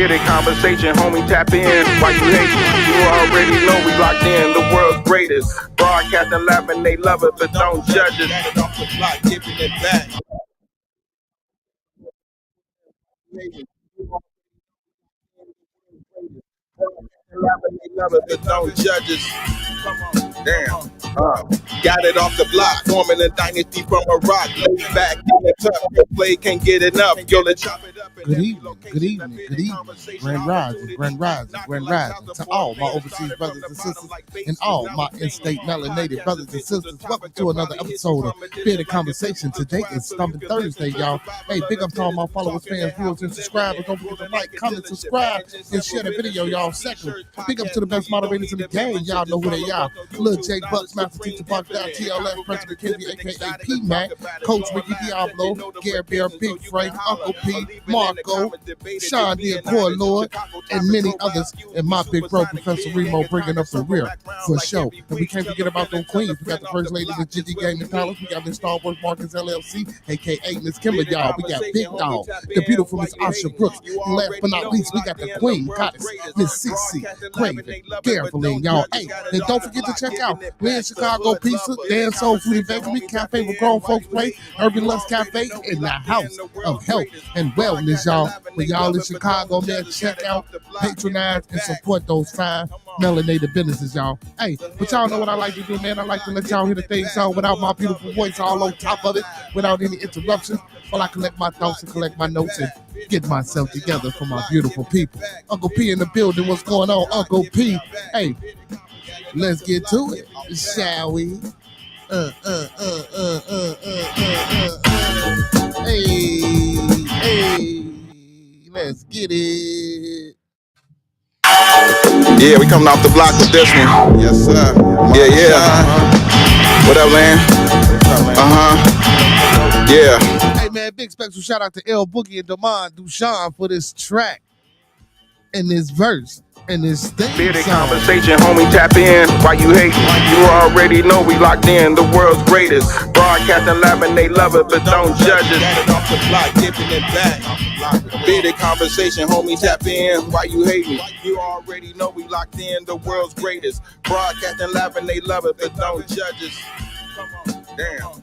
Bearded conversation, homie, tap in. Why you hate? You already know we locked in. The world's greatest. Broadcasting, laughing, they love it, but don't judge it. Got it off the block, giving it back. They love it, but don't judge us. Damn. Got it off the block, forming a dynasty from a rock. Lay back in the tuck, play can't get enough. Yo, let's chop it up. Good evening, good evening, good evening. Grand rising, grand rising, grand rising to all my overseas brothers and sisters and all my in-state melanated brothers and sisters. Welcome to another episode of Bearded Conversation. Today is Thumpin Thursday, y'all. Hey, big up to all my followers, fans, viewers, and subscribers. Don't forget to like, comment, subscribe, and share the video, y'all. Second, big up to the best moderators in the game. Y'all know who they are. Lil J Bucks, Master Teacher Buck, TLS, Principal Kenzie, aka P-Mac, Coach Ricky Diablo, Gary Bear, Big Frank, Uncle P, Marco, Sean Diacore Lord, and many others, and my big bro, Professor Remo, bringing up the rear for sure. And we can't forget about them queens. We got the First Lady of Gigi Gaming Palace. We got Miss Star Wars Marcus LLC, aka Miss Kimber, y'all. We got Big Dog, the beautiful Miss Asha Brooks. And last but not least, we got the Queen Goddess, Miss Cece Craven, carefully, y'all. Hey, and don't forget to check out we're in Chicago Pizza, Dan Soul Food Bakery, Cafe where grown folks play, Urban Lust Cafe, in the house of health and wellness, y'all. When y'all in Chicago, man, check out, patronize, and support those fine melanated businesses, y'all. Hey, but y'all know what I like to do, man. I like to let y'all hear the things song without my beautiful voice all on top of it, without any interruptions, while I collect my thoughts and collect my notes and get myself together for my beautiful people. Uncle P in the building. What's going on, Uncle P? Hey, let's get to it, shall we? Hey, let's get it. Yeah, we coming off the block with this one. Yes, sir. Yeah. What up, man? Yeah. Hey, man, big special shout out to L Boogie and Damon Dushan for this track and this verse and this thing. Bearded conversation, homie, tap in. Why you hate? You already know we locked in. The world's greatest. Broadcasting, laughing, they love it, but don't judge it. Got it off the block, giving it back. Bearded conversation, homie, tap in. Why you hating? You already know we locked in. The world's greatest. Broadcasting, laughing, they love it, but don't judge us. Damn.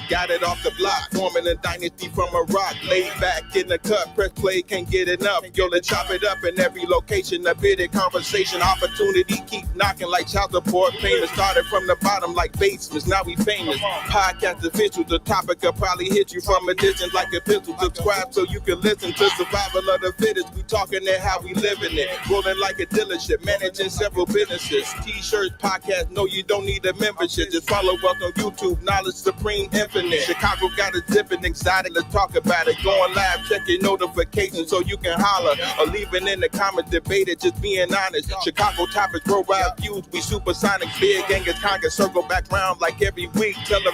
Got it off the block, forming a dynasty from a rock. Laid back in the cut, press play, can't get enough. Yo, let's chop it up in every location. A bearded conversation, opportunity keep knocking like child support payments. Started from the bottom like basements, now we famous. Podcast official, the topic will probably hit you from a distance like a pistol. Subscribe so you can listen to survival of the fittest. We talking it how we living it. Rolling like a dealership, managing several businesses. T-shirts, podcast, no, you don't need a membership. Just follow us on YouTube, Knowledge Supreme Infinite. Chicago got a dipping excited, let's talk about it. Going live, check your notifications so you can holler. Or leave it in the comments, debate it, just being honest. Chicago topics, worldwide views, we supersonic. Big gang is conquer, circle back round like every week. Tell a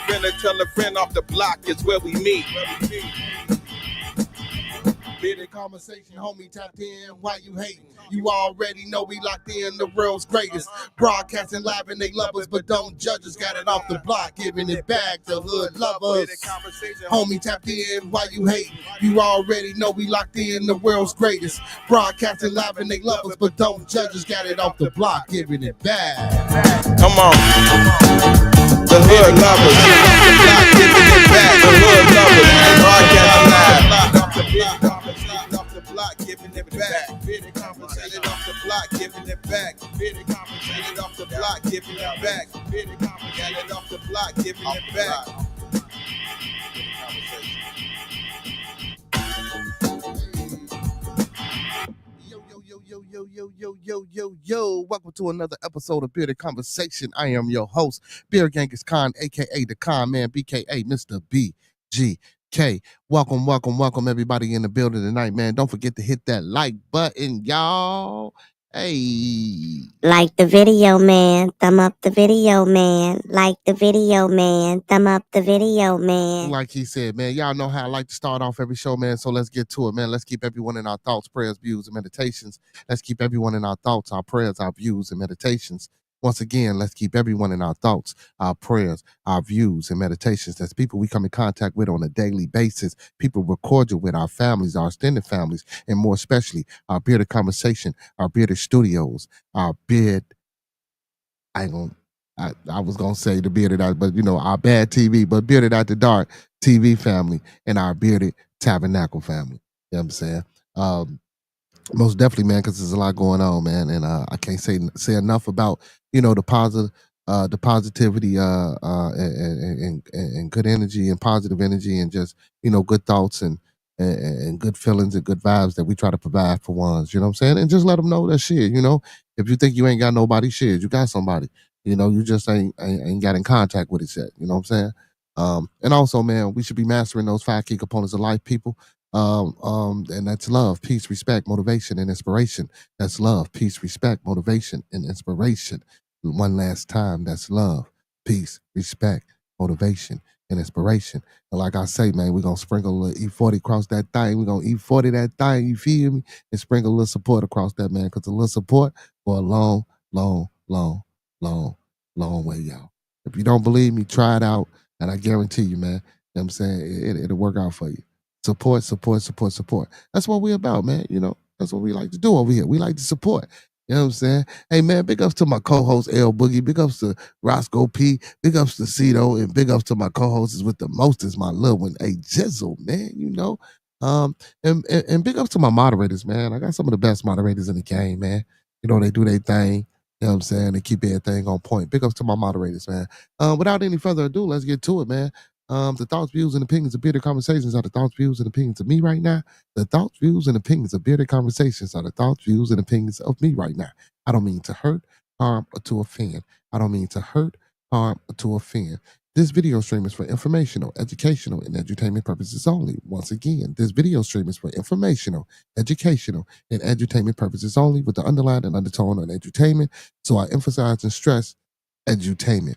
friend off the block, it's where we meet. Bearded conversation, homie, tapped in. Why you hating? You already know we locked in. The world's greatest. Broadcasting live and they love us, but don't judge us. Got it off the block, giving it back to hood lovers. Homie, tapped in. Why you hating? You already know we locked in. The world's greatest. Broadcasting live and they love us, but don't judge us. Got it off the block, giving it back. Come on. The hood lovers. The block, giving it back. The hood lovers. Broadcasting live. Off the block. Off the block, giving it back. Bearded conversation off the block, giving it back. Bearded conversation off the block, giving it back. Bearded conversation off the block, giving it back. Yo. Welcome to another episode of Bearded Conversation. I am your host, Beard Genghis Khan, aka the Con Man, BKA Mr. BGK. Welcome everybody in the building tonight, man. Don't forget to hit that like button, y'all. Hey. Like the video, man. Thumb up the video, man. Like the video, man. Thumb up the video, man. Like he said, man, y'all know how I like to start off every show, man. So let's get to it, man. Let's keep everyone in our thoughts, prayers, views, and meditations. Let's keep everyone in our thoughts, our prayers, our views, and meditations. Once again, let's keep everyone in our thoughts, our prayers, our views, and meditations. That's people we come in contact with on a daily basis, people we're cordial with, our families, our extended families, and more especially our bearded conversation, our bearded studios, our beard. I ain't gonna. I was gonna say the bearded out, but our bad TV, but bearded out the dark TV family and our bearded tabernacle family. You know what I'm saying? Most definitely, man, because there's a lot going on, man, and I can't say enough about the positivity, and good energy and positive energy, and just good thoughts and good feelings and good vibes that we try to provide for ones. You know what I'm saying? And just let them know that shit. If you think you ain't got nobody, shit, you got somebody. You just ain't got in contact with it yet. You know what I'm saying? And also, man, we should be mastering those 5 key components of life, people. And that's love, peace, respect, motivation, and inspiration. That's love, peace, respect, motivation, and inspiration. One last time, that's love, peace, respect, motivation, and inspiration. And like I say, man, we're gonna sprinkle a little E40 across that thing. We're gonna E40 that thing, you feel me? And sprinkle a little support across that, man, because a little support for a long, long, long, long, long way, y'all. If you don't believe me, try it out. And I guarantee you, man, what I'm saying it'll work out for you. Support, support, support, support. That's what we're about, man. That's what we like to do over here. We like to support. You know what I'm saying? Hey, man, big ups to my co-host, L Boogie. Big ups to Roscoe P. Big ups to Cito. And big ups to my co-hosts with the most is my little one, hey, Jizzle, man, and big ups to my moderators, man. I got some of the best moderators in the game, man. They do their thing. You know what I'm saying? They keep everything on point. Big ups to my moderators, man. Without any further ado, let's get to it, man. The thoughts, views, and opinions of Bearded Conversations are the thoughts, views, and opinions of me right now. The thoughts, views, and opinions of Bearded Conversations are the thoughts, views, and opinions of me right now. I don't mean to hurt, harm, or to offend. I don't mean to hurt, harm, or to offend. This video stream is for informational, educational, and edutainment purposes only. Once again, this video stream is for informational, educational, and edutainment purposes only with the underline and undertone on edutainment. So I emphasize and stress edutainment.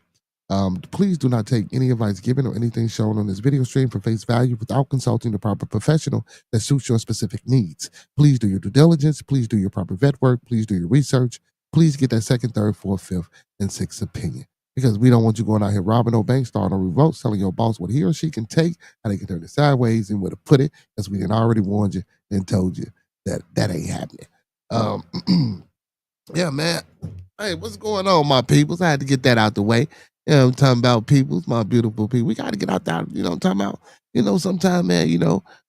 Please do not take any advice given or anything shown on this video stream for face value without consulting the proper professional that suits your specific needs. Please do your due diligence. Please do your proper vet work. Please do your research. Please get that second, third, fourth, fifth, and sixth opinion. Because we don't want you going out here robbing no bank, starting a revolt, telling your boss what he or she can take, how they can turn it sideways, and where to put it, as we had already warned you and told you that ain't happening. Yeah, man. Hey, what's going on, my peoples? I had to get that out the way. I'm talking about peoples, my beautiful people. We got to get out there, I'm talking about, sometime, man,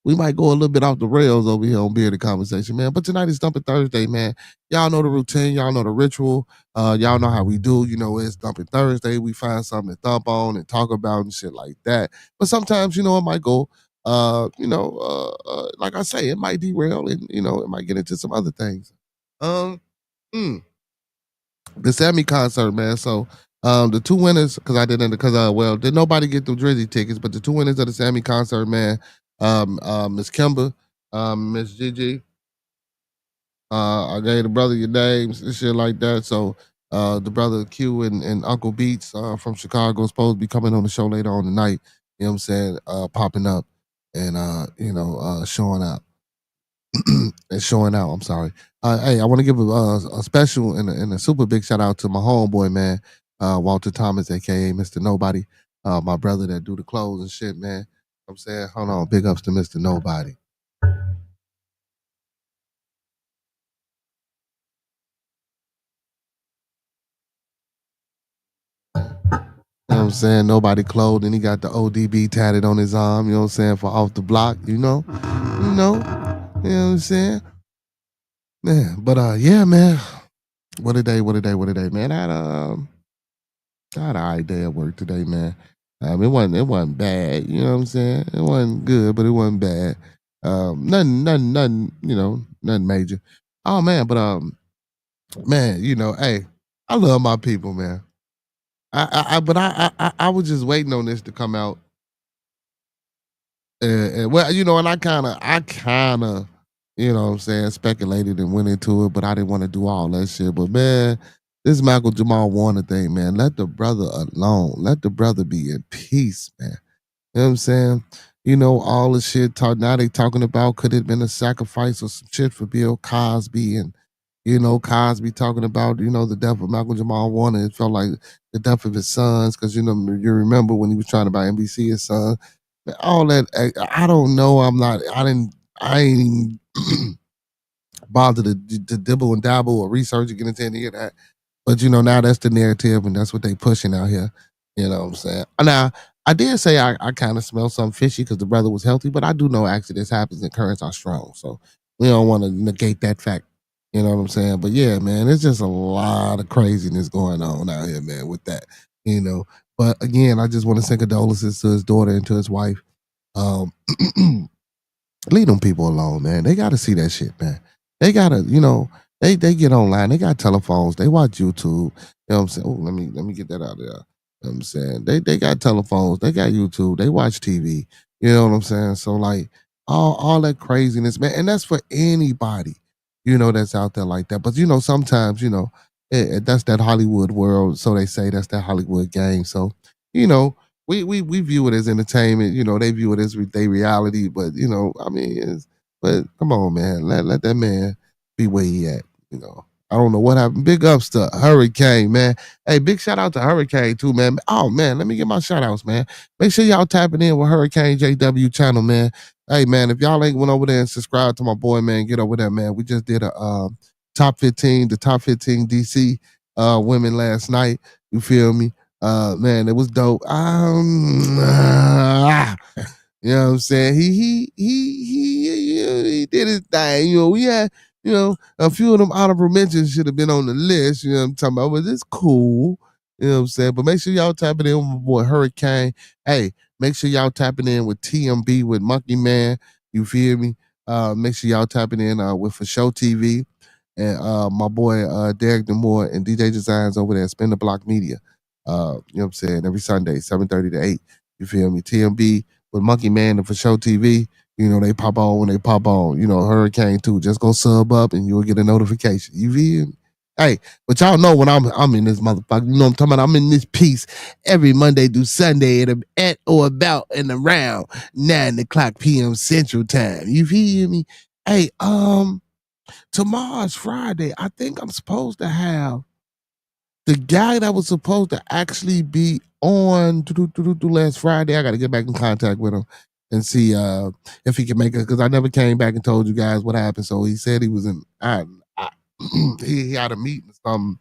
we might go a little bit off the rails over here on Bearded Conversation, man. But tonight is Thumpin Thursday, man. Y'all know the routine. Y'all know the ritual. Y'all know how we do. It's Thumpin Thursday. We find something to thump on and talk about and shit like that. But sometimes, it might go, like I say, it might derail and, it might get into some other things. The Sammy concert, man. So the 2 winners, because I didn't, did nobody get the Drizzy tickets, but the 2 winners of the Sammy concert, man, Miss Kimber, Miss Gigi, I gave the brother your names and shit like that. So the brother Q and Uncle Beats from Chicago is supposed to be coming on the show later on tonight. You know what I'm saying? Popping up and showing up. And showing out. I'm sorry. Hey, I want to give a special and a super big shout out to my homeboy, man, Walter Thomas, aka Mr. Nobody, my brother that do the clothes and shit, man. I'm saying, hold on, big ups to Mr. Nobody. You know what I'm saying? Nobody clothed, and he got the ODB tatted on his arm, you know what I'm saying, for off the block, you know what I'm saying? Man, but yeah, man. What a day, man. I had an alright day at work today, man. It wasn't bad, you know what I'm saying? It wasn't good, but it wasn't bad. Nothing, nothing major. Oh man, but man, hey, I love my people, man. I was just waiting on this to come out. And well, and I kind of, you know what I'm saying, speculated and went into it, but I didn't want to do all that shit. But man, this Michael Jamal Warner thing, man, let the brother alone. Let the brother be in peace, man. You know what I'm saying? All the shit now they talking about could it have been a sacrifice or some shit for Bill Cosby and Cosby talking about, the death of Malcolm Jamal Warner. It felt like the death of his sons because, you remember when he was trying to buy NBC, his son. All that, I don't know. I ain't even bother to dibble and dabble or research or get into any of that. But now that's the narrative and that's what they pushing out here. You know what I'm saying? Now, I did say I kind of smell something fishy because the brother was healthy, but I do know accidents happens and currents are strong. So we don't want to negate that fact. You know what I'm saying? But yeah, man, it's just a lot of craziness going on out here, man, with that. You know. But again, I just want to send condolences to his daughter and to his wife. Um Leave them people alone, man. They gotta see that shit, man. They gotta, they get online, they got telephones, they watch YouTube. You know what I'm saying? Oh, let me get that out of there. You know what I'm saying? They got telephones, they got YouTube, they watch TV. You know what I'm saying? So like all that craziness, man, and that's for anybody, that's out there like that. But sometimes, that's that Hollywood world. So they say that's that Hollywood game. So, you know, we view it as entertainment. They view it as their reality. But I mean, but come on, man, let that man be where he at. I don't know what happened. Big ups to Hurricane, man. Hey, big shout out to Hurricane too, man. Oh man, let me get my shout outs, man. Make sure y'all tapping in with Hurricane JW channel, man. Hey man, if y'all ain't went over there and subscribed to my boy, man, get over there, man. We just did a the top 15 DC women last night. You feel me? Man, it was dope. You know what I'm saying? He did his thing. We had, a few of them honorable mentions should have been on the list. You know what I'm talking about? But it's cool. You know what I'm saying? But make sure y'all tapping in with my boy Hurricane. Hey, make sure y'all tapping in with TMB with Monkey Man. You feel me? Make sure y'all tapping in with For Show TV and my boy Derek Demore and DJ Designs over there at Spin the Block Media. You know what I'm saying? Every Sunday, 7:30 to 8. You feel me? TMB with Monkey Man and For Show TV. They pop on when they pop on. Hurricane too. Just go sub up and you'll get a notification. You feel me? Hey, but y'all know when I'm in this motherfucker. You know what I'm talking about? I'm in this piece every Monday through Sunday at or about and around 9 o'clock p.m. Central Time. You feel me? Hey, tomorrow's Friday. I think I'm supposed to have the guy that was supposed to actually be on last Friday. I got to get back in contact with him and see if he can make it because I never came back and told you guys what happened. So he said he was in. He had a meeting or something,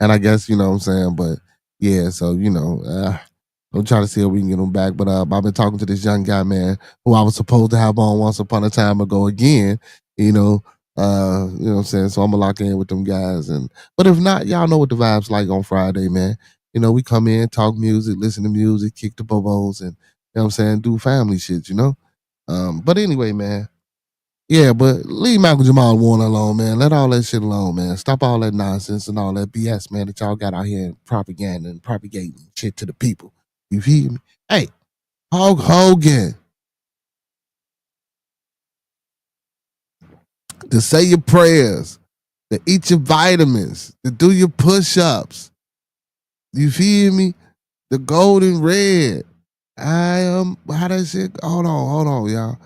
and I guess what I'm saying. But yeah, so I'm trying to see if we can get him back. But I've been talking to this young guy, man, who I was supposed to have on once upon a time ago again. You know what I'm saying? So I'm gonna lock in with them guys. But if not, y'all know what the vibes like on Friday, man. We come in, talk music, listen to music, kick the bobos, and what I'm saying, do family shit, But anyway, man. Yeah, but leave Malcolm Jamal Warner alone, man. Let all that shit alone, man. Stop all that nonsense and all that BS, man, that y'all got out here propaganda and propagating shit to the people. You feel me? Hey, Hulk Hogan. To say your prayers, to eat your vitamins, to do your push-ups. You feel me? The golden red. I am, how that shit? Hold on, y'all.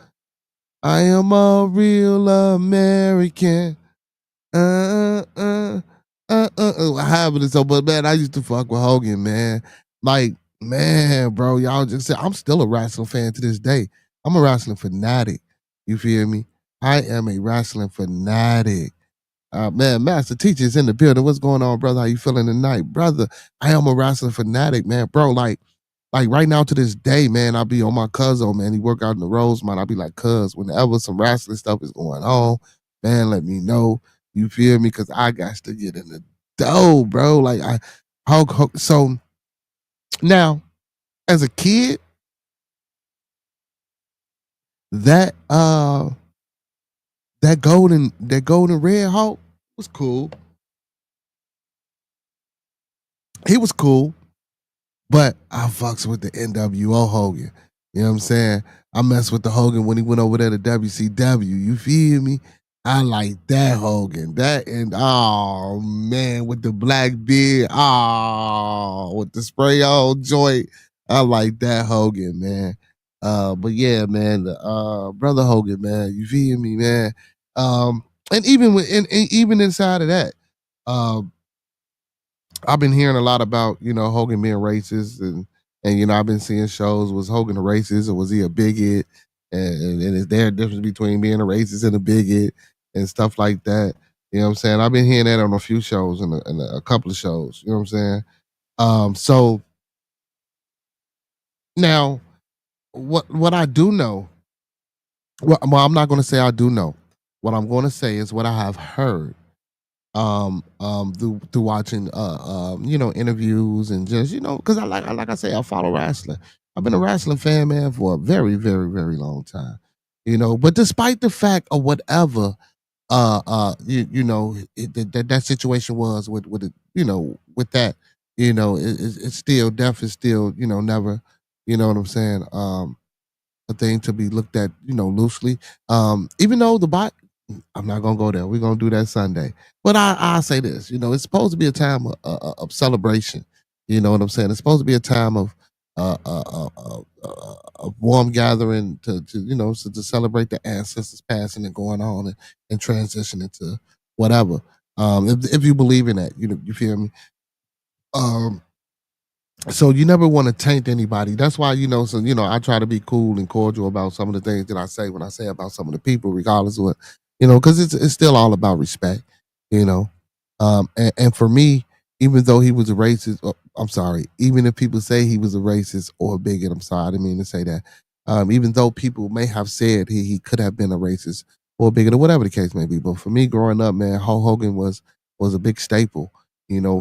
I am a real American. What happened so, but man, I used to fuck with Hogan, man. Like, man, bro, y'all just said I'm still a wrestling fan to this day. I'm a wrestling fanatic. You feel me? I am a wrestling fanatic. Man, Master Teacher's in the building. What's going on, brother? How you feeling tonight? Brother, I am a wrestling fanatic, man. Bro, like right now to this day, man, I'll be on my cousin, man. He work out in the Rosemont. I'll be like, cuz, whenever some wrestling stuff is going on, man, let me know. You feel me? Because I got to get in the dough, bro. Like, so now, as a kid, that golden red Hulk was cool. He was cool. But I fucks with the NWO Hogan. You know what I'm saying? I mess with the Hogan when he went over there to WCW. You feel me? I like that Hogan. That and oh man, with the black beard, oh, with the spray on joint. I like that Hogan, man. But yeah, man, the brother Hogan, man, you feel me, man? and even even inside of that, um, I've been hearing a lot about Hogan being racist, and I've been seeing shows. Was Hogan a racist or was he a bigot? And is there a difference between being a racist and a bigot and stuff like that? You know what I'm saying? I've been hearing that on a few shows and a couple of shows. You know what I'm saying? So now, what I do know, well, I'm not going to say I do know. What I'm going to say is what I have heard through watching interviews and just because like I say, I follow wrestling. I've been a wrestling fan, man, for a very very very long time. But despite the fact of whatever that situation was with it, with that, it's still death is still never, you know what I'm saying, a thing to be looked at, loosely. Even though I'm not gonna go there. We're gonna do that Sunday. But I say this, it's supposed to be a time of celebration. You know what I'm saying? It's supposed to be a time of a warm gathering to celebrate the ancestors passing and going on and transitioning to whatever. If you believe in that, you feel me? Um, so you never want to taint anybody. That's why, I try to be cool and cordial about some of the things that I say when I say about some of the people, regardless of what, because it's still all about respect, you know. And for me, even though he was a racist, I'm sorry, even if people say he was a racist or a bigot, I'm sorry, I didn't mean to say that. Even though people may have said he could have been a racist or a bigot or whatever the case may be. But for me growing up, man, Hulk Hogan was a big staple,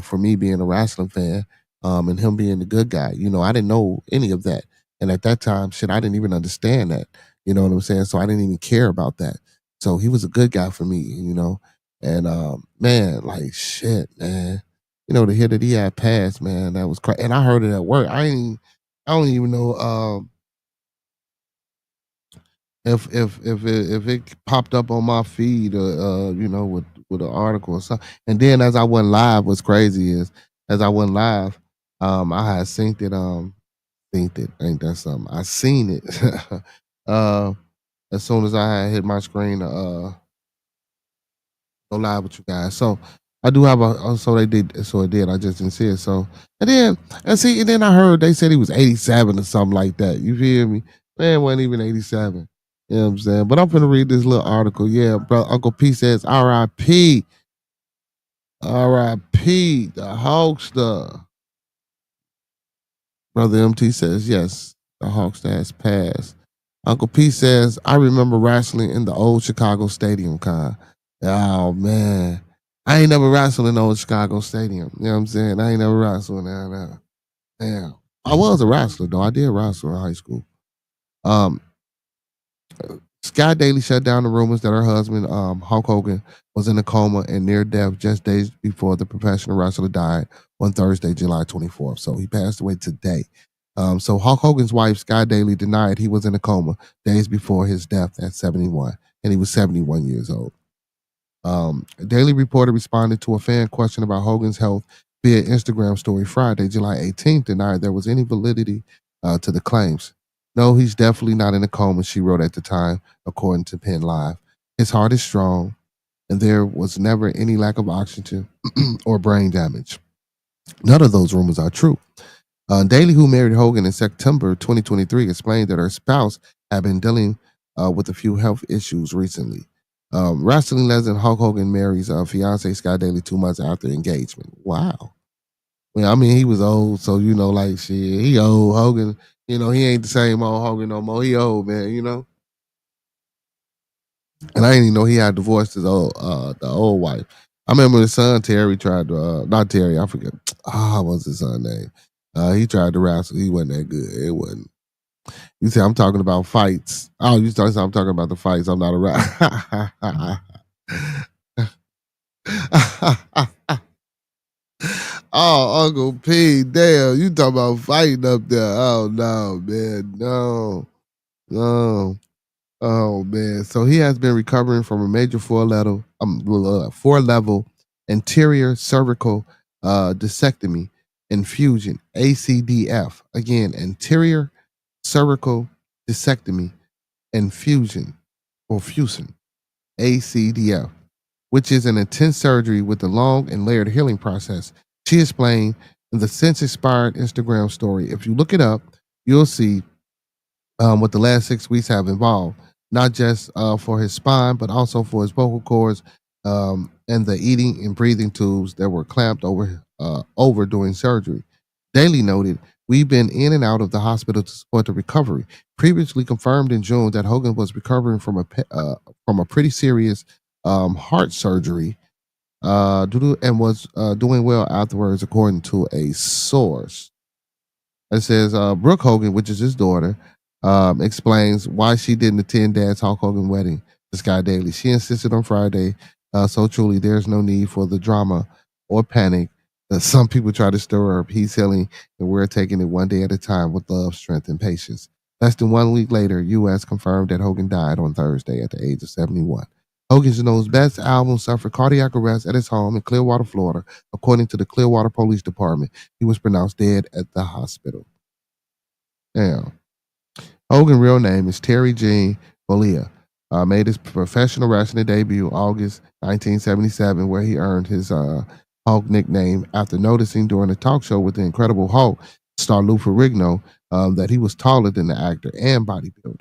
for me being a wrestling fan, and him being the good guy. I didn't know any of that. And at that time, shit, I didn't even understand that. You know what I'm saying? So I didn't even care about that. So he was a good guy for me. And man, like shit, man. To hear that he had passed, man, that was crazy. And I heard it at work. I don't even know if it popped up on my feed, with an article or something. And then as I went live, what's crazy is as I went live, I had synced it, ain't that something? I seen it uh as soon as I had hit my screen to go live with you guys. So I do have so it did. I just didn't see it. So and then I heard they said he was 87 or something like that. You feel me? Man, wasn't even 87. You know what I'm saying? But I'm gonna read this little article. Yeah, bro. Uncle P says R.I.P. R.I.P. the Hulkster. Brother MT says yes, the Hulkster has passed. Uncle P says, I remember wrestling in the old Chicago Stadium, Con. Oh, man. I ain't never wrestled in the old Chicago Stadium. You know what I'm saying? I ain't never wrestled in there. Damn. I was a wrestler, though. I did wrestle in high school. Um, Sky Daily shut down the rumors that her husband, Hulk Hogan, was in a coma and near death just days before the professional wrestler died on Thursday, July 24th. So he passed away today. So Hulk Hogan's wife, Sky Daily, denied he was in a coma days before his death at 71, and he was 71 years old. Daily Reporter responded to a fan question about Hogan's health via Instagram story Friday, July 18th, denied there was any validity to the claims. No, he's definitely not in a coma, she wrote at the time, according to Penn Live. His heart is strong, and there was never any lack of oxygen or brain damage. None of those rumors are true. Daly, who married Hogan in September 2023, explained that her spouse had been dealing with a few health issues recently. Wrestling legend Hulk Hogan marries fiance Sky Daly 2 months after engagement. Wow. Well, I mean, he was old, so like shit, he old. Hogan, he ain't the same old Hogan no more. He old, man. And I didn't even know he had divorced his the old wife. I remember his son Terry tried to not Terry, I forget. What's his son's name? He tried to wrestle. He wasn't that good. It wasn't. You say I'm talking about fights. Oh, you start saying I'm talking about the fights. I'm not a Oh, Uncle P, damn, you talking about fighting up there. Oh no, man. No. No. Oh man. So he has been recovering from a major four-level anterior cervical discectomy infusion, ACDF. Again, anterior cervical discectomy infusion or fusion, ACDF. which is an intense surgery with a long and layered healing process. She explained in the Sense-inspired Instagram story. If you look it up, you'll see what the last 6 weeks have involved, not just for his spine, but also for his vocal cords and the eating and breathing tubes that were clamped over during surgery. Daly noted, "We've been in and out of the hospital to support the recovery. Previously confirmed in June that Hogan was recovering from a pretty serious heart surgery and was doing well afterwards, according to a source." It says Brooke Hogan, which is his daughter, explains why she didn't attend Dad's Hulk Hogan wedding to Sky Daily. She insisted on Friday, so truly there's no need for the drama or panic. Some people try to stir up. He's healing, and we're taking it one day at a time with love, strength, and patience. Less than 1 week later, U.S. confirmed that Hogan died on Thursday at the age of 71. Hogan's Knows Best album suffered cardiac arrest at his home in Clearwater, Florida. According to the Clearwater Police Department, he was pronounced dead at the hospital. Now, Hogan's real name is Terry Gene Bollea. Made his professional wrestling debut August 1977, where he earned his Hulk nickname after noticing during a talk show with the Incredible Hulk star Lou Ferrigno that he was taller than the actor and bodybuilder.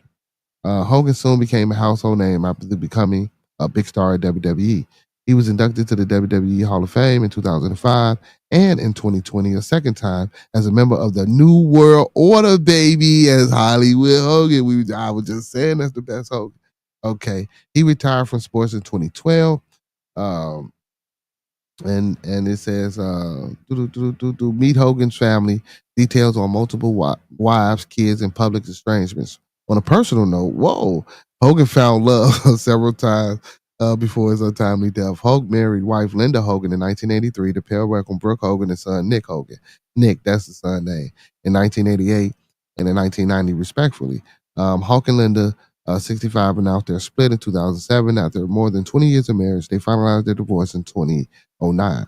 Hogan soon became a household name after becoming a big star at WWE. He was inducted to the WWE Hall of Fame in 2005 and in 2020 a second time as a member of the New World Order, baby, as Hollywood Hogan. I was just saying that's the best Hogan. Okay. He retired from sports in 2012. And it says meet Hogan's family, details on multiple wives, kids, and public estrangements. On a personal note, whoa, Hogan found love several times before his untimely death. Hogan married wife Linda Hogan in 1983. The pair welcomed Brooke Hogan and son Nick Hogan. Nick, that's the son name. In 1988 and in 1990, respectfully. Hulk and Linda, 65, announced their split in 2007. After more than 20 years of marriage, they finalized their divorce in 2009.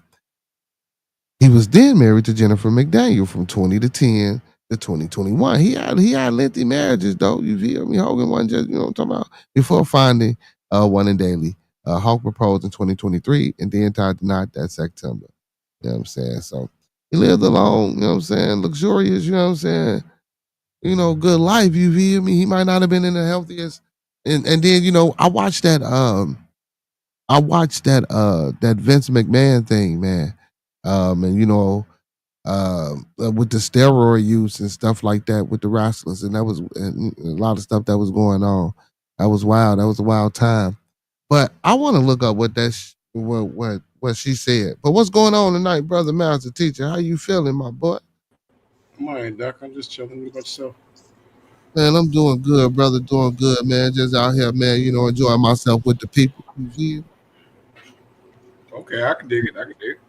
He was then married to Jennifer McDaniel from 2010 to 2021. He had lengthy marriages, though. You feel me? Hogan wasn't just, you know what I'm talking about? Before finding one in Daly. Hulk proposed in 2023 and then tied the knot that September. You know what I'm saying? So he lived a long, you know what I'm saying, luxurious, you know what I'm saying, you know, good life, you feel me? He might not have been in the healthiest. And then, you know, I watched that that Vince McMahon thing, man. And you know, with the steroid use and stuff like that with the wrestlers, and that was and a lot of stuff that was going on. That was wild. That was a wild time. But I want to look up what she said. But what's going on tonight, brother Master Teacher? How you feeling, my boy? I'm all right, Doc. I'm just chilling. What about yourself? Man, I'm doing good, brother. Doing good, man. Just out here, man. You know, enjoying myself with the people. You feel? Okay, I can dig it. I can dig it.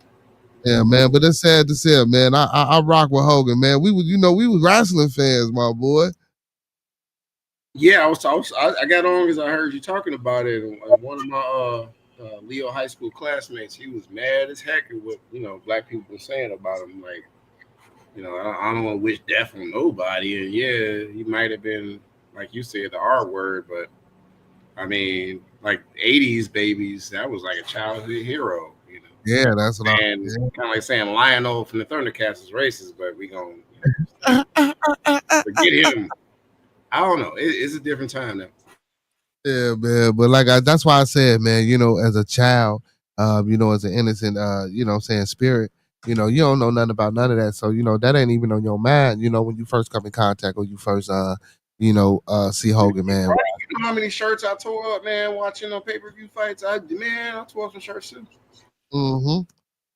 Yeah, man. But it's sad to say, man. I rock with Hogan, man. We was, you know, we was wrestling fans, my boy. Yeah, I got on because I heard you talking about it. And one of my Leo high school classmates, he was mad as heck at what black people were saying about him. Like, I don't want to wish death on nobody. And yeah, he might have been, like you said, the R word, but I mean, like '80s babies, that was like a childhood hero. Yeah, that's what and kind of like saying Lionel from the Thundercats is racist, but we gonna forget him. I don't know. It's a different time now. Yeah, man. But that's why I said, man, you know, as a child, you know, as an innocent, you know, saying spirit, you know, you don't know nothing about none of that. So, you know, that ain't even on your mind, you know, when you first come in contact or you first, see Hogan, man. Right. You know how many shirts I tore up, man, watching on pay-per-view fights? I tore up some shirts too. Mm-hmm.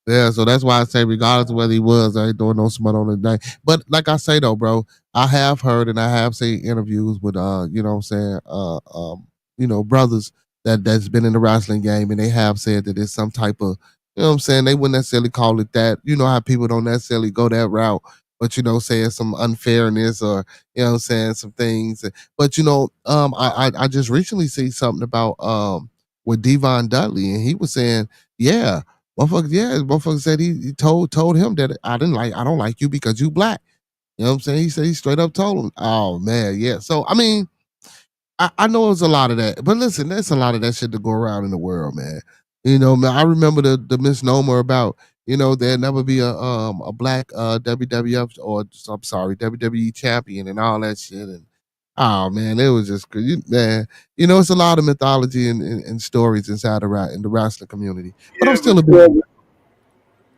Yeah, so that's why I say, regardless of whether he was, I ain't doing no smut on the day. But like I say though, bro, I have heard and I have seen interviews with you know what I'm saying, you know, brothers that's been in the wrestling game and they have said that it's some type of, you know what I'm saying, they wouldn't necessarily call it that. You know how people don't necessarily go that route, but you know, saying some unfairness or, you know what I'm saying, some things. But you know, I just recently see something about with Devon Dudley and he was saying, yeah. Motherfucker said he told him that I don't like you because you black. You know what I'm saying? He said he straight up told him. Oh man, yeah. So I mean, I know it's a lot of that, but listen, there's a lot of that shit to go around in the world, man. You know, man, I remember the misnomer about, there'd never be a black WWF or I'm sorry, WWE champion and all that shit. And oh man, it was just good. Man, it's a lot of mythology and stories inside in the wrestling community. But I'm Yeah, still a big Go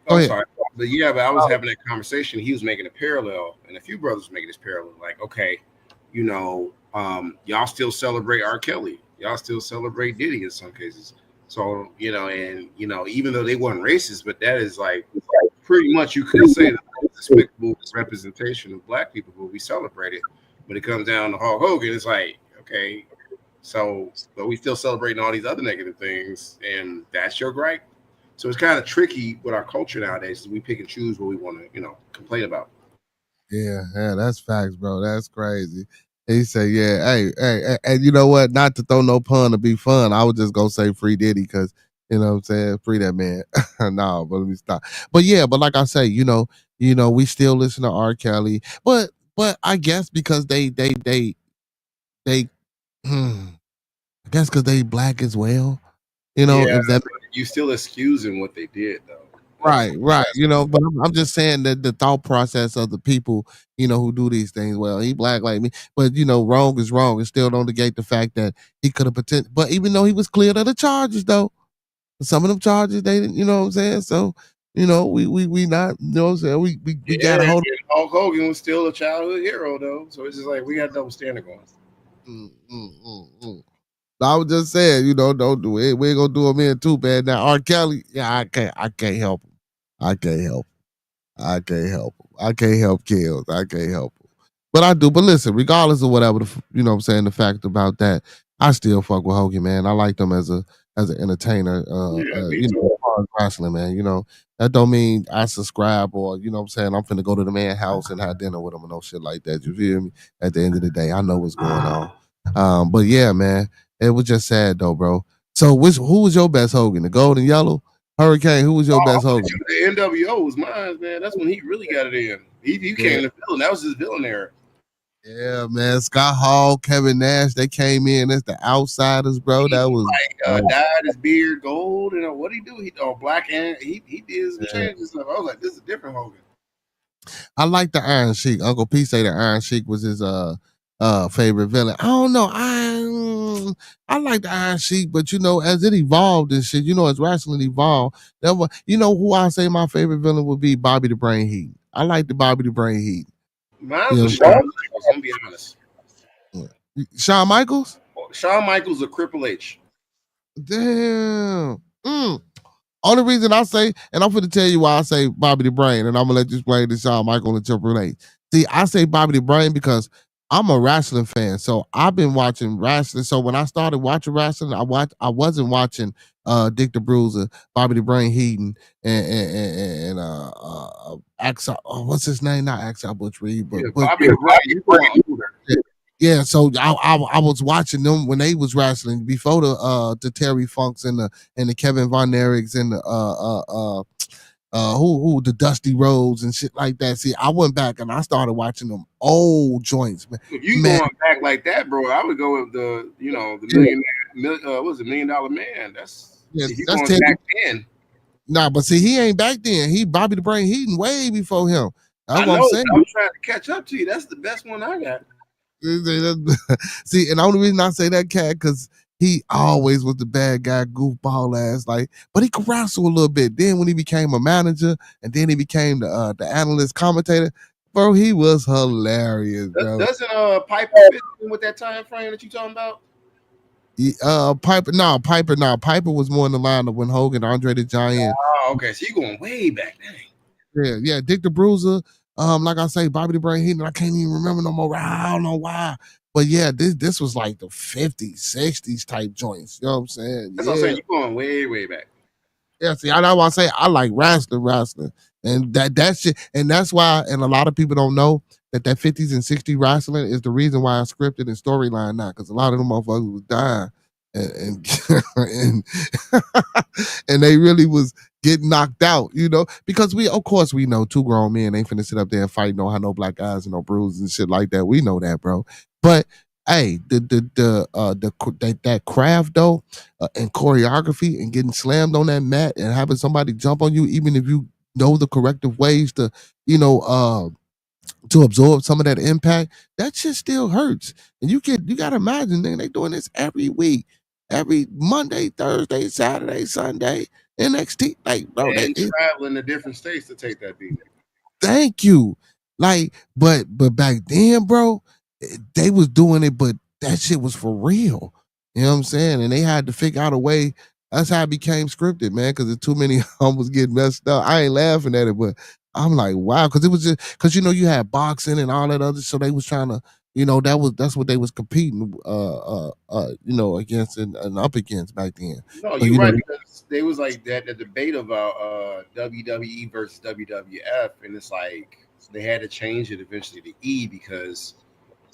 I'm ahead. sorry, but yeah, but I was having that conversation. He was making a parallel, and a few brothers were making this parallel. Like, okay, y'all still celebrate R. Kelly, y'all still celebrate Diddy in some cases. So and even though they weren't racist, but that is like pretty much you could say that despicable representation of black people, but we celebrate it. When it comes down to Hulk Hogan, it's like, okay, so but we still celebrating all these other negative things, and that's your gripe. So it's kind of tricky with our culture nowadays. We pick and choose what we want to, complain about. Yeah, that's facts, bro. That's crazy. He said, "Yeah, hey, and you know what? Not to throw no pun to be fun, I was just gonna say free Diddy because what I'm saying, free that man. No, but let me stop. But yeah, but like I say, we still listen to R. Kelly, but I guess because they, I guess because they black as well. Yeah, If that you still excusing what they did though. Right. But I'm just saying that the thought process of the people, who do these things. Well, he black like me, but wrong is wrong. It still don't negate the fact that he could have potential. But even though he was cleared of the charges, though, some of them charges they didn't. You know what I'm saying? So, we not. You know what I'm saying? We got to Yeah, hold. Hulk Hogan was still a childhood hero though, so it's just like we got a double standard going. I was just saying, don't do it. We ain't gonna do him in too bad. Now, R. Kelly, yeah, I can't help him. I can't help him. I can't help him. I can't help Kills. I can't help him. But I do. But listen, regardless of whatever, what I'm saying, the fact about that, I still fuck with Hogan, man. I like him as an entertainer. Yeah, me As too. far as wrestling, man. That don't mean I subscribe or what I'm saying, I'm finna go to the man's house and have dinner with him and no shit like that. You feel me? At the end of the day, I know what's going on. But yeah, man, it was just sad though, bro. So who was your best Hogan? The gold and yellow? Hurricane, who was your best Hogan? The NWO was mine, man. That's when he really got it in. He came to villain. That was his villain era. Yeah, man. Scott Hall, Kevin Nash, they came in as the outsiders, bro. That was dyed his beard gold, and what he do? He black and he did some changes stuff. I was like, this is a different Hogan. I like the Iron Sheik. Uncle P say the Iron Sheik was his favorite villain. I don't know. I like the Iron Sheik, but as it evolved and shit, as wrestling evolved, who I say my favorite villain would be Bobby the Brain Heat. I like the Bobby the Brain Heat. Mine was Shawn Michaels. I'm gonna be honest. Shawn Michaels? Shawn Michaels or Triple H. Damn. Only reason I say, and I'm going to tell you why I say Bobby the Brain, and I'm going to let you explain to Shawn Michaels and Triple H. See, I say Bobby the Brain because I'm a wrestling fan, so I've been watching wrestling. So when I started watching wrestling, I wasn't watching Dick the Bruiser, Bobby the Brain Heaton, and Axel. What's his name? Not Axel Butch Reed, but Bobby the Brain. You going older. Yeah, so I was watching them when they was wrestling before the Terry Funks and the Kevin Von Erichs and the who the Dusty Rhodes and shit like that. See, I went back and I started watching them old joints, man. If you going back like that, bro, I would go with the $1 Million Man. That's going back then. Nah, but see, he ain't back then. He Bobby the Brain Heaton way before him. That's what I'm saying. I'm trying to catch up to you. That's the best one I got. See, and the only reason I say that cat because he always was the bad guy, goofball ass, but he could wrestle a little bit. Then when he became a manager, and then he became the analyst commentator, bro, he was hilarious, bro. Doesn't Piper fit in with that time frame that you talking about? Piper was more in the line of when Hogan, Andre the Giant. Oh, okay, so you going way back then. Yeah, Dick the Bruiser. Like I say, Bobby the Brain Heaton. I can't even remember no more. I don't know why. But yeah, this was like the 50s, 60s type joints. You know what I'm saying? That's what I'm saying. You're going way, way back. Yeah, see, I want to say I like wrestling. And that shit, and that's why, and a lot of people don't know that 50s and 60s wrestling is the reason why I scripted and storyline now, because a lot of them motherfuckers was dying and and they really was getting knocked out, because of course we know two grown men ain't finna sit up there and fight, no black guys and no bruises and shit like that. We know that, bro. But Hey, that craft though, and choreography and getting slammed on that mat and having somebody jump on you, even if you know the corrective ways to, you know, to absorb some of that impact, that shit still hurts. And you gotta imagine, they doing this every week, every Monday, Thursday, Saturday, Sunday, NXT, like bro, And traveling to different states to take that beat. thank you. Like, but back then, bro, they was doing it, but that shit was for real. You know what I'm saying? And they had to figure out a way. That's how it became scripted, man, because too many almost get messed up. I ain't laughing at it, but I'm like, wow, because it was just because you had boxing and all that other, so they was trying to, that's what they was competing, against and up against back then. No, So you're right, because they was like that the debate about WWE versus WWF, and it's like they had to change it eventually to E because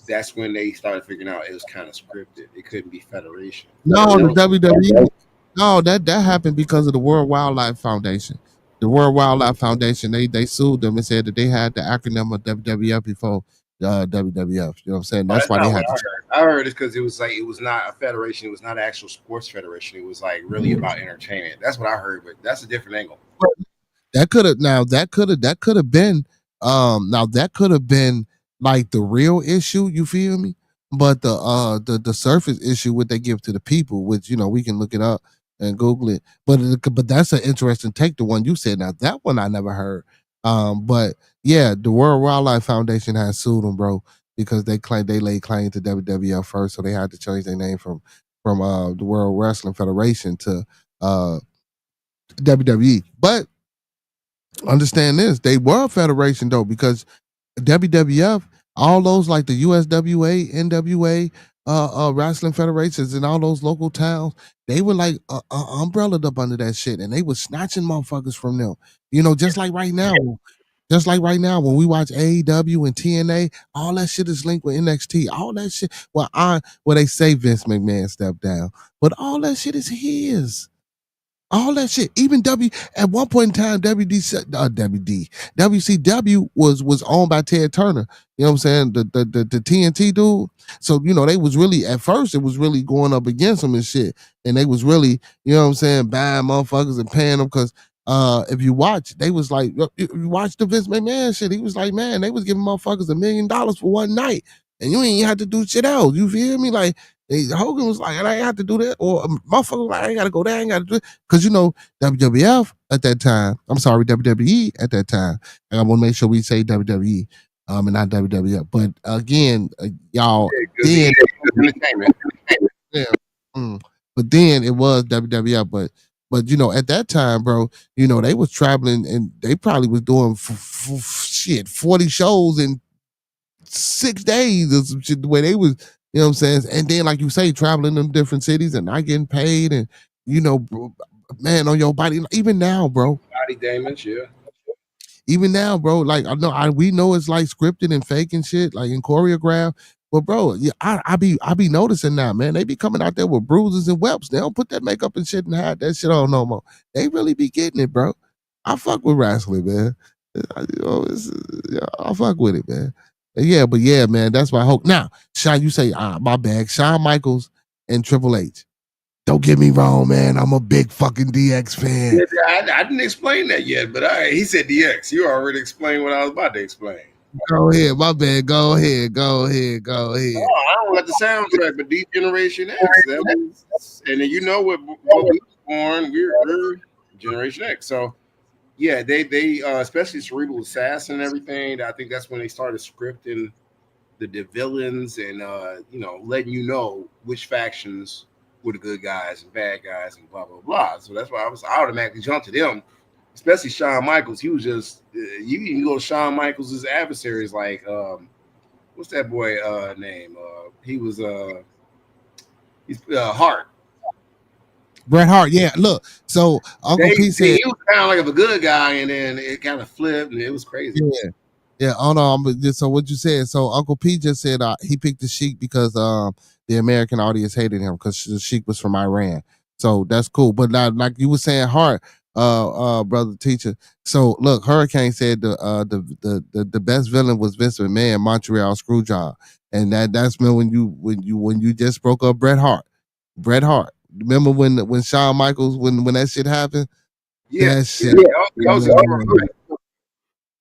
that's when they started figuring out it was kind of scripted. It couldn't be Federation. No, the WWE. No, that happened because of the World Wildlife Foundation. The World Wildlife Foundation, they sued them and said that they had the acronym of WWF before WWF. You know what I'm saying? That's why they had to. I heard it's because it was like it was not a federation. It was not an actual sports federation. It was like really about entertainment. That's what I heard, but that's a different angle. That could have been like the real issue, you feel me? But the surface issue what they give to the people, which we can look it up and Google it. But that's an interesting take, the one you said. Now that one I never heard. But yeah, the World Wildlife Foundation has sued them, bro, because they laid claim to WWF first, so they had to change their name from the World Wrestling Federation to WWE. But understand this, they were a federation though, because WWF, all those like the USWA, NWA, wrestling federations and all those local towns, they were like umbrellaed up under that shit, and they was snatching motherfuckers from them. Just like right now. Just like right now, when we watch AEW and TNA, all that shit is linked with NXT. All that shit. Well, they say Vince McMahon stepped down, but all that shit is his. All that shit. Even at one point in time, WCW was owned by Ted Turner. You know what I'm saying? The TNT dude. So, they was really, at first, it was really going up against them and shit. And they was really, you know what I'm saying, buying motherfuckers and paying them because if you watch, they was like, you watch the Vince McMahon shit, he was like, man, they was giving motherfuckers $1 million for one night. And you ain't have to do shit else. You feel me? Like, Hogan was like, I ain't have to do that. Or motherfucker was like, I ain't got to go there. I ain't got to do it. Because, WWF at that time, I'm sorry, WWE at that time. And I want to make sure we say WWE and not WWF. But again, y'all, then, but then it was WWF. But at that time, bro, they was traveling and they probably was doing 40 shows in 6 days or some shit, the way they was, you know what I'm saying? And then, like you say, traveling in different cities and not getting paid and, man, on your body. Even now, bro. Body damage, yeah. Even now, bro, like we know it's like scripted and fake and shit, like in choreographed. But bro, yeah, I be noticing now, man. They be coming out there with bruises and whelps. They don't put that makeup and shit and hide that shit on no more. They really be getting it, bro. I fuck with wrestling, man. I fuck with it, man. Yeah, but yeah, man, that's why I hope. Now, Sean, you say, my bad. Shawn Michaels and Triple H. Don't get me wrong, man. I'm a big fucking DX fan. Yeah, I didn't explain that yet, but he said DX. You already explained what I was about to explain. Go ahead, my bad. Go ahead. Oh, I don't like the soundtrack, but Deep Generation X. And then what we was born, we're Generation X. So yeah, they especially Cerebral Assassin and everything. I think that's when they started scripting the villains and letting you know which factions were the good guys and bad guys and blah blah blah. So that's why I automatically jumped to them, especially Shawn Michaels. He was just you can go to Shawn Michaels' adversaries like what's that boy name? He was he's Hart. Bret Hart, yeah. Look, so Uncle P said he was kind of like a good guy, and then it kind of flipped, and it was crazy. Yeah. Oh no, so what you said? So Uncle P just said he picked the Sheik because the American audience hated him because the Sheik was from Iran. So that's cool. But now, like you were saying, Hart, brother teacher. So look, Hurricane said the best villain was Vince McMahon, Montreal Screwjob, and that's when you just broke up Bret Hart. Bret Hart. Remember when Shawn Michaels when that shit happened? Yeah, That shit. that was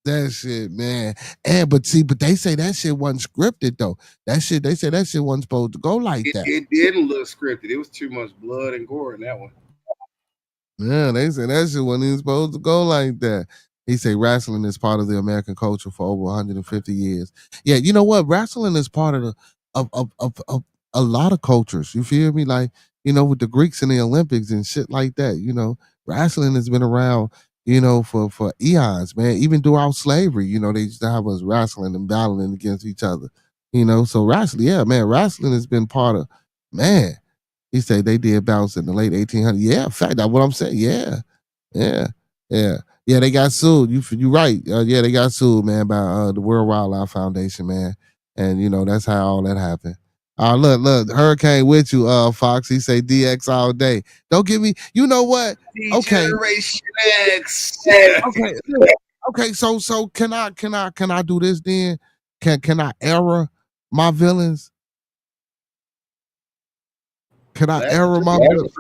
That shit, man. And but they say that shit wasn't scripted though. They say that shit wasn't supposed to go like that. it didn't look scripted. It was too much blood and gore in that one. Yeah, they said that shit wasn't even supposed to go like that. He said wrestling is part of the American culture for over 150 years. Yeah, you know what? Wrestling is part of of a lot of cultures. You feel me? Like, with the Greeks in the Olympics and shit like that, wrestling has been around, for eons, man. Even throughout slavery, they used to have us wrestling and battling against each other. So wrestling, yeah, man, wrestling has been part of, man. He said they did bounce in the late 1800s. Yeah, in fact, that's what I'm saying. Yeah, yeah, yeah, yeah. They got sued. You right. Yeah, they got sued, man, by the World Wildlife Foundation, man. And that's how all that happened. Look, Hurricane with you, Fox. He say DX all day. Don't give me. You know what? Okay. Generation X. Okay. Okay. So can I do this then? Can I error my villains? Can I error my villains?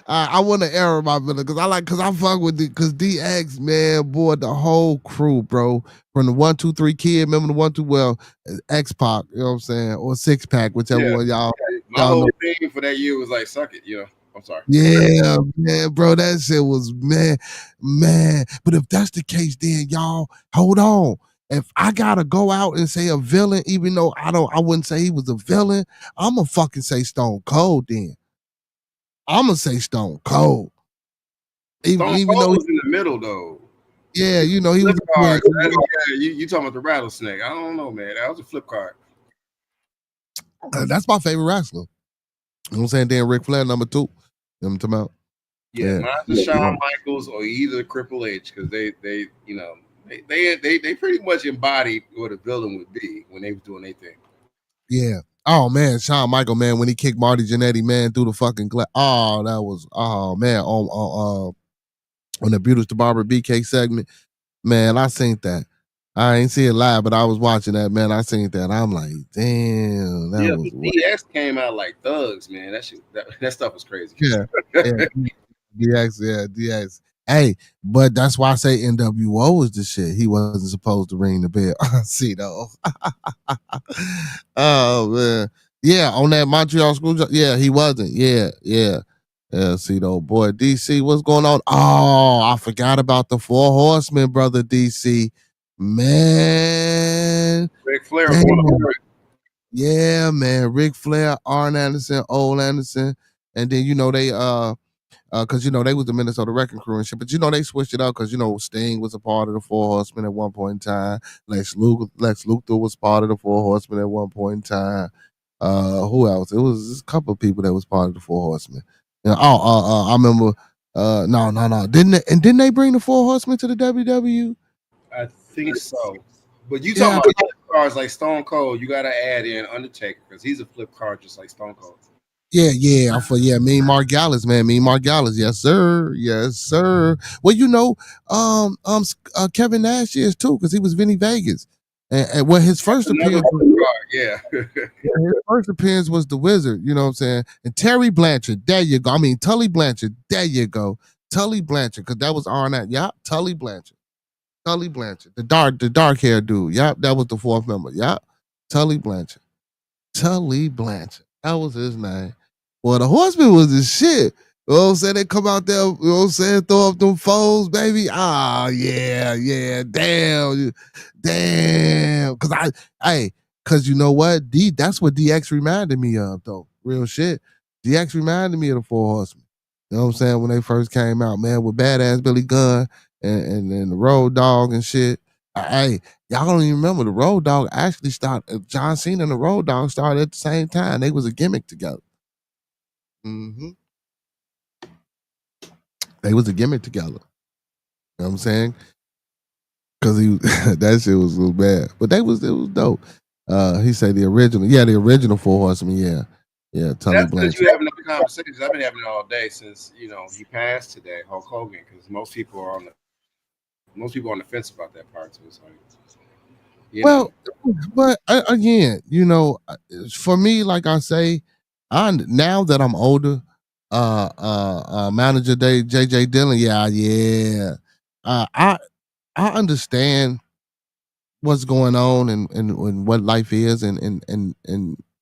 I want to error my villain because I fuck with it because DX, man, boy, the whole crew, bro, from the 1-2-3 Kid, remember the 1-2, well, X Pac, you know what I'm saying, or Six Pack, whichever one y'all. My whole thing for that year was like, suck it, I'm sorry. Yeah, man, bro, that shit was man. But if that's the case, then y'all hold on. If I gotta go out and say a villain, even though I wouldn't say he was a villain, I'm gonna fucking say Stone Cold then. I'm gonna say Stone Cold. Stone Cold was in the middle though. Yeah, he was. Card. You talking about the rattlesnake? I don't know, man. That was a flip card. That's my favorite wrestler. You know what I'm saying? Then Ric Flair, number 2. You know what I'm talking about? Yeah, mine's Shawn Michaels or either Triple H because they pretty much embodied what a villain would be when they was doing their thing. Yeah. Oh man, Shawn Michael, man, when he kicked Marty Jannetty, man, through the fucking glass. Oh, that was man, on the Beautiful to Barber BK segment, man, I seen that. I ain't see it live, but I was watching that, man. I seen that. I'm like, damn, that was DX came out like thugs, man. That stuff was crazy. Yeah. DX. Hey, but that's why I say NWO was the shit. He wasn't supposed to ring the bell. See though. Oh man. Yeah, on that Montreal school. Yeah, he wasn't. Yeah. See though, boy. DC, what's going on? Oh, I forgot about the 4 Horsemen, brother DC. Man. Ric Flair. Yeah, man. Ric Flair, Arn Anderson, Ole Anderson. And then they because they was the Minnesota Wrecking Crew and shit, but they switched it up because Sting was a part of the 4 Horsemen at one point in time. Lex Luthor was part of the 4 Horsemen at one point in time. Who else? It was a couple of people that was part of the 4 Horsemen. I remember. No. Didn't they bring the 4 Horsemen to the WWE? I think so. But you talking about flip cards like Stone Cold? You got to add in Undertaker because he's a flip card just like Stone Cold. Yeah. Mean Mark Gallows, man. Mean Mark Gallows. Yes, sir. Well, Kevin Nash is too, because he was Vinny Vegas. And his first appearance his first appearance was the Wizard, you know what I'm saying? And Terry Blanchard, there you go. I mean Tully Blanchard, there you go. Tully Blanchard, because that was Arnett. Yep, Tully Blanchard. The dark hair dude. Yep, that was the 4th member. Yep. Tully Blanchard. That was his name. Well, the Horseman was the shit. You know what I'm saying? They come out there, you know what I'm saying, throw up them foes, baby. Ah, yeah. Damn. Cause you know what? That's what DX reminded me of, though. Real shit. DX reminded me of the 4 Horsemen. You know what I'm saying? When they first came out, man, with badass Billy Gunn and the Road Dogg and shit. Hey, y'all don't even remember the Road Dogg actually started. John Cena and the Road Dogg started at the same time. They was a gimmick together. Mm-hmm. They was a gimmick together. You know what I'm saying? Because that shit was a little bad, but it was dope. He said the original 4 Horsemen. Yeah. Yeah, Tully That's because Blanchard. you having the conversations. I've been having it all day since he passed today, Hulk Hogan. Because most people on the fence about that part. So it's like, you know, Well, but again, for me, like I say, now that I'm older, manager day JJ Dillon, yeah. I understand what's going on and what life is and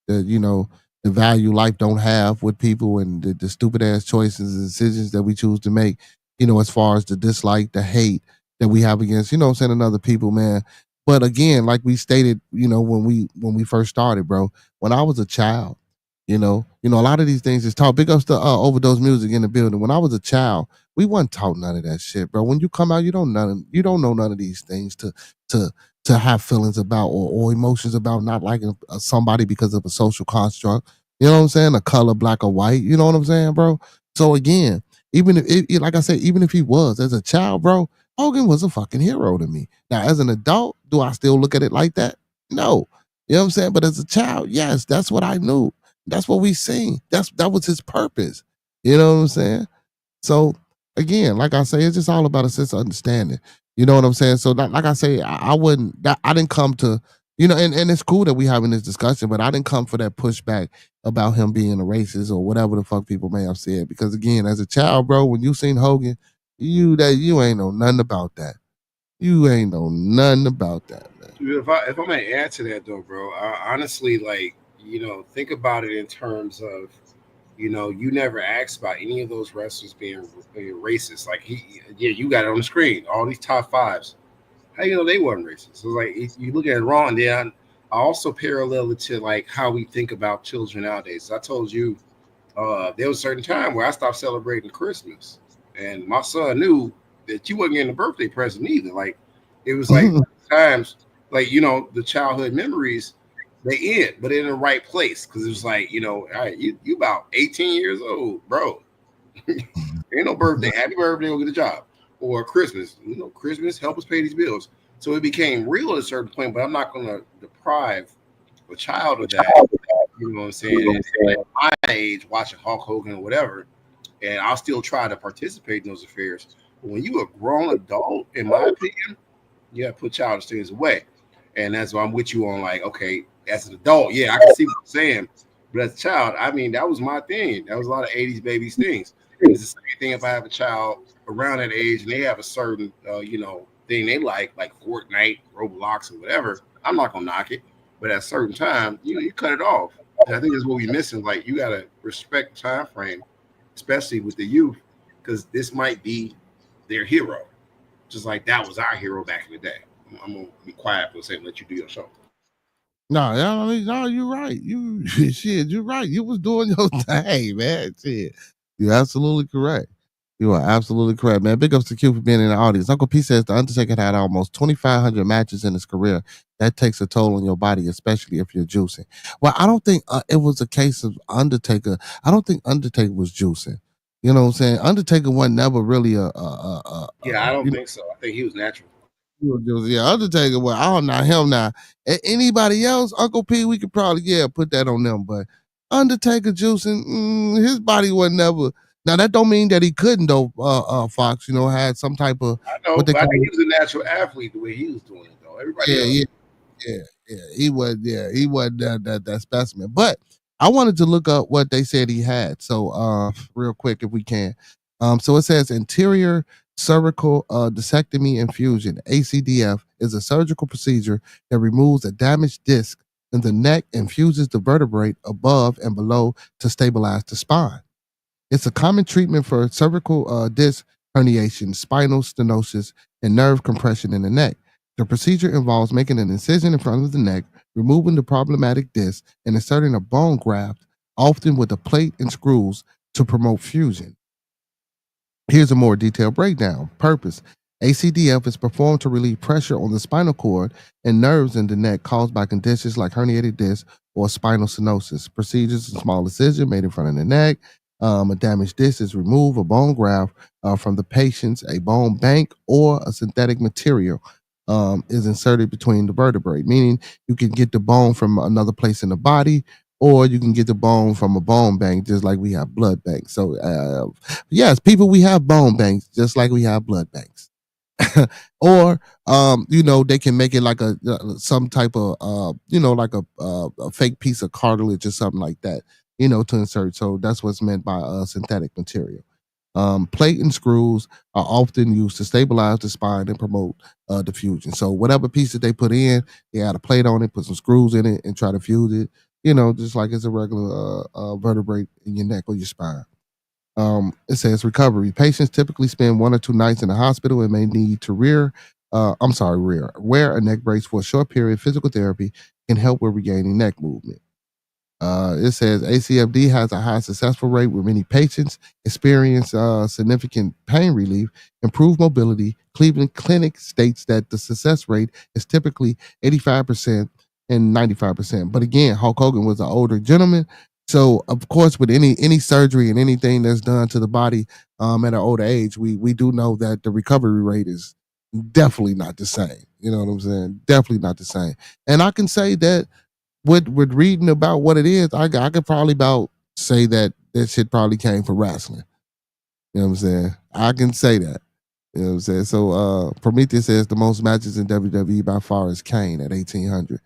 the the value life don't have with people and the stupid ass choices and decisions that we choose to make, as far as the dislike, the hate that we have against, what I'm saying, another people, man. But again, like we stated, when we first started, bro, when I was a child, a lot of these things is taught. Big ups to overdose music in the building. When I was a child, we wasn't taught none of that shit, bro. When you come out, you don't know none of these things to to have feelings about or emotions about not liking somebody because of a social construct. You know what I'm saying? A color, black or white. You know what I'm saying, bro? So again, even if like I said, even if he was as a child, bro, Hogan was a fucking hero to me. Now, as an adult, do I still look at it like that? No. You know what I'm saying? But as a child, yes, that's what I knew. That's what we seen. That was his purpose. You know what I'm saying? So again, like I say, it's just all about a sense of understanding. You know what I'm saying? So like I say, I wouldn't. I didn't come to, and it's cool that we having this discussion, but I didn't come for that pushback about him being a racist or whatever the fuck people may have said. Because again, as a child, bro, when you seen Hogan, you ain't know nothing about that. You ain't know nothing about that, man. if I may add to that though, bro, I honestly like think about it in terms of you never asked about any of those wrestlers being racist. Like yeah, you got it on the screen, all these top fives. How you know they weren't racist? So like you look at it wrong. Then I also parallel it to like how we think about children nowadays. So I told you there was a certain time where I stopped celebrating Christmas, and my son knew that you wasn't getting a birthday present either. Like it was like times, like the childhood memories they end, but in the right place because it was like all right, you about 18 years old, bro. Ain't no birthday, happy birthday, go get a job, or Christmas. Christmas help us pay these bills. So it became real at a certain point, but I'm not going to deprive a child of that. You know what I'm saying? And at my age, watching Hulk Hogan or whatever, and I'll still try to participate in those affairs. But when you a grown adult, in my opinion, you got to put childish things away. And that's why I'm with you on like, okay, as an adult, yeah, I can see what you're saying. But as a child, I mean, that was my thing. That was a lot of 80s babies things. It's the same thing if I have a child around that age and they have a certain, thing they like Fortnite, Roblox, or whatever. I'm not gonna knock it, but at a certain time, you cut it off. And I think that's what we're missing. Like you gotta respect the time frame, especially with the youth, because this might be their hero, just like that was our hero back in the day. I'm gonna be quiet for a second, let you do your show. No, yeah, I mean, no, you're right. You shit, you're right. You was doing your thing, man. Shit. You're absolutely correct. You are absolutely correct, man. Big ups to Q for being in the audience. Uncle P says the Undertaker had almost 2,500 matches in his career. That takes a toll on your body, especially if you're juicing. Well, I don't think it was a case of Undertaker. I don't think Undertaker was juicing. You know what I'm saying? Undertaker wasn't never really Yeah, I don't think so. I think he was natural. yeah, Undertaker. Well, I don't know him now. Anybody else, Uncle P, we could probably put that on them. But Undertaker juicing, his body was never. Now that don't mean that he couldn't though. Fox, had some type of I know, what they but I call think he it. was a natural athlete the way he was doing it, though. Everybody Yeah, else, yeah, yeah. He was that specimen. But I wanted to look up what they said he had. So real quick if we can. So it says anterior cervical discectomy infusion, ACDF, is a surgical procedure that removes a damaged disc in the neck and fuses the vertebrae above and below to stabilize the spine. It's a common treatment for cervical disc herniation, spinal stenosis, and nerve compression in the neck. The procedure involves making an incision in front of the neck, removing the problematic disc, and inserting a bone graft, often with a plate and screws, to promote fusion. Here's a more detailed breakdown. Purpose: ACDF is performed to relieve pressure on the spinal cord and nerves in the neck caused by conditions like herniated disc or spinal stenosis. Procedures: a small incision made in front of the neck. A damaged disc is removed, a bone graft from the patient's, a bone bank, or a synthetic material is inserted between the vertebrae, meaning you can get the bone from another place in the body, or you can get the bone from a bone bank, just like we have blood banks. So, yes, people, we have bone banks, just like we have blood banks. Or, they can make it like some type of, like a fake piece of cartilage or something like that, to insert. So that's what's meant by synthetic material. Plate and screws are often used to stabilize the spine and promote diffusion. So whatever piece that they put in, they add a plate on it, put some screws in it, and try to fuse it. Just like it's a regular vertebrae in your neck or your spine. It says recovery. Patients typically spend 1 or 2 nights in the hospital and may need to wear a neck brace for a short period. Physical therapy can help with regaining neck movement. It says ACFD has a high successful rate with many patients experience significant pain relief, improved mobility. Cleveland Clinic states that the success rate is typically 85% and 95%. But again, Hulk Hogan was an older gentleman. So of course, with any surgery and anything that's done to the body at an older age, we do know that the recovery rate is definitely not the same. You know what I'm saying? Definitely not the same. And I can say that with reading about what it is, I could probably about say that shit probably came from wrestling. You know what I'm saying? I can say that. You know what I'm saying? So Prometheus says the most matches in WWE by far is Kane at 1800.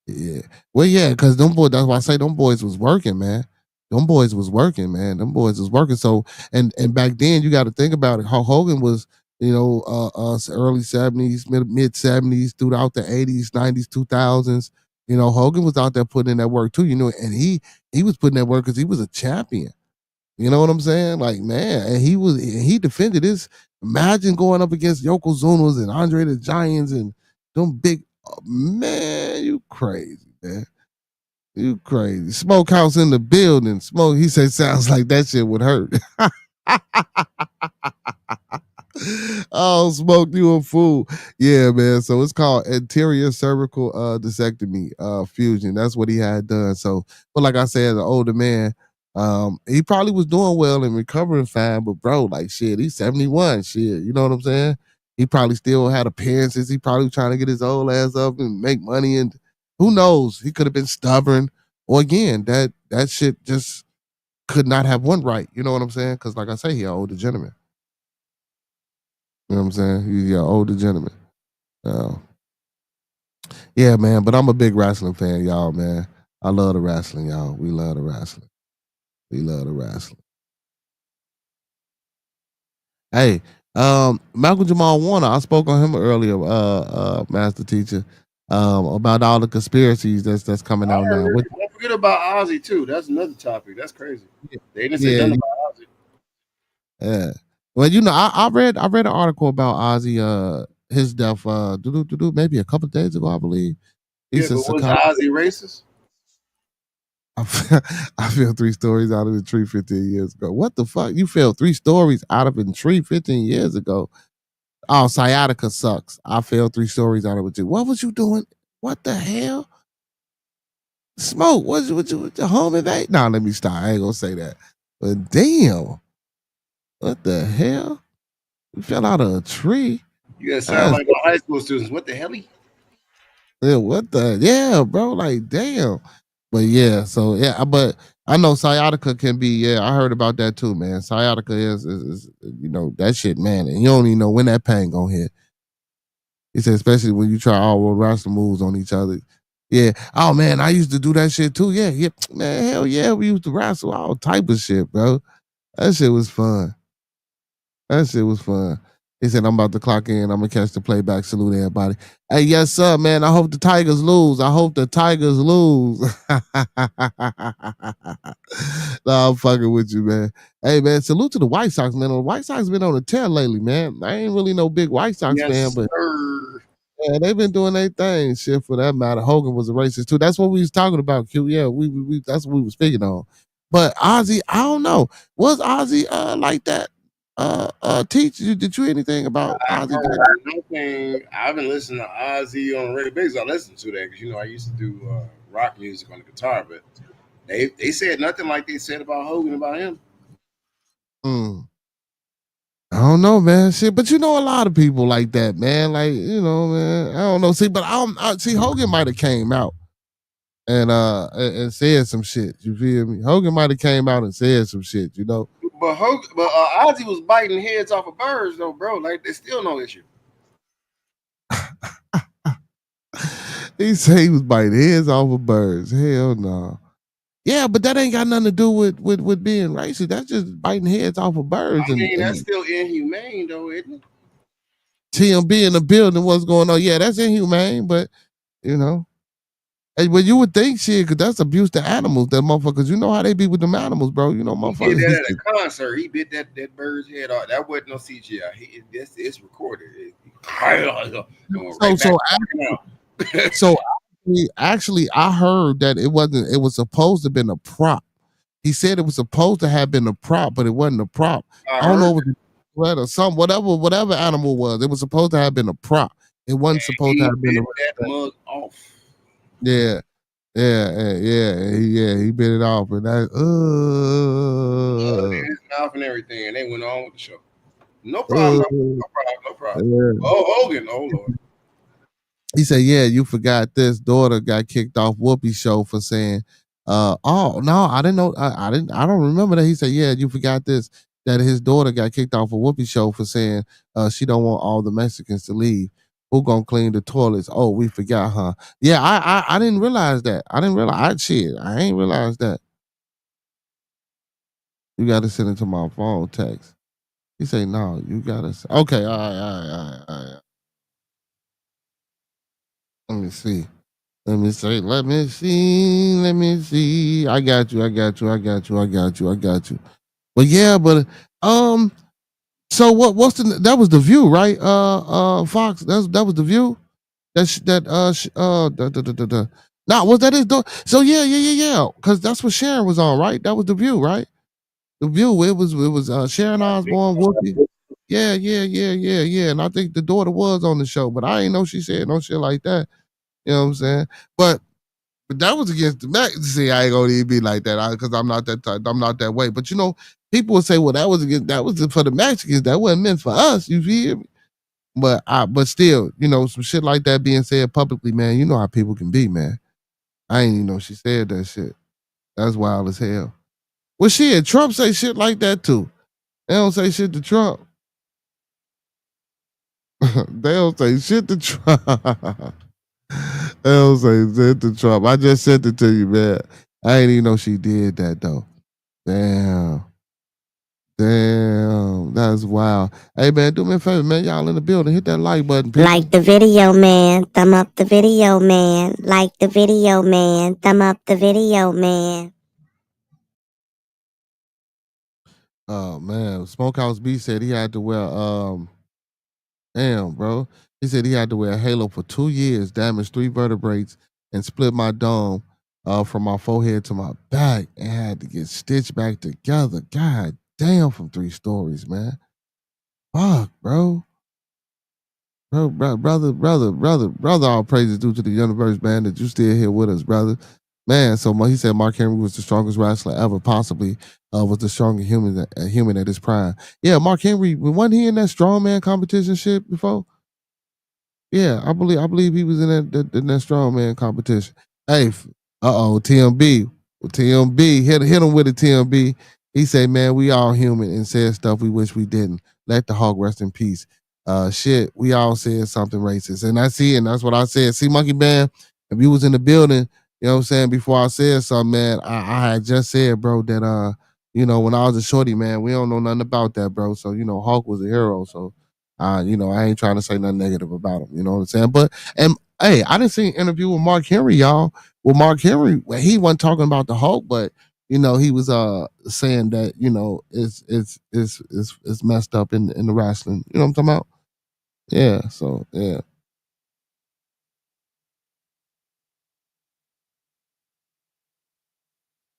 Yeah. Well, yeah, because them boys, that's why I say them boys was working, man. Them boys was working, man. Them boys was working. So and back then you got to think about it. Hulk Hogan was, early 70s, mid 70s, throughout the 80s, 90s, 2000s. Hogan was out there putting in that work too, and he was putting that work because he was a champion. You know what I'm saying? Like, man, and he defended this. Imagine going up against Yokozunas and Andre the Giants and them big, man, you crazy, man. You crazy. Smokehouse in the building. Smoke, he said, sounds like that shit would hurt. Oh, Smoke, you a fool. Yeah, man. So it's called anterior cervical discectomy fusion. That's what he had done. So, but like I said, as an older man, he probably was doing well and recovering fine, but bro, like shit, he's 71. Shit, you know what I'm saying? He probably still had appearances. He probably was trying to get his old ass up and make money, and who knows? He could have been stubborn, or again, that shit just could not have went right. You know what I'm saying? Because like I say, he an older gentleman. You know what I'm saying? He's an older gentleman. Yeah, man. But I'm a big wrestling fan, y'all, man. I love the wrestling, y'all. We love the wrestling. We love the wrestling. Hey, Malcolm Jamal Warner, I spoke on him earlier, Master Teacher, about all the conspiracies that's coming out now. Don't forget about Ozzy too. That's another topic. That's crazy. They didn't say Yeah, nothing about Ozzy. yeah. Well, I read an article about Ozzy, his death, maybe a couple of days ago, I believe. He Yeah, but was Ozzy racist? I fell 3 stories out of the tree 15 years ago. What the fuck? You fell 3 stories out of a tree 15 years ago. Oh, sciatica sucks. I fell 3 stories out of it too. What was you doing? What the hell? Smoke, what you with your home invade? Nah, let me stop. I ain't gonna say that. But damn. What the hell? You fell out of a tree. You guys sound like my high school students. What the hell? Yeah, what the? Yeah, bro. Like, damn. But yeah, so yeah, but I know sciatica can be. Yeah, I heard about that too, man. Sciatica is that shit, man. And you don't even know when that pain gonna hit. He said, especially when you try all road wrestling moves on each other. Yeah. Oh man, I used to do that shit too. Yeah, yeah, man. Hell yeah, we used to wrestle all type of shit, bro. That shit was fun. That shit was fun. He said, I'm about to clock in. I'm going to catch the playback. Salute everybody. Hey, yes, sir, man. I hope the Tigers lose. I hope the Tigers lose. Nah, I'm fucking with you, man. Hey, man, salute to the White Sox, man. The White Sox been on a tear lately, man. I ain't really no big White Sox fan, but yeah, they've been doing their thing. Shit, for that matter. Hogan was a racist, too. That's what we was talking about, Q. Yeah, we that's what we was speaking on. But Ozzy, I don't know. Was Ozzy like that? Teach you, did you anything about Ozzy? I've been listening to Ozzy on a regular basis. I listen to that because I used to do rock music on the guitar, but they said nothing like they said about Hogan about him. I don't know, man. Shit, but a lot of people like that, man. Like, man. I don't know. See, but I see Hogan might have came out. and said some shit. You feel me? Hogan might have came out and said some shit, you know. But Ozzy was biting heads off of birds though, bro. Like there's still no issue. He said he was biting heads off of birds. Hell no. Yeah, but that ain't got nothing to do with being racist. That's just biting heads off of birds. I mean, that's still inhumane though, isn't it? TMB in the building, what's going on? Yeah, that's inhumane, but you know. Hey, well, you would think shit, cause that's abuse to animals, that motherfuckers. You know how they be with them animals, bro. You know, motherfuckers. He did that at a concert. He bit that bird's head off. That wasn't no CGI. It's recorded. Actually, I heard that it wasn't. It was supposed to have been a prop. He said it was supposed to have been a prop, but it wasn't a prop. I don't know if it was a threat or something. Whatever animal was, it was supposed to have been a prop. It wasn't supposed to have been that mug off. Yeah. He bit it off, and that his mouth and everything, and they went on with the show. No problem. No problem. Yeah. Oh, Hogan. Oh Lord. He said, "Yeah, you forgot this daughter got kicked off Whoopi's show for saying, oh no, I didn't know. I don't remember that." He said, "Yeah, you forgot this, that his daughter got kicked off a Whoopi show for saying she don't want all the Mexicans to leave. Who gonna clean the toilets? Oh, we forgot, huh? Yeah, I didn't realize that. I didn't realize. I ain't realized that. You got to send it to my phone text." He say, "No, you gotta." Okay, all right. Let me see. Let me see. I got you. But yeah, so what's that was the View, right? Fox, that was the View. Nah, was that his door? So yeah. Cause that's what Sharon was on, right? That was the View, right? The View, it was Sharon Osbourne, Whoopi. Yeah. And I think the daughter was on the show, but I ain't know she said no shit like that. You know what I'm saying? But that was against the Mexicans. See, I ain't gonna even be like that because I'm not that type. I'm not that way. But you know, people would say, "Well, that was for the Mexicans. That wasn't meant for us." You feel me? But still, you know, some shit like that being said publicly, man. You know how people can be, man. I ain't even know she said that shit. That's wild as hell. Well, shit, Trump say shit like that too. They don't say shit to Trump. They don't say shit to Trump. They don't say shit to Trump. I just sent it to you, man. I ain't even know she did that though. Damn, that's wild. Hey man, do me a favor, man. Y'all in the building, hit that like button. People. Like the video, man. Thumb up the video, man. Like the video, man. Thumb up the video, man. Oh man, Smokehouse B said he had to wear damn, bro. He said he had to wear a halo for 2 years, damaged 3 vertebrae, and split my dome from my forehead to my back, and had to get stitched back together. God damn, from 3 stories, man. Fuck, bro. Brother, all praises due to the universe, man, that you still here with us, brother. Man, so he said Mark Henry was the strongest wrestler ever, possibly was the strongest human at his prime. Yeah, Mark Henry, wasn't he in that strongman competition shit before? Yeah, I believe he was in that strongman competition. Hey, TMB. Well, TMB, hit him with it, TMB. He said, "Man, we all human and said stuff we wish we didn't. Let the hog rest in peace." Shit, we all said something racist. And and that's what I said. See, Monkey Band, if you was in the building, you know what I'm saying, before I said something, man, I had just said, bro, that you know, when I was a shorty, man, we don't know nothing about that, bro. So, you know, Hawk was a hero. So you know, I ain't trying to say nothing negative about him. You know what I'm saying? But hey, I didn't see an interview with Mark Henry, y'all. With Mark Henry, he wasn't talking about the Hulk, but you know, he was saying that, you know, it's messed up in the wrestling. You know what I'm talking about? Yeah, so yeah.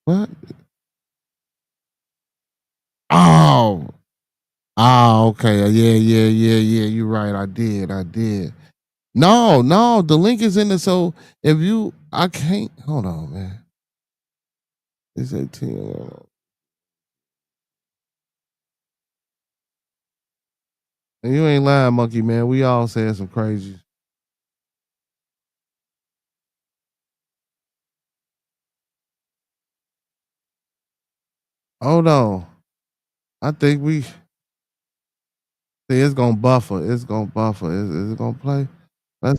What? Oh. Oh, okay. Yeah. You're right. I did. No, the link is in there. So if I can't, hold on, man. It's 18. And you ain't lying, Monkey Man. We all said some crazy. Hold on. I think we see it's gonna buffer. It's gonna buffer. Is it gonna play? Let's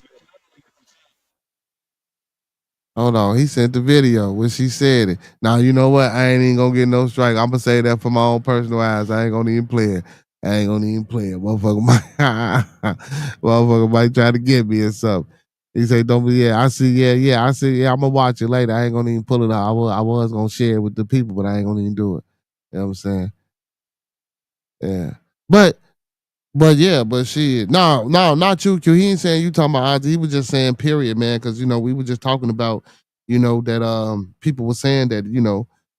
hold on. He sent the video when she said it. Now you know what? I ain't even gonna get no strike. I'm gonna say that for my own personal eyes. I ain't gonna even play it. I ain't gonna even play it. Motherfucker might try to get me or something. He say, "Don't be yeah." I see, yeah. I see, yeah. I'm gonna watch it later. I ain't gonna even pull it out. I was gonna share it with the people, but I ain't gonna even do it. You know what I'm saying? Yeah. But yeah, but shit. No, not you, Q. He ain't saying you talking about Ozzy. He was just saying period, man, because we were just talking about, that people were saying that,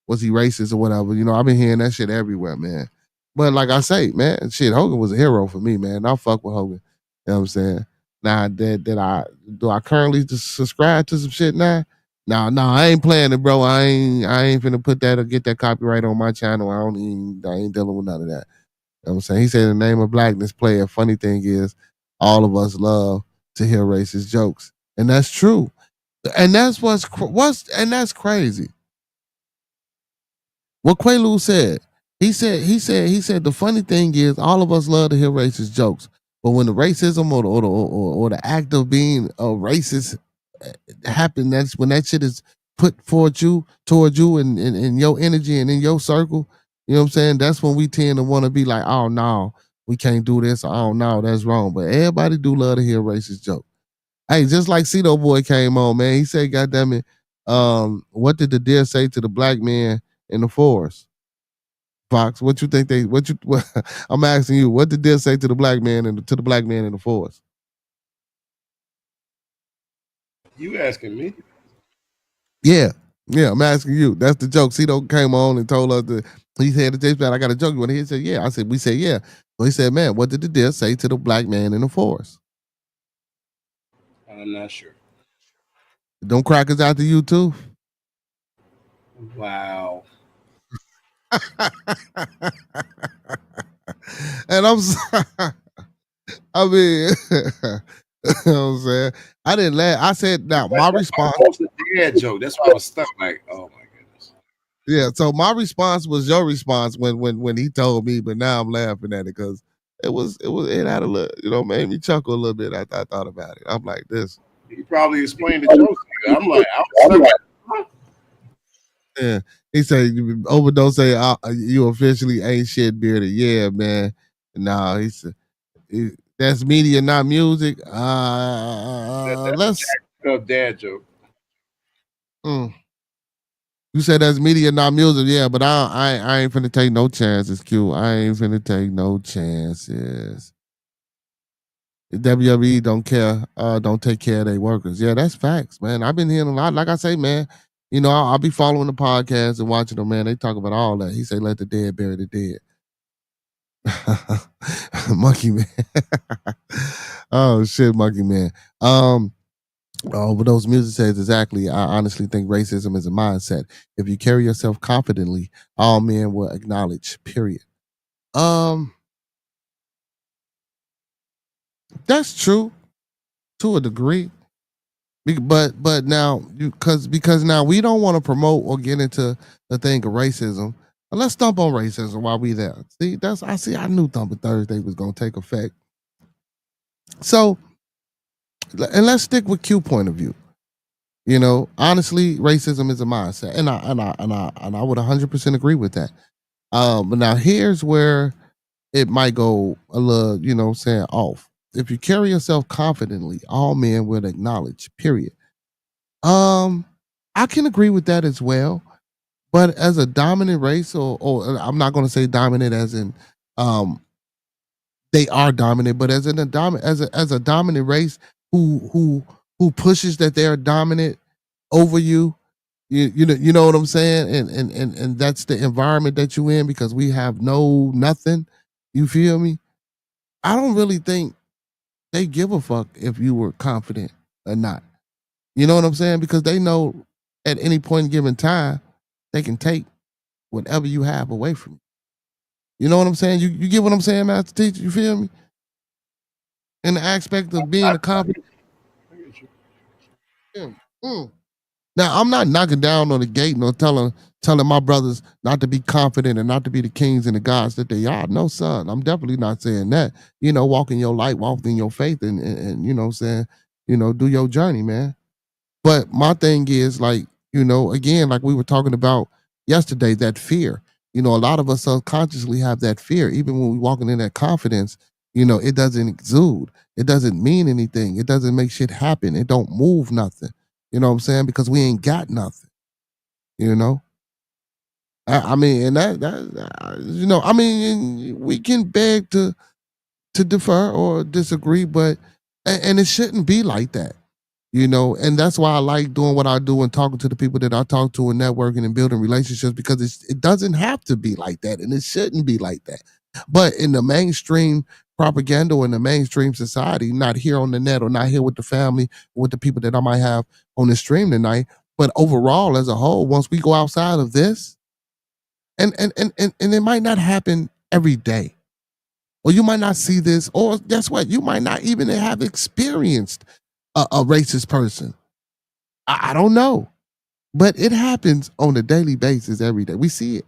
was he racist or whatever. I've been hearing that shit everywhere, man. But like I say, man, shit, Hogan was a hero for me, man. I fuck with Hogan. You know what I'm saying? Now I currently just subscribe to some shit now? No, I ain't playing it, bro. I ain't finna put that or get that copyright on my channel. I ain't dealing with none of that. You know what I'm saying? He said the name of blackness player. Funny thing is, all of us love to hear racist jokes. And that's true. And that's and that's crazy. What Quaalude said. He said the funny thing is all of us love to hear racist jokes. But when the racism or the act of being a racist happen, that's when that shit is put towards you and your energy and in your circle, you know what I'm saying? That's when we tend to want to be like, oh no, we can't do this. Oh no, that's wrong. But everybody do love to hear racist joke. Hey, just like Cito Boy came on, man. He said, God damn it, what did the deer say to the black man in the forest? Fox, what you think I'm asking you, what did deer say to the black man to the black man in the forest? You asking me? Yeah. Yeah, I'm asking you. That's the joke. Cito came on and told us that he said to James, I got a joke. You want to hear? He said, yeah. We said, yeah. So he said, man, what did the deer say to the black man in the forest? I'm not sure. Don't crackers out to you too? Wow. And I'm sorry. I mean, you know what I'm saying? I didn't laugh. I said, now my response. That's a dad joke. That's why I was stuck. Like, oh my goodness. Yeah. So my response was your response when he told me, but now I'm laughing at it because it had a little, made me chuckle a little bit after I thought about it. I'm like this. He probably explained the joke. I'm like, I was stuck. Huh? Yeah. He said, overdose say you officially ain't shit bearded. Yeah, man. No, he said that's media, not music. That's Let's. a dad joke. You said that's media, not music. Yeah, but I ain't finna take no chances, Q. I ain't finna take no chances. The WWE don't care, don't take care of their workers. Yeah, that's facts, man. I've been hearing a lot. Like I say, man, I'll be following the podcast and watching them, man. They talk about all that. He say, let the dead bury the dead. Monkey man. Oh shit, Monkey man. But those music says exactly. I honestly think racism is a mindset. If you carry yourself confidently, all men will acknowledge. Period. That's true to a degree. But now because now we don't want to promote or get into the thing of racism. Let's thump on racism while we there. See, I knew Thumping Thursday was gonna take effect. So, and let's stick with Q point of view. Honestly, racism is a mindset, and I would 100% agree with that. But now here's where it might go a little, saying off. If you carry yourself confidently, all men will acknowledge. Period. I can agree with that as well. But as a dominant race, or I'm not going to say dominant as in, they are dominant, but as a dominant race who pushes that they're dominant over you. You know what I'm saying, and that's the environment that you in because we have nothing. You feel me? I don't really think they give a fuck if you were confident or not. You know what I'm saying? Because they know at any point given time they can take whatever you have away from you. You know what I'm saying? You get what I'm saying, Master Teacher? You feel me? In the aspect of being a confident. Mm. Now I'm not knocking down on the gate nor telling telling my brothers not to be confident and not to be the kings and the gods that they are. No, son, I'm definitely not saying that. Walk in your light, walk in your faith, and you know what I'm saying, do your journey, man. But my thing is like, again, like we were talking about yesterday, that fear. A lot of us subconsciously have that fear, even when we're walking in that confidence. It doesn't exude. It doesn't mean anything. It doesn't make shit happen. It don't move nothing. You know what I'm saying? Because we ain't got nothing. You know. I mean, and I mean, we can beg to defer or disagree, but and it shouldn't be like that. And that's why I like doing what I do and talking to the people that I talk to and networking and building relationships, because it doesn't have to be like that, and it shouldn't be like that. But in the mainstream propaganda or in the mainstream society, not here on the net or not here with the family, with the people that I might have on the stream tonight, but overall as a whole, once we go outside of this, and it might not happen every day, or you might not see this, or guess what? You might not even have experienced a racist person. I don't know, but it happens on a daily basis every day. We see it.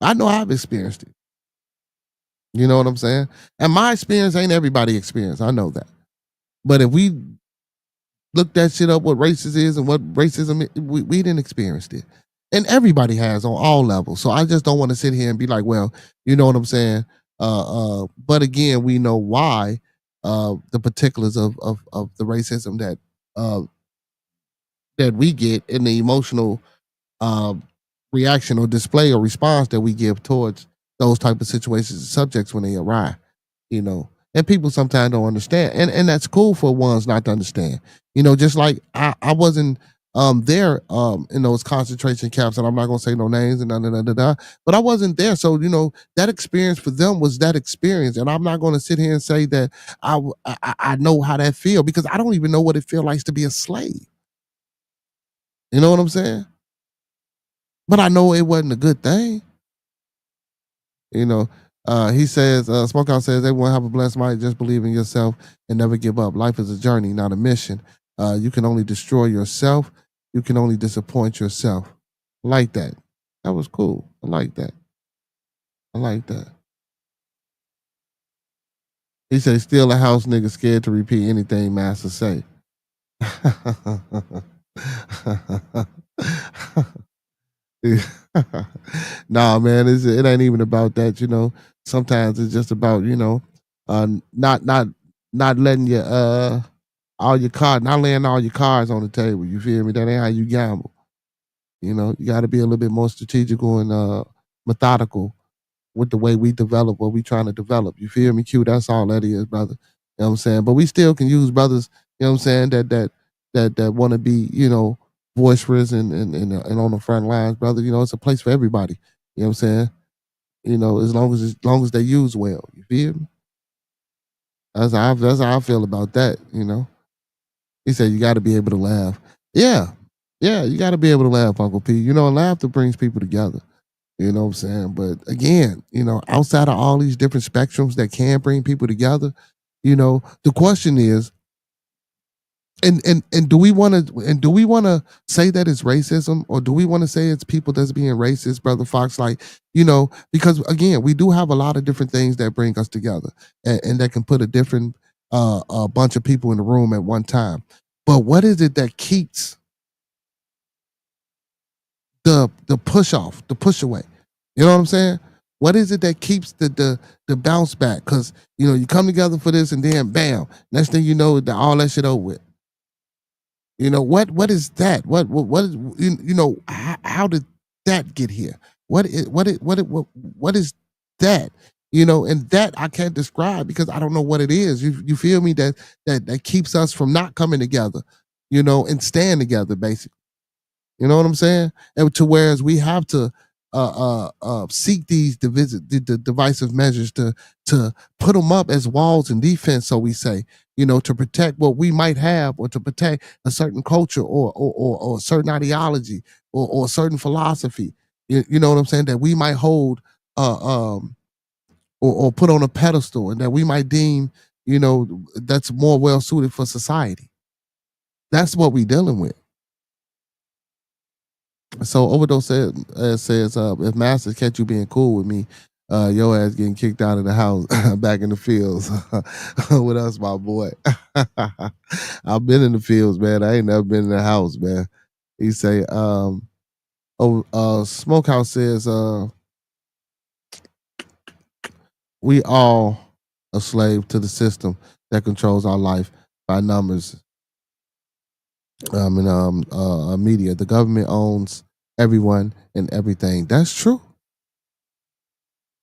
I know I've experienced it. You know what I'm saying? And my experience ain't everybody's experience. I know that. But if we look that shit up, what racism is and what racism is, we didn't experience it. And everybody has on all levels. So I just don't want to sit here and be like, well, you know what I'm saying? But again, we know why the particulars of the racism that we get in the emotional reaction or display or response that we give towards those type of situations and subjects when they arrive, and people sometimes don't understand, and that's cool for ones not to understand, just like I wasn't there in those concentration camps, and I'm not gonna say no names and but I wasn't there, so that experience for them was that experience, and I'm not gonna sit here and say that I know how that feel, because I don't even know what it feels like to be a slave. You know what I'm saying? But I know it wasn't a good thing. He says, Smokeout says, everyone have a blessed mind, just believe in yourself and never give up. Life is a journey, not a mission. You can only destroy yourself. You can only disappoint yourself. I like that. That was cool. I like that. I like that. He said, still a house nigga scared to repeat anything master say. Nah, man, it ain't even about that. Sometimes it's just about not letting your all your cards, not laying all your cards on the table. You feel me? That ain't how you gamble. You got to be a little bit more strategical and methodical with the way we develop what we trying to develop. You feel me, Q? That's all that is, brother. You know what I'm saying? But we still can use brothers, you know what I'm saying, that want to be, boisterous and on the front lines, brother. It's a place for everybody. You know what I'm saying? As long as they use well. You feel me? That's how I feel about that, He said you gotta be able to laugh. Yeah. Yeah, you gotta be able to laugh, Uncle P. Laughter brings people together. You know what I'm saying? But again, outside of all these different spectrums that can bring people together, the question is, and do we want to say that it's racism, or do we want to say it's people that's being racist, Brother Fox? Like, because again, we do have a lot of different things that bring us together, and that can put a different a bunch of people in the room at one time. But what is it that keeps the push off, the push away? You know what I'm saying? What is it that keeps the bounce back? Because you come together for this, and then bam, next thing you know, all that shit over with. What is that? What is how did that get here? What is that? And that I can't describe because I don't know what it is. You feel me? That keeps us from not coming together, and staying together, basically. You know what I'm saying? And to whereas we have to seek these divisive measures to put them up as walls and defense, so we say, to protect what we might have, or to protect a certain culture or a certain ideology or a certain philosophy. You know what I'm saying? That we might hold or put on a pedestal, and that we might deem, that's more well suited for society. That's what we're dealing with. So Overdose says if Masters catch you being cool with me, your ass getting kicked out of the house back in the fields with us, my boy. I've been in the fields, man. I ain't never been in the house, man. He say, Smokehouse says, we all a slave to the system that controls our life by numbers. And media. The government owns everyone and everything. That's true.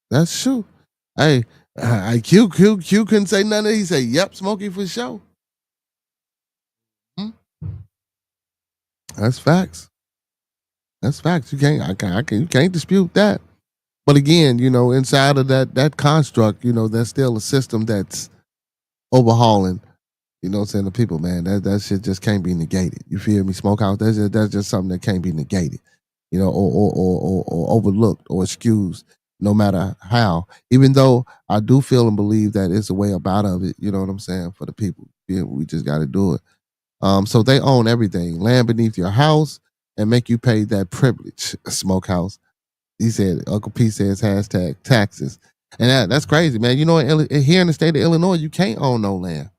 That's true. Hey, Q couldn't say nothing. He said, "Yep, Smokey for sure." Hmm? That's facts. That's facts. You can't dispute that. But again, inside of that construct, there's still a system that's overhauling. You know what I'm saying? The people, man, that shit just can't be negated. You feel me? Smokehouse, that's just something that can't be negated, or overlooked or excused, no matter how. Even though I do feel and believe that it's a way about of it, you know what I'm saying, for the people. Yeah, we just got to do it. So they own everything, land beneath your house, and make you pay that privilege. Smokehouse. He said, Uncle P says hashtag taxes. And that's crazy, man. Here in the state of Illinois, you can't own no land.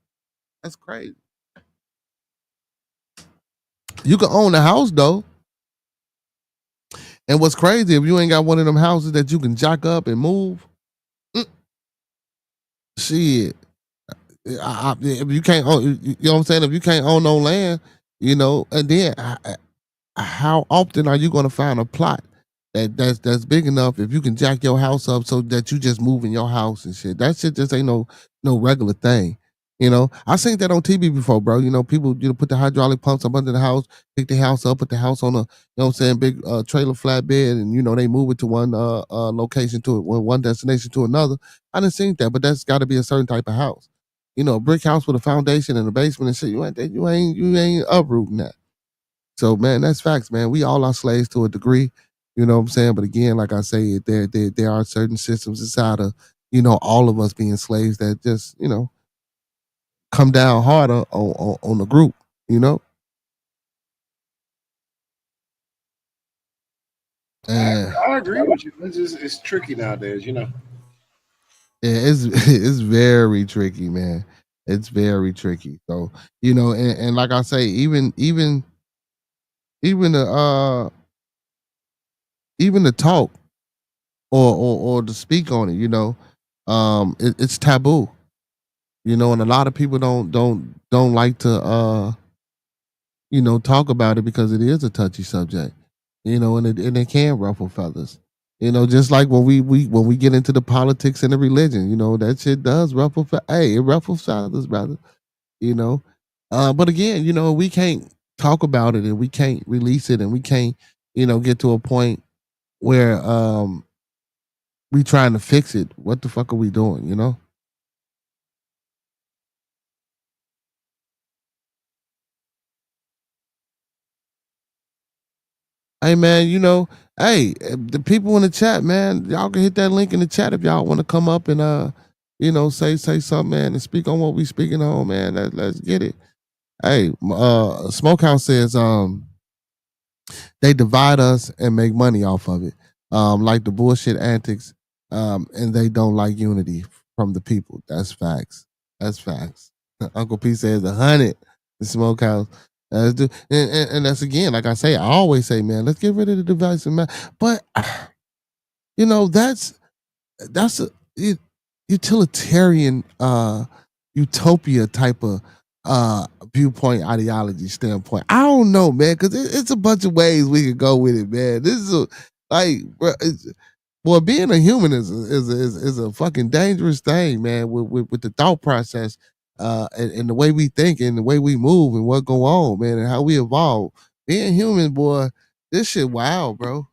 That's crazy. You can own a house though. And what's crazy, if you ain't got one of them houses that you can jack up and move, shit. If you can't own, you know what I'm saying? If you can't own no land, and then how often are you going to find a plot that's big enough if you can jack your house up so that you just move in your house and shit? That shit just ain't no regular thing. I seen that on TV before, bro. People, put the hydraulic pumps up under the house, pick the house up, put the house on a, big trailer flatbed, and they move it to one location to one destination to another. I didn't seen that, but that's got to be a certain type of house. A brick house with a foundation and a basement and shit. You ain't uprooting that. So man, that's facts, man. We all are slaves to a degree. You know what I'm saying? But again, like I say, there are certain systems inside of, all of us being slaves that just, come down harder on the group, And I agree with you. It's tricky nowadays, yeah, it's very tricky, man. It's very tricky. So, and like I say, even the talk or to speak on it, it's taboo. And a lot of people don't like to talk about it because it is a touchy subject, and it can ruffle feathers. Just like when we get into the politics and the religion, that shit does ruffle. It ruffles feathers, brother. You know, but again, we can't talk about it and we can't release it and we can't, get to a point where we trying to fix it. What the fuck are we doing? Hey man, hey, the people in the chat, man, y'all can hit that link in the chat if y'all want to come up and say something, man, and speak on what we speaking on, man. Let's get it. Hey, Smokehouse says they divide us and make money off of it. Like the bullshit antics, and they don't like unity from the people. That's facts. That's facts. Uncle P says 100. The Smokehouse. And that's again, like I say, I always say, man, let's get rid of the divisive man. But that's a utilitarian utopia type of viewpoint ideology standpoint. I don't know, man, because it's a bunch of ways we could go with it, man. This is boy, being a human is a fucking dangerous thing, man. With the thought process, and the way we think and the way we move and what go on, man, and how we evolve. Being human, boy, this shit wild, bro.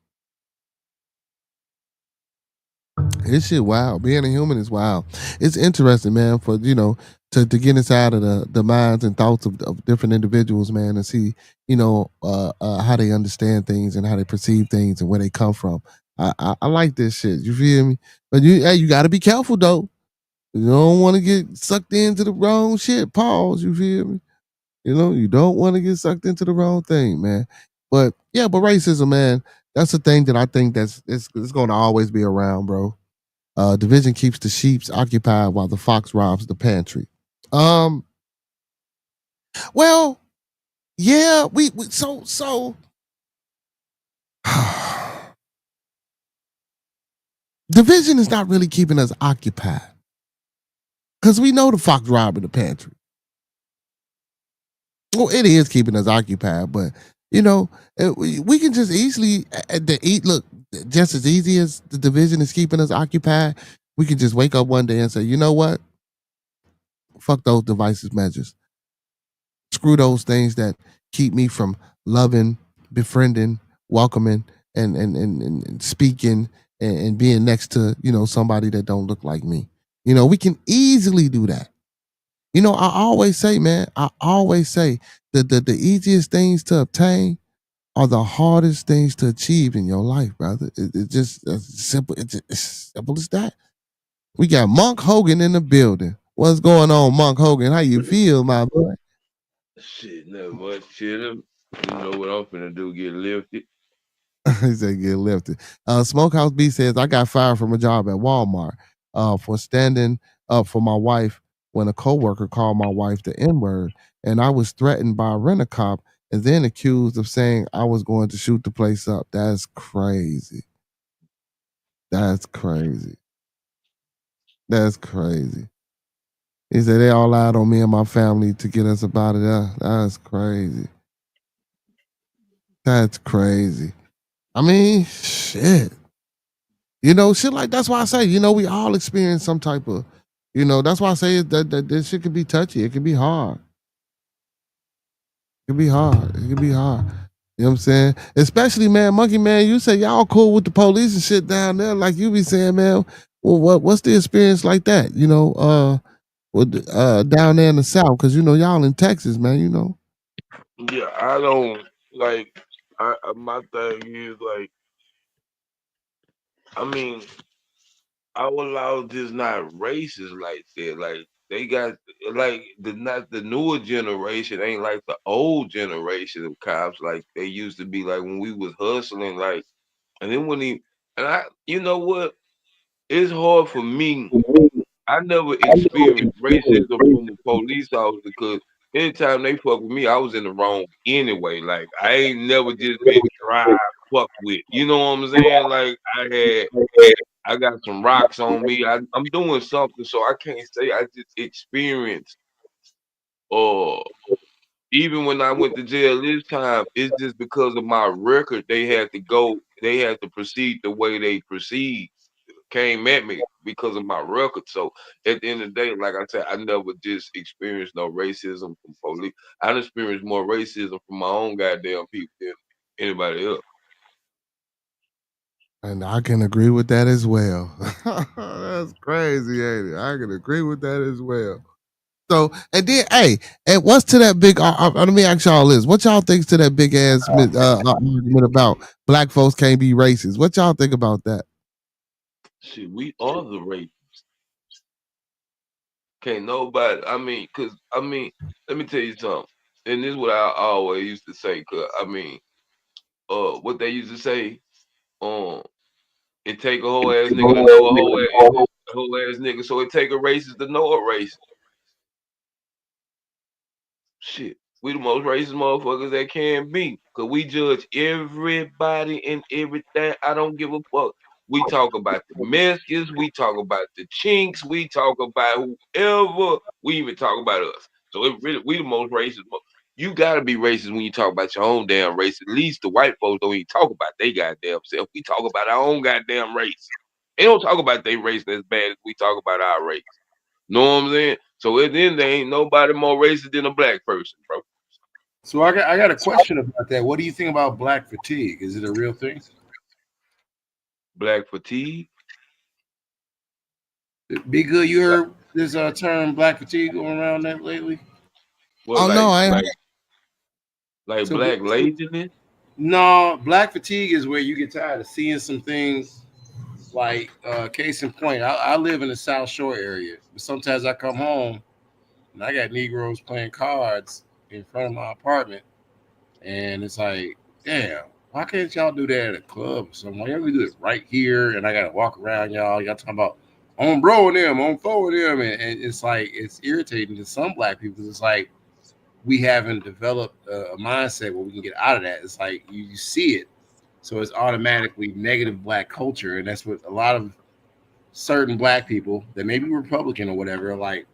This shit wild. Being a human is wild. It's interesting, man, for to get inside of the minds and thoughts of different individuals, man, and see, how they understand things and how they perceive things and where they come from. I like this shit. You feel me? But you gotta be careful though. You don't want to get sucked into the wrong shit. Pause. You feel me? You don't want to get sucked into the wrong thing, man. But yeah, but racism, man, that's the thing that I think it's going to always be around, bro. Division keeps the sheeps occupied while the fox robs the pantry. Um, well, yeah, we so division is not really keeping us occupied because we know the fox robbing the pantry. Well, it is keeping us occupied, but you know, we can just easily eat. Look, just as easy as the division is keeping us occupied, we can just wake up one day and say, you know what? Fuck those divisive measures. Screw those things that keep me from loving, befriending, welcoming, and speaking and being next to somebody that don't look like me. We can easily do that. I always say, man, that the easiest things to obtain are the hardest things to achieve in your life, brother. It's just as simple. It's as simple as that. We got Monk Hogan in the building. What's going on, Monk Hogan? How you feel, my boy? Shit, not much. Chillin'. You know what I'm finna do? Get lifted. He said get lifted. Smokehouse B says I got fired from a job at Walmart for standing up for my wife when a coworker called my wife the N word, and I was threatened by a rent-a-cop and then accused of saying I was going to shoot the place up. That's crazy. That's crazy. That's crazy. He said they all lied on me and my family to get us up out of there. That's crazy. That's crazy. I mean, shit. Shit like that's why I say, we all experience some type of, that's why I say that this shit can be touchy. It can be hard. It can be hard. It can be hard. You know what I'm saying? Especially, man, Monkey Man, you say y'all cool with the police and shit down there, like you be saying, man. Well, what's the experience like that? With down there in the South, because y'all in Texas, man. Yeah, I don't like. My thing is like, I mean, our laws just not racist like that. Like they got like not the newer generation ain't like the old generation of cops like they used to be like when we was hustling like and then when he and I you know what? It's hard for me. I never experienced racism from a police officer because anytime they fuck with me, I was in the wrong anyway. Like I ain't never just been dry fuck with. You know what I'm saying? Like I got some rocks on me. I'm doing something, so I can't say I just experienced or even when I went to jail this time, it's just because of my record. They had to proceed the way they proceed came at me because of my record. So at the end of the day, like I said, I never just experienced no racism from police. I experienced more racism from my own goddamn people than anybody else. And I can agree with that as well. That's crazy, ain't it? I can agree with that as well. So, and then, hey, and what's to that big? Let me ask y'all this: what y'all thinks to that big ass argument about black folks can't be racist? What y'all think about that? Shit, we are the race. Can't nobody. Let me tell you something. And this is what I always used to say. Cause what they used to say, um, it take a whole ass nigga to know a whole ass nigga. So it take a racist to know a racist. Shit, we the most racist motherfuckers that can be. Cause we judge everybody and everything. I don't give a fuck. We talk about the Mexicans, we talk about the Chinks, we talk about whoever, we even talk about us. So it really we the most racist. You gotta be racist when you talk about your own damn race. At least the white folks don't even talk about they goddamn self. We talk about our own goddamn race. They don't talk about their race as bad as we talk about our race. Know what I'm saying? So at the end, there ain't nobody more racist than a black person, bro. So I got a question about that. What do you think about black fatigue? Is it a real thing? Black fatigue. Be good. You Like, heard this term black fatigue going around that lately? well, Oh no, I ain't. like So black laziness. no, black fatigue is where you get tired of seeing some things. Like case in point, I live in the South Shore area, but sometimes I come home and I got Negroes playing cards in front of my apartment, and it's like damn, why can't y'all do that at a club or somewhere? Y'all can do it right here, and I gotta walk around y'all. Y'all talking about on bro and them, on four and them, and it's like it's irritating to some black people because it's like we haven't developed a mindset where we can get out of that. It's like you see it, so it's automatically negative black culture, and that's what a lot of certain black people that may be Republican or whatever are like.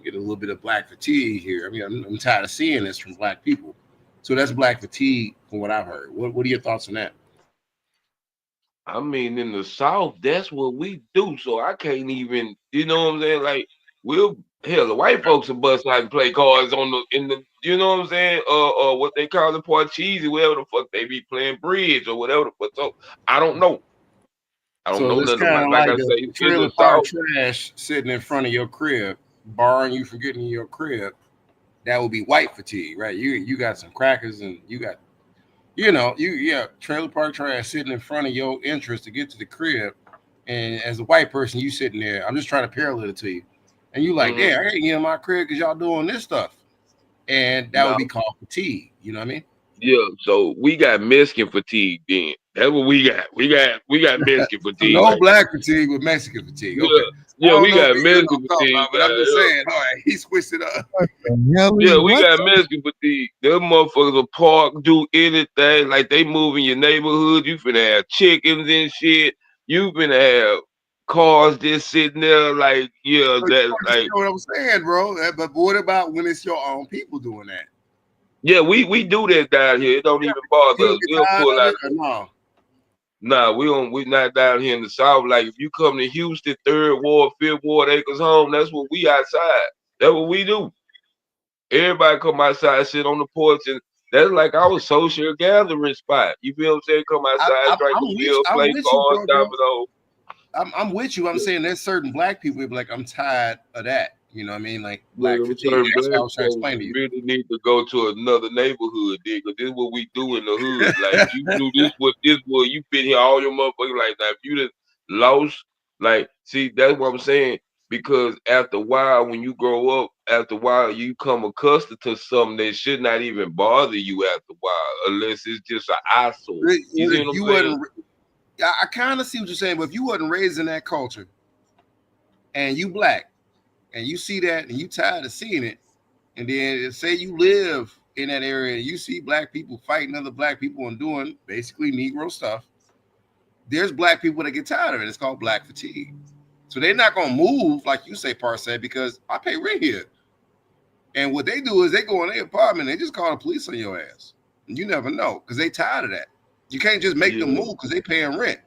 Get a little bit of black fatigue here. I mean, I'm tired of seeing this from black people. So that's black fatigue from what I've heard. What are your thoughts on that? I mean, in the South, that's what we do. So I can't even, you know what I'm saying? Like, we'll hell, the white folks will bust out and play cards on the, you know what I'm saying? What they call the Parcheesi, whatever the fuck they be playing bridge or whatever the fuck. So I don't know. I don't So know it's nothing kind about. of Like like I say, the in trailer the park South, trash sitting in front of your crib, barring you from getting in your crib. That would be white fatigue, right? You got some crackers and you got, trailer park trash sitting in front of your entrance to get to the crib. And as a white person, you sitting there. I'm just trying to parallel it to you, and you like, mm-hmm. damn, I ain't get in my crib because y'all doing this stuff, and that would No, be called fatigue. You know what I mean? yeah. So we got Mexican fatigue. Then that's what we got. We got Mexican So fatigue no right black fatigue with Mexican fatigue. now. Okay. Yeah, I yeah. don't We know if got he knew what I'm Mexican talking fatigue. about, but I'm just saying, all right, he switched it up. What the hell? Yeah, we What? got Mexican fatigue. Them motherfuckers will park, do anything. Like they move in your neighborhood. You finna have chickens and shit. You finna have cars just sitting there. Like, yeah, So you that understand like, what I'm saying, bro? But what about when it's your own people doing that? yeah, we do that down here. It don't Yeah, even bother you us. don't get We'll tired pull of out. it or no? Nah, we don't. We not down here in the South. Like if you come to Houston, Third Ward, Fifth Ward, Acres Home, that's what we outside. That's what we do. Everybody come outside, sit on the porch, and that's like our social gathering spot. You feel what I'm saying? Come outside, drink a beer, I'm play with you, cards, bro. domino. I'm with you. I'm saying there's certain black people who be like, I'm tired of that. You know what I mean? Like Yeah, black them fatigue. certain That's what I black was trying to folks explain to you. really need to go to another neighborhood, dig. Cause this is what we do in the hood. Like you do this what you been here all your motherfucking life. Now if you done lost, like, see, that's what I'm saying. Because after a while, when you grow up, after a while, you come accustomed to something that should not even bother you after a while, unless it's just an eyesore. You see If what I'm you saying? wasn't, I kind of see what you're saying, but if you wasn't raised in that culture and you black and you see that and you tired of seeing it, and then say you live in that area and you see black people fighting other black people and doing basically Negro stuff, there's black people that get tired of it. It's called black fatigue. So they're not gonna move like you say, Parse, because I pay rent here. And what they do is they go in their apartment, they just call the police on your ass. And you never know because they tired of that. You can't just make them Yeah, move because they paying rent.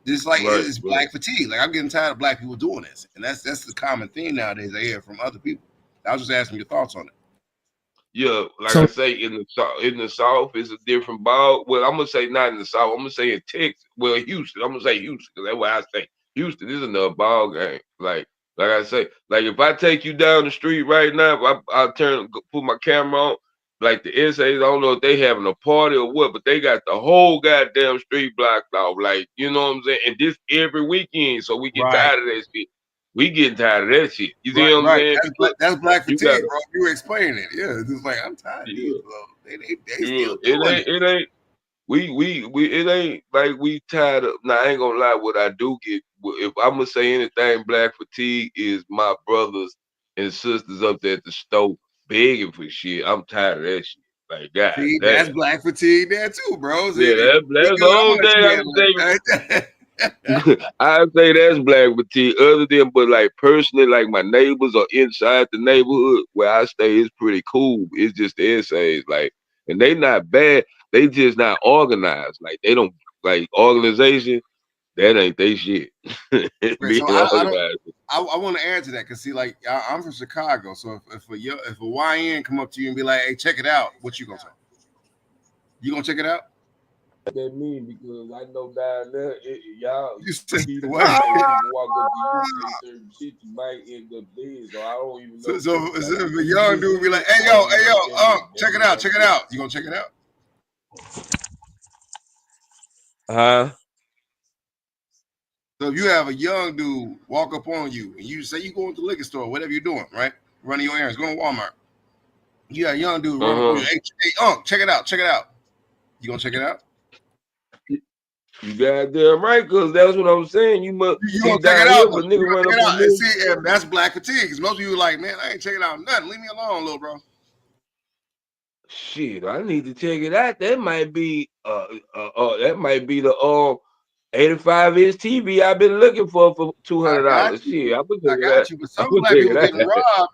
Just like right, it's right. black fatigue. Like I'm getting tired of black people doing this. And that's the common theme nowadays I hear from other people. I was just asking your thoughts on it. Yeah, like I So say, in the South, it's a different ball. Well, I'm gonna say not in the South. I'm gonna say in Texas. Well, Houston. I'm gonna say Houston because that's what I say. Houston is another ball game. Like I say, like if I take you down the street right now, if I put my camera on, like the essays. I don't know if they having a party or what, but they got the whole goddamn street blocked off. Like, you know what I'm saying? And this every weekend, so we get Right. tired of that shit. We getting tired of that shit. You see Right, what I'm right. saying? Because That's black you got fatigue, bro. You were explaining it. Yeah, it's just like I'm tired of these, to. bro. They Yeah, still doing it. it ain't we it ain't like we tired of. Now I ain't gonna lie. What I do get, if I'm gonna say anything, black fatigue is my brothers and sisters up there at the stove begging for shit. I'm tired of that shit. Like, god See, damn. that's black fatigue there too, bro. Yeah, See, we that's the good. I'm only gonna let thing I you can handle it. say. I say that's black fatigue. Other than, but like personally, like my neighbors are inside the neighborhood where I stay is pretty cool. It's just the essays, like, and they not bad. They just not organized. Like they don't like organization. That ain't they shit. Right, so Being I don't. organized. I want to add to that because see, like I'm from Chicago, so if a YN come up to you and be like, "Hey, check it out," what you gonna say? You gonna check it out? That mean because I know down there, y'all You say be the what? way people walk up to you say certain shit, you might end up dead. So I don't even know. So Like if a if you young just dude be see like, it, "Hey I yo, don't hey know yo, if that check it mean out, like check it that. out," you gonna check it out? Huh? So if you have a young dude walk up on you and you say you going to the liquor store, whatever you're doing, right? Running your errands, going to Walmart. You got a young dude run up on you. Uh-huh. Hey, check it out, check it out. You gonna check it out? You goddamn right, cause that's what I'm saying. You must You see gonna check down it here out? if a You nigga gonna run check up it on out and me. see if that's black fatigue? Because most of you are like, man, I ain't checking out nothing. Leave me alone, little bro. Shit, I need to check it out. That might be the 85-inch TV I've been looking for I got $200. you. Shit, I'm gonna I check it out. got you. But I'm some gonna black check people it out. getting robbed.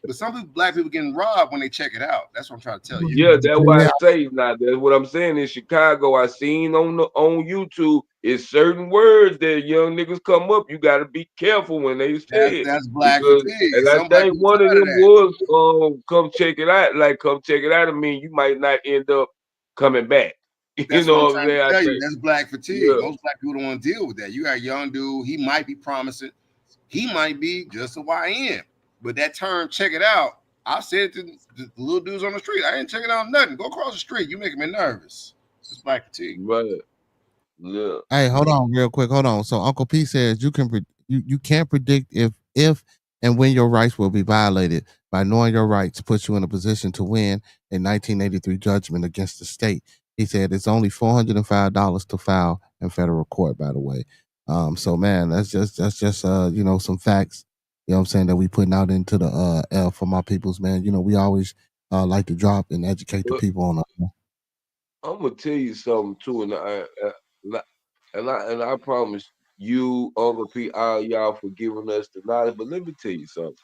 But some people, black people getting robbed when they check it out. That's what I'm trying to tell you. Yeah, that's why I Yeah, say now. That's what I'm saying. In Chicago, I seen on YouTube is certain words that young niggas come up. You got to be careful when they say it That's black because, fatigue. and I Some black think people one of tired of them that. was come check it out. Like come check it out. I mean, you might not end up coming back. You That's what know I'm what I'm trying to saying? I tell you. think That's black fatigue. yeah. Most black people don't want to deal with that. You got a young dude. He might be promising. He might be just a YN. But that term, check it out. I said to the little dudes on the street, I ain't checking out nothing. Go across the street. You making me nervous. It's black fatigue. Right. Yeah. Hey, hold on, real quick. Hold on. So Uncle P says you can't predict if and when your rights will be violated. By knowing your rights puts you in a position to win a 1983 judgment against the state. He said it's only $405 to file in federal court. By the way, so man, that's just some facts. You know what I'm saying that we putting out into the for my peoples, man. You know we always like to drop and educate the But people on. I'm gonna tell you something too, and I promise you, Uncle P, all y'all for giving us the knowledge. But let me tell you something.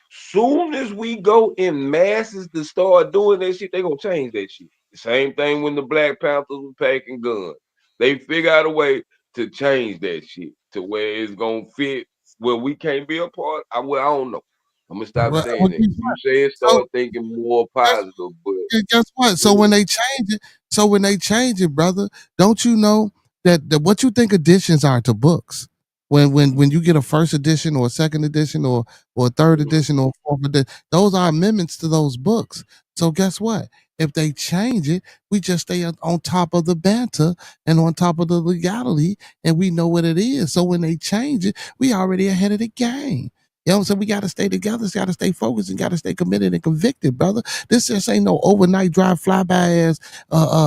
Soon as we go in masses to start doing that shit, they gonna change that shit. The same thing when the Black Panthers were packing guns. They figure out a way to change that shit to where it's gonna fit where we can't be a part. I don't know. I'm gonna stop saying that. You say it, So start thinking more positive, but guess what? So when they change it, brother, don't you know that what you think editions are to books? When you get a first edition or a second edition or a third edition or a fourth edition, those are amendments to those books. So guess what? If they change it, we just stay on top of the banter and on top of the legality, and we know what it is. So when they change it, we already ahead of the game. You know what I'm saying? We got to stay together, got to stay focused, and got to stay committed and convicted, brother. This just ain't no overnight drive, fly by ass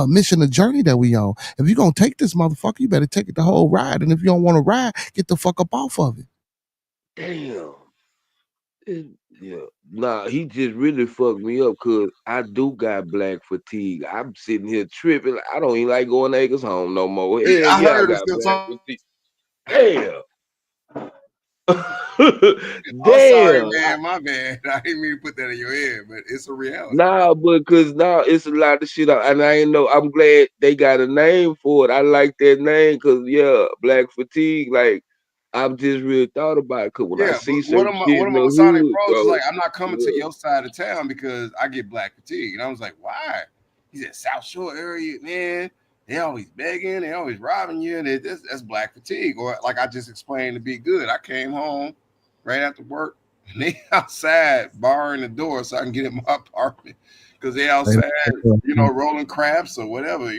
mission or journey that we on. If you're gonna take this motherfucker, you better take it the whole ride. And if you don't want to ride, get the fuck up off of it. damn. Yeah. Nah, he just really fucked me up because I do got black fatigue. I'm sitting here tripping. I don't even like going to Acres home no more. Hell I yeah, I heard it's got still black talking. fatigue. Damn. Oh, sorry, Damn. man. My bad. I didn't mean to put that in your head, but it's a reality. Nah, because now it's a lot of shit. And I ain't know. I'm glad they got a name for it. I like that name because, yeah, black fatigue. Like, I've just really thought about it because when I Yeah, but see certain shit one in of the my Masonic hood, bros was bro. like, I'm not coming to Yeah. your side of town because I get black fatigue. And I was like, why? He said, South Shore area, man, they always begging, they always robbing you, and that's black fatigue. Or like I just explained to Be Good, I came home right after work and they outside barring the door so I can get in my apartment because they outside, rolling craps or whatever,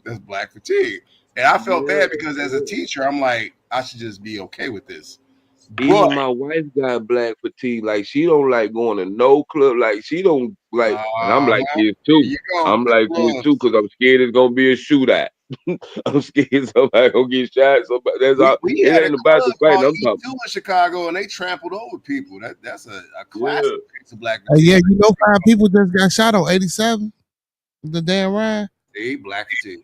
that's black fatigue. And I felt Yeah. bad because as a teacher, I'm like, I should just be okay with this. But Even my wife got black fatigue. Like she don't like going to no club. Like she don't like, and I'm like uh-huh. this Here too. you go. I'm The like this too clubs. because I'm scared it's gonna be a shootout. I'm scared somebody gonna get shot. Somebody, that's all. We It had a ain't about the club fight. called I'm talking. E2 in Chicago, and they trampled over people. That's a Yeah. classic case of black Hey, fatigue. yeah, 5 people just got shot on 87. The damn ride. See, black fatigue.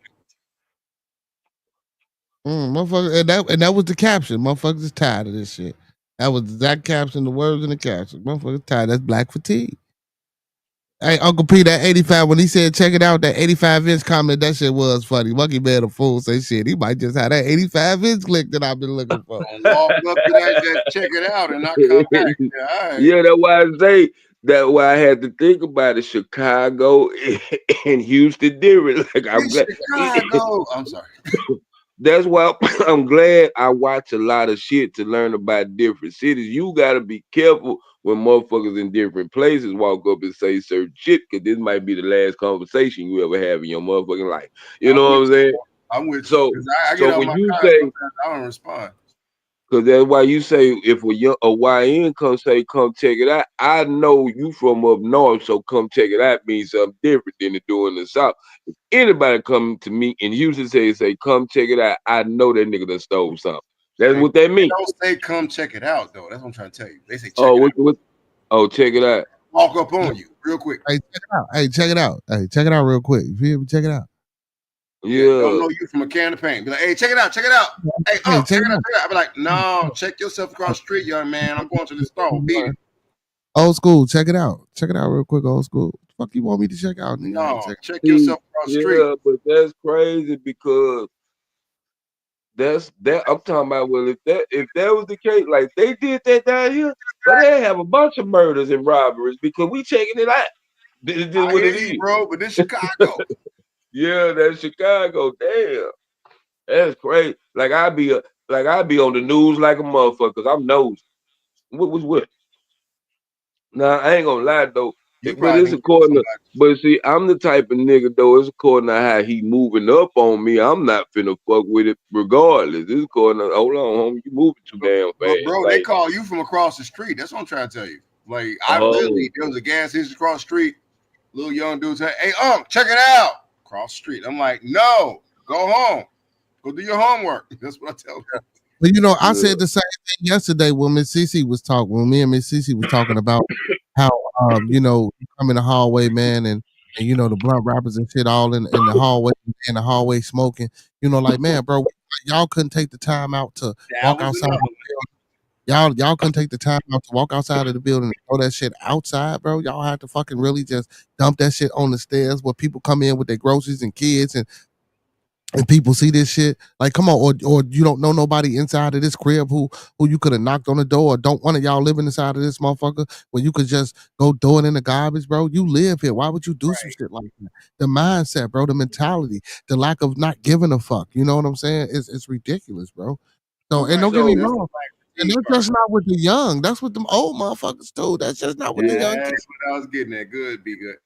Motherfucker, and that was the caption. Motherfuckers is tired of this shit. That was the exact caption, the words in the caption. Motherfuckers tired. That's black fatigue. Hey, Uncle P, that 85, when he said check it out, that 85-inch comment, that shit was funny. Monkey Man a fool say shit. He might just have that 85-inch click that I've been looking for. Walk up to that, check it out, and not come back. Yeah, all right. Yeah, that's why I say that. Why I had to think about it. Chicago and Houston different. Like I'm It's glad. Chicago. I'm sorry. That's why I'm glad I watch a lot of shit to learn about different cities. You gotta be careful when motherfuckers in different places walk up and say certain shit, because this might be the last conversation you ever have in your motherfucking life. You I'm know with what I'm saying? you. I'm with you So because I get so off when my you car. say Sometimes I don't respond. Cause that's why you say if a YN come say come check it out, I know you from up north, so come check it out means something different than it do in the south. If anybody come to me in Houston say come check it out, I know that nigga done stole something. That's what that They means. don't say come check it out though. That's what I'm trying to tell you. They say check Oh, it out. oh, check it out. Walk up on you real quick. Hey, check it out. Hey, check it out. Hey, check it out real quick. You hear me? Check it out. Yeah, don't Yeah. know you from a can of paint. Be like, hey, check it out, check it out. Hey, Hey, check it out, check it out. I be like, no, check yourself across the street, young man. I'm going to the store. Beat it. Old school, check it out. Check it out real quick, old school. What the fuck you want me to check out, nigga? No, check See, yourself across the street. yeah, but that's crazy because that's that I'm talking about. Well, if that was the case, like they did that down here, but they have a bunch of murders and robberies because we checking it out. This is I what hear it you, is. bro, but this Chicago. Yeah, that's Chicago. Damn, that's crazy. Like I be on the news like a motherfucker. Cause I'm nosy. What was what? Nah, I ain't gonna lie though. You But probably it's didn't kill according to. somebody. But see, I'm the type of nigga though. It's according to how he moving up on me. I'm not finna fuck with it regardless. It's according to. Hold on, homie, you moving too damn But fast. bro, they Like, call you from across the street. That's what I'm trying to tell you. Like I oh, literally, there was a gas station across the street. Little young dude said, "Hey, check it out." Across the street. I'm like, no, go home. Go do your homework. That's what I tell them. But you know, I yeah, said the same thing yesterday when Miss Cece was talking. When me and Miss Cece was talking about how, you know, you come in the hallway, man, and you know the blunt rappers and shit all in the hallway smoking. You know, like man, bro, y'all couldn't take the time out to That walk was outside. another one. Y'all couldn't take the time out to walk outside of the building and throw that shit outside, bro. Y'all had to fucking really just dump that shit on the stairs where people come in with their groceries and kids and people see this shit. Like, come on, or you don't know nobody inside of this crib who you could have knocked on the door, or don't one of y'all living inside of this motherfucker where you could just go throw it in the garbage, bro. You live here. Why would you do some shit like that? The mindset, bro, the mentality, the lack of not giving a fuck. You know what I'm saying? It's ridiculous, bro. So, and don't get me so wrong. And that's just not with the young. That's with them old motherfuckers too. That's just not with the yeah. young kids. That's what I was getting at. Good, be good.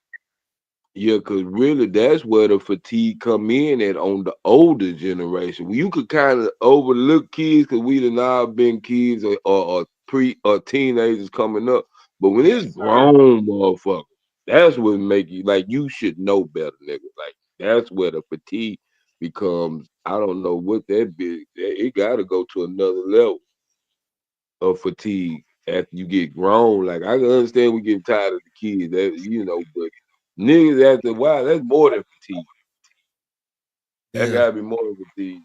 Yeah, cause really that's where the fatigue come in at on the older generation. You could kind of overlook kids because we done all been kids or pre or teenagers coming up. But when it's Yes, sir. grown motherfucker, that's what make you like you should know better, nigga. Like that's where the fatigue becomes. I don't know what that big. It got to go to another level of fatigue after you get grown. Like I can understand we get tired of the kids, that but niggas after a while, that's more than fatigue. That Yeah, gotta be more than fatigue.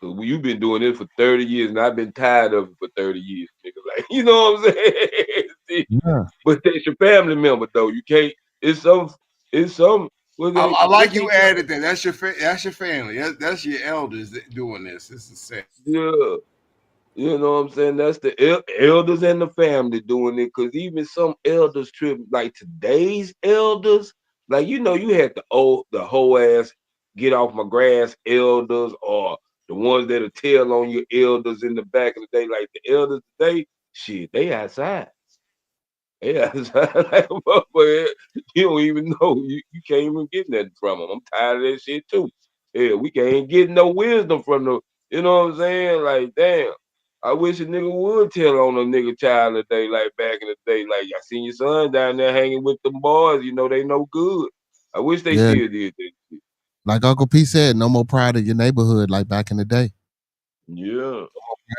Cause you've been doing this for 30 years and I've been tired of it for 30 years, nigga. Like, you know what I'm saying? See, yeah. but that's your family member though. You can't it's some I what like they you call added that. That's your family. That's your elders doing this. This is sad. yeah. You know what I'm saying? That's the elders and the family doing it. Cause even some elders trip like today's elders, like you had the whole ass get off my grass elders or the ones that'll tell on your elders in the back of the day. Like the elders today, shit, they outside. Yeah, like a motherfucker, you don't even know. You can't even get nothing from them. I'm tired of that shit too. Yeah, we can't get no wisdom from them. You know what I'm saying? Like, damn. I wish a nigga would tell on a nigga child today, like back in the day. Like, I seen your son down there hanging with them boys. They no good. I wish they Yeah. still did that shit. Like Uncle P said, no more pride in your neighborhood like back in the day. Yeah.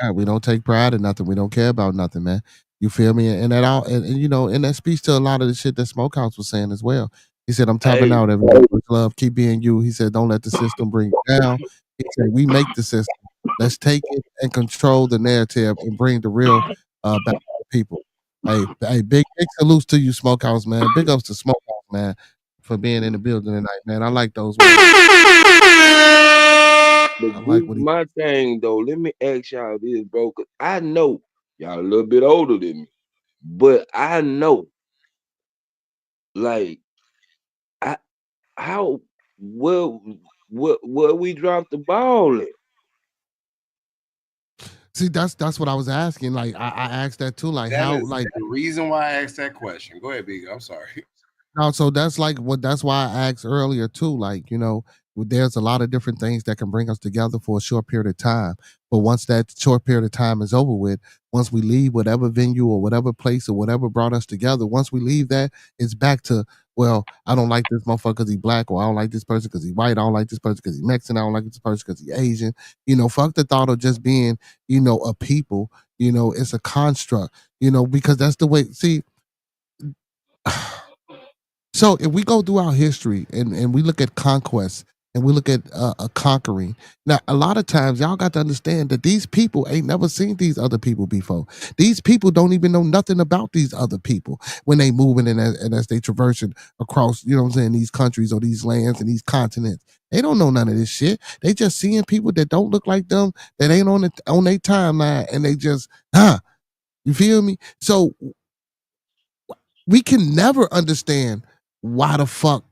Yeah, we don't take pride in nothing. We don't care about nothing, man. You feel me? And that all, and you know, and that speaks to a lot of the shit that Smokehouse was saying as well. He said, "I'm tapping Hey, out. Everybody, much love. Keep being you." He said, "Don't let the system bring you down." He said, "We make the system. Let's take it and control the narrative and bring the real back to the people." Hey, big salutes to you, Smokehouse, man. Big ups to Smokehouse, man, for being in the building tonight, man. I like those words. but I this like is what he. my thing though. Let me ask y'all this, bro, cause I know y'all a little bit older than me, but I know, like, I how well what we dropped the ball at. See, that's what I was asking. Like I asked that too. Like That how is like the reason why I asked that question. Go ahead, Big. I'm sorry. No, so that's like what that's why I asked earlier too. Like, there's a lot of different things that can bring us together for a short period of time. But once that short period of time is over with, once we leave whatever venue or whatever place or whatever brought us together, once we leave that, it's back to, well, I don't like this motherfucker because he black, or I don't like this person because he white, I don't like this person because he Mexican, I don't like this person because he Asian. Fuck the thought of just being, a people. It's a construct, because that's the way. See, so if we go through our history and we look at conquest and we look at a conquering, now a lot of times y'all got to understand that these people ain't never seen these other people before. These people don't even know nothing about these other people when they moving and as they traversing across, you know what I'm saying, these countries or these lands and these continents. They don't know none of this shit. They just seeing people that don't look like them, that ain't on their timeline, and they just, you feel me? So we can never understand why the fuck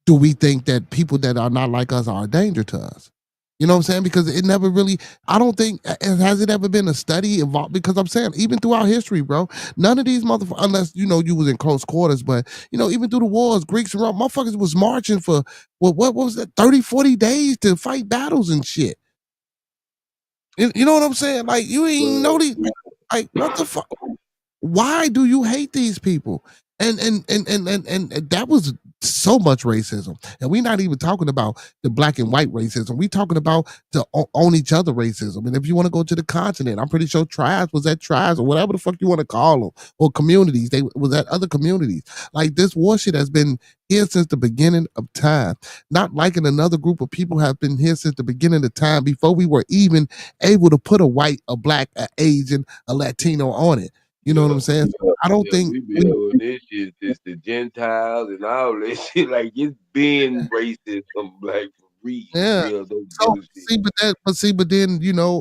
do we think that people that are not like us are a danger to us? You know what I'm saying? Because it never really, I don't think, has it ever been a study involved? Because I'm saying, even throughout history, bro, none of these motherfuckers, unless, you was in close quarters, but, even through the wars, Greeks and Rome, motherfuckers was marching for, what was that, 30, 40 days to fight battles and shit. You know what I'm saying? Like, you ain't know these, like, what the fuck? Why do you hate these people? And that was so much racism. And we're not even talking about the black and white racism. We talking about the on each other racism. And if you want to go to the continent, I'm pretty sure tribes was at tribes or whatever the fuck you want to call them, or communities. They was at other communities. Like, this war shit has been here since the beginning of time. Not liking another group of people have been here since the beginning of time, before we were even able to put a white, a black, a Asian, a Latino on it. You know what Yeah, I'm saying? So I don't yeah, think we been doing this shit since the Gentiles and all that shit. Like it's been racist, like for yeah. real, those So bullshit. but then,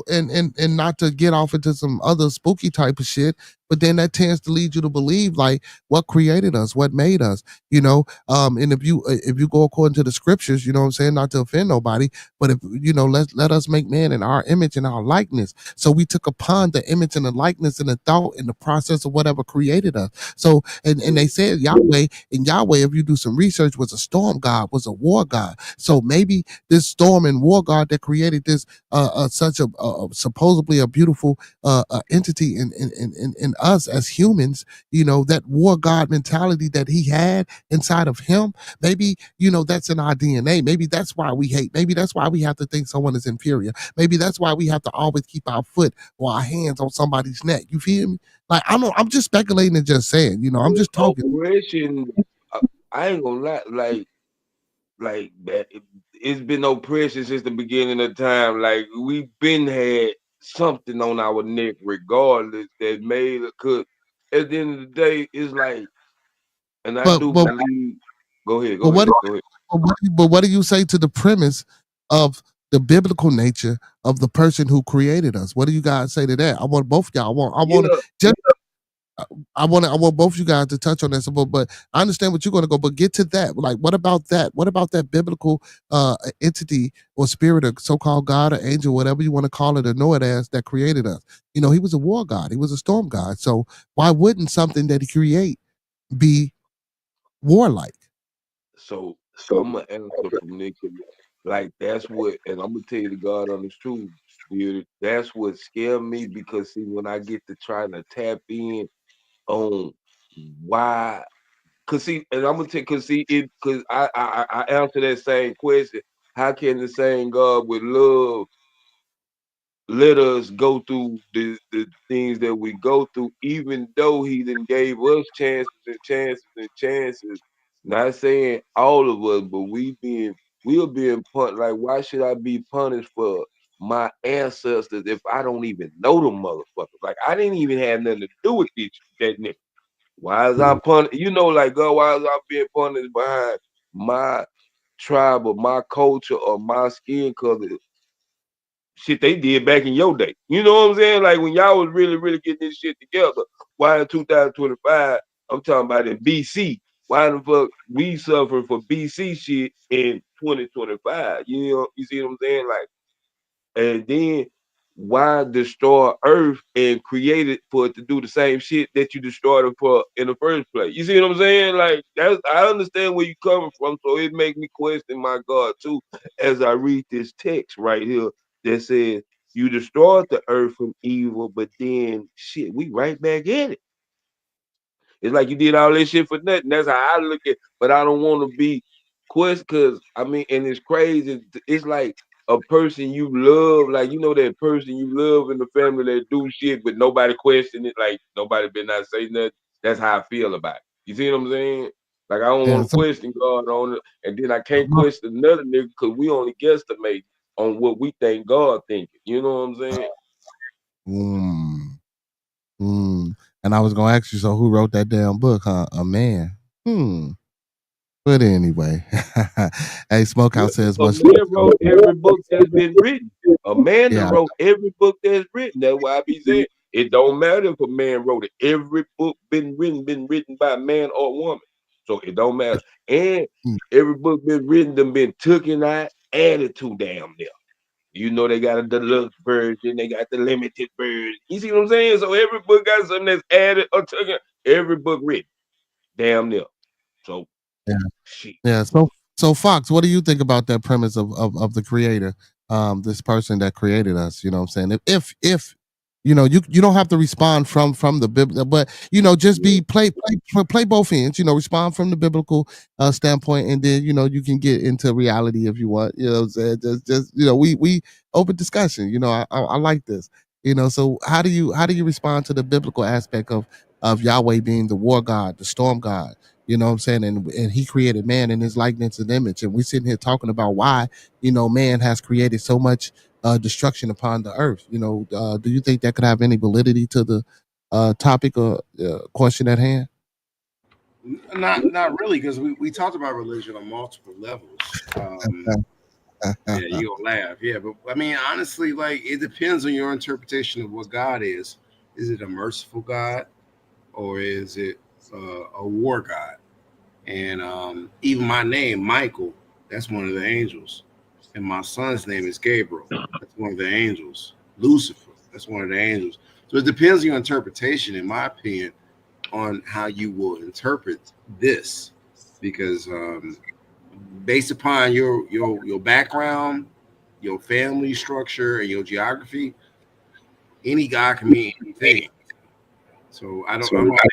and not to get off into some other spooky type of shit, but then that tends to lead you to believe, like, what created us, what made us, and if you go according to the scriptures, you know what I'm saying, not to offend nobody, but if let us make man in our image and our likeness. So we took upon the image and the likeness and the thought and the process of whatever created us. So and they said Yahweh, and Yahweh, if you do some research, was a storm god, was a war god. So maybe this storm and war god that created this such a supposedly a beautiful entity in us as humans, that war god mentality that he had inside of him, maybe, that's in our DNA. Maybe that's why we hate. Maybe that's why we have to think someone is inferior. Maybe that's why we have to always keep our foot or our hands on somebody's neck. You feel me? Like, I'm just speculating and just saying, I'm just talking. Oppression, I ain't gonna lie, like that. It's been oppression since the beginning of time. Like we've been had something on our neck, regardless, that made it. Cause at the end of the day, it's like, and I But do but believe. Go ahead, but go what ahead, go ahead. but what do you say to the premise of the biblical nature of the person who created us? What do you guys say to that? I want both y'all. I want Yeah, to just I want both you guys to touch on that. So, but I understand what you're going to go. But get to that. Like, what about that? What about that biblical entity or spirit, or so-called God or angel, whatever you want to call it or know it as, that created us? He was a war god. He was a storm god. So why wouldn't something that he create be warlike? so I'm gonna answer from Nick. Like that's what, and I'm gonna tell you the God honest truth, dude. That's what scared me because see, when I get to trying to tap in on why, cause see, and I'm gonna take, cause see it, cause I answer that same question. How can the same God with love let us go through the things that we go through, even though he then gave us chances and chances and chances. Not saying all of us, but we're being punished. Like, why should I be punished for my ancestors if I don't even know them motherfuckers? Like, I didn't even have nothing to do with that nigga. Why is I punished? Like God, why is I being punished behind my tribe or my culture or my skin color? Shit they did back in your day. You know what I'm saying? Like when y'all was really, really getting this shit together. Why in 2025? I'm talking about in BC. Why the fuck we suffering for BC shit in 2025? You know, you see what I'm saying? Like, and then why destroy Earth and create it for it to do the same shit that you destroyed it for in the first place? You see what I'm saying? Like that's I understand where you coming from, so it makes me question my God too as I read this text right here that says you destroyed the earth from evil, but then shit, we right back at it. It's like you did all this shit for nothing. That's how I look at it. But I don't want to be questioned because I mean, and it's crazy. It's like a person you love, like you know that person you love in the family that do shit, but nobody question it. Like nobody been not say nothing. That's how I feel about it. You see what I'm saying? Like I don't Yeah. want to question God on it, and then I can't question another nigga because we only guesstimate on what we think God thinking. You know what I'm saying? Mm, and I was gonna ask you, so who wrote that damn book, huh? A man. Hmm. But anyway, hey, Yeah, Smokehouse says a much. man wrote every book that's been written. A man that Yeah, wrote every book that's written. That's why I be saying it don't matter if a man wrote it. Every book been written by a man or woman. So it don't matter. And mm, every book been written, them been taken out, added to damn near. You know they got a deluxe version, they got the limited version. You see what I'm saying? So every book got something that's added or taken. Every book written, damn near. So yeah, shit. yeah. So Fox, what do you think about that premise of the creator, this person that created us? You know what I'm saying? If you know, you don't have to respond from the biblical, but you know, just Yeah. be play both ends. You know, respond from the biblical standpoint, and then you know you can get into reality if you want. You know, what I'm saying? Just you know, we open discussion. You know, I like this. You know, so how do you respond to the biblical aspect of Yahweh being the war god, the storm god? You know what I'm saying? And he created man in his likeness and image. And we're sitting here talking about why, you know, man has created so much destruction upon the earth. You know, do you think that could have any validity to the topic or question at hand? Not really, because we talked about religion on multiple levels. Yeah, you gonna laugh. Yeah, but I mean, honestly, like it depends on your interpretation of what God is. Is it a merciful God or is it a war God? And even my name, Michael, that's one of the angels. And my son's name is Gabriel. That's one of the angels. Lucifer, that's one of the angels. So it depends on your interpretation, in my opinion, on how you will interpret this. Because based upon your background, your family structure, and your geography, any God can mean anything. So I'm not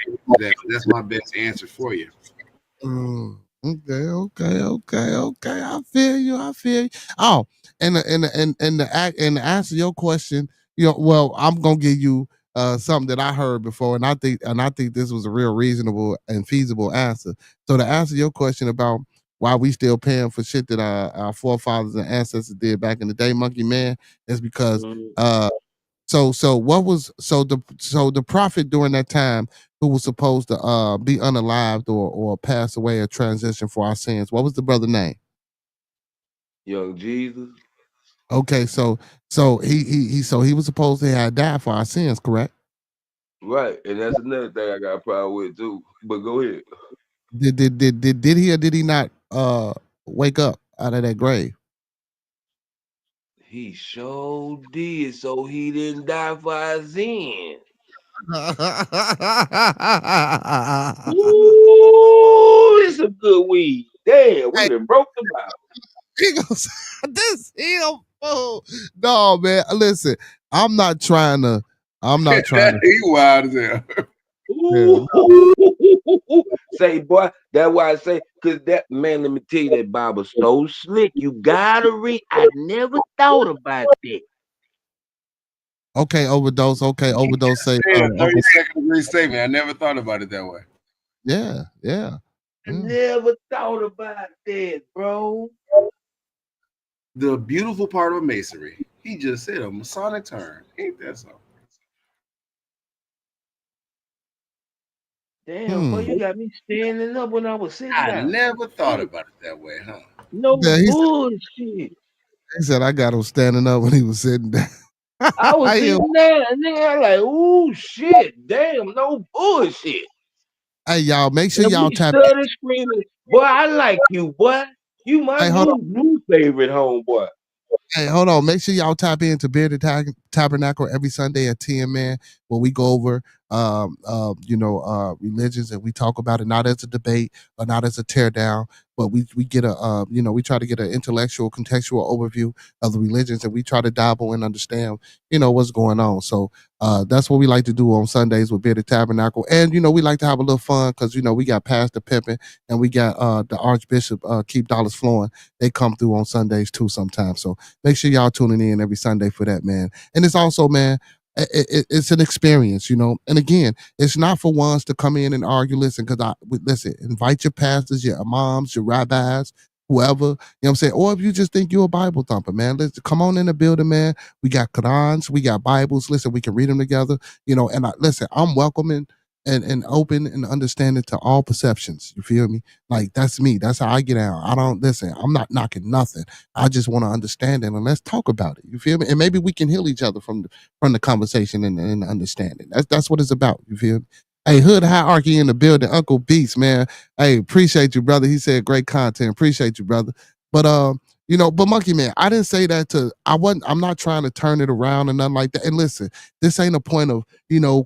able to do that. That's my best answer for you. Okay. I feel you. I feel you. Oh, and to answer your question, you know, well, I'm gonna give you something that I heard before, and I think this was a real reasonable and feasible answer. So to answer your question about why we still paying for shit that our forefathers and ancestors did back in the day, Monkey Man, is because Mhm. so the prophet during that time who was supposed to be unalived or pass away or transition for our sins. What was the brother name? Young Jesus. Okay, so he was supposed to have died for our sins, correct? Right, and that's another thing I got a problem with too. But go ahead. Did he or did he not wake up out of that grave? He sure did, so he didn't die for our sin. Ooh, it's a good weed. Damn, we Hey, done broke the Bible. he goes, this him fool. No, man. Listen, I'm not trying to. I'm not trying to. He wild as hell. Ooh, Yeah. say boy, that's why I say, cause that man, let me tell you, that Bible's so slick. You gotta read. I never thought about that. Okay, overdose. Okay, overdose. Say, Hey, a Uncle. 30-second degree statement. I never thought about it that way. Yeah, yeah. I Mm. never thought about that, bro. The beautiful part of masonry. He just said a Masonic term. Ain't that something? Damn, boy, Hmm. you got me standing up when I was sitting I down. never thought Shit, about it that way, huh? no Yeah, bullshit. he said I got him standing up when he was sitting down. I was Yeah. sitting down, and nigga, I like, ooh, shit, damn, no bullshit. Hey, y'all, make sure And y'all we tap started screaming, boy, I like you, boy. You my in. Hey, hold on. new favorite homeboy. Hey, hold on. Make sure y'all tap into Tabernacle every Sunday at 10, man, where we go over religions, and we talk about it not as a debate or not as a tear down, but we get a we try to get an intellectual, contextual overview of the religions, and we try to dabble and understand, what's going on. So that's what we like to do on Sundays with Bearded Tabernacle. And we like to have a little fun because we got Pastor Pippin and we got the Archbishop Keep Dollars Flowing. They come through on Sundays too sometimes. So make sure y'all tuning in every Sunday for that, man. And it's also, man, it's an experience, And again, it's not for ones to come in and argue. Listen, listen, invite your pastors, your imams, your rabbis, whoever, what I'm saying? Or if you just think you're a Bible thumper, man, let's come on in the building, man. We got Qurans, we got Bibles. Listen, we can read them together, and listen, I'm welcoming and open and understanding to all perceptions. You feel me? Like that's me. That's how I get out. I don't listen. I'm not knocking nothing. I just want to understand it and let's talk about it. You feel me? And maybe we can heal each other from the conversation and the understanding. That's what it's about. You feel me? Hey, Hood Hierarchy in the building. Uncle Beast, man. Hey, appreciate you, brother. He said great content. Appreciate you, brother. But but Monkey Man, I didn't say that I'm not trying to turn it around and nothing like that. And listen, this ain't a point of,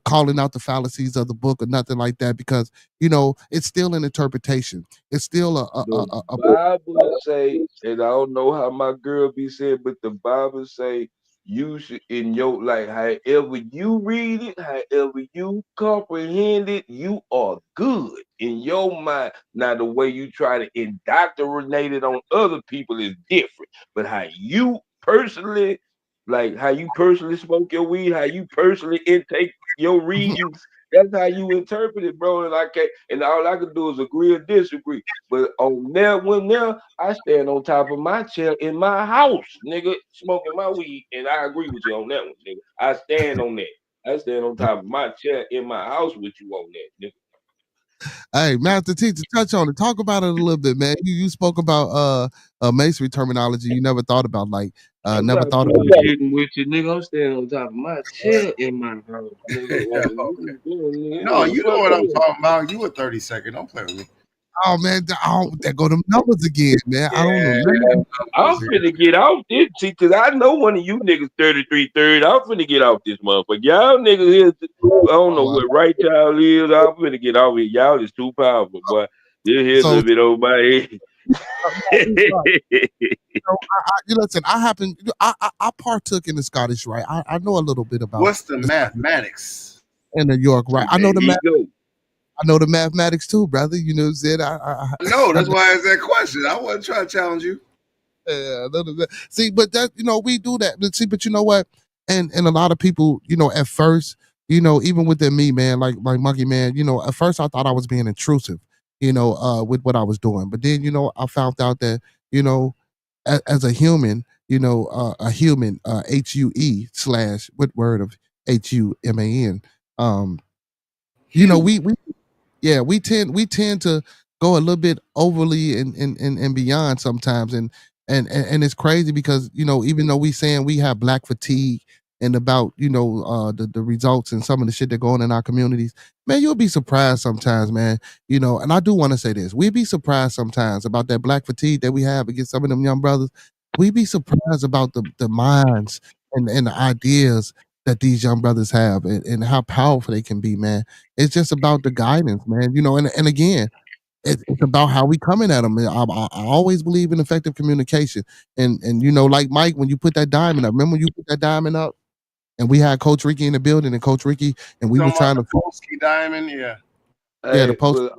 calling out the fallacies of the book or nothing like that, because, it's still an interpretation. It's still The a Bible say, and I don't know how my girl be saying, but the Bible say you should in your like however you read it, however you comprehend it, you are good in your mind. Now the way you try to indoctrinate it on other people is different. But how you personally, like how you personally smoke your weed, how you personally intake your readings, that's how you interpret it, bro. And I can't, and all I can do is agree or disagree. But on there, when there, I stand on top of my chair in my house, nigga, smoking my weed, and I agree with you on that one, nigga. I stand on that. I stand on top of my chair in my house with you on that, nigga. Hey, Master Teacher, touch on it. Talk about it a little bit, man. You spoke about masonry terminology you never thought about, like I'm never not thought about. bullshitting with you, nigga. I'm standing on top of my chair in my house, nigga. Yeah, What okay. you doing, nigga? No, What the you know fuck what I'm going? talking about. You a 30-second. Don't play with me. Oh man, there go them numbers again, man. I don't know. Yeah. I'm finna get off this, see, cause I know one of you niggas 3330. I'm finna get off this motherfucker. Y'all niggas here, I don't know what right y'all is. I'm finna get off here. Y'all is too powerful, boy. This here a So, little bit over my head. listen, I happen, I partook in the Scottish Rite. I know a little bit about What's the the mathematics? in New York, right? There you go. I know the mathematics too, brother. You know what I'm saying? No, that's why I asked that question. I wasn't trying to challenge you. Yeah, a little bit. See, but that we do that. But see, but you know what? And a lot of people, at first, even within me, man, like Monkey Man, at first I thought I was being intrusive, with what I was doing. But then, I found out that, as a human, a human, HUE/ what word of HUMAN, Human. we yeah, we tend to go a little bit overly and beyond sometimes, and it's crazy because even though we saying we have black fatigue and about the results and some of the shit that go on in our communities, man, you'll be surprised sometimes, man. And I do want to say this: we'd be surprised sometimes about that black fatigue that we have against some of them young brothers. We'd be surprised about the minds and the ideas that these young brothers have, and how powerful they can be, man. It's just about the guidance, man. And again, it's about how we coming at them. I always believe in effective communication, and like Mike, when you put that diamond up. Remember when you put that diamond up, and we had Coach Ricky in the building, and Coach Ricky, and we Talking was about trying the to, Polsky diamond, yeah. yeah, the Hey, post.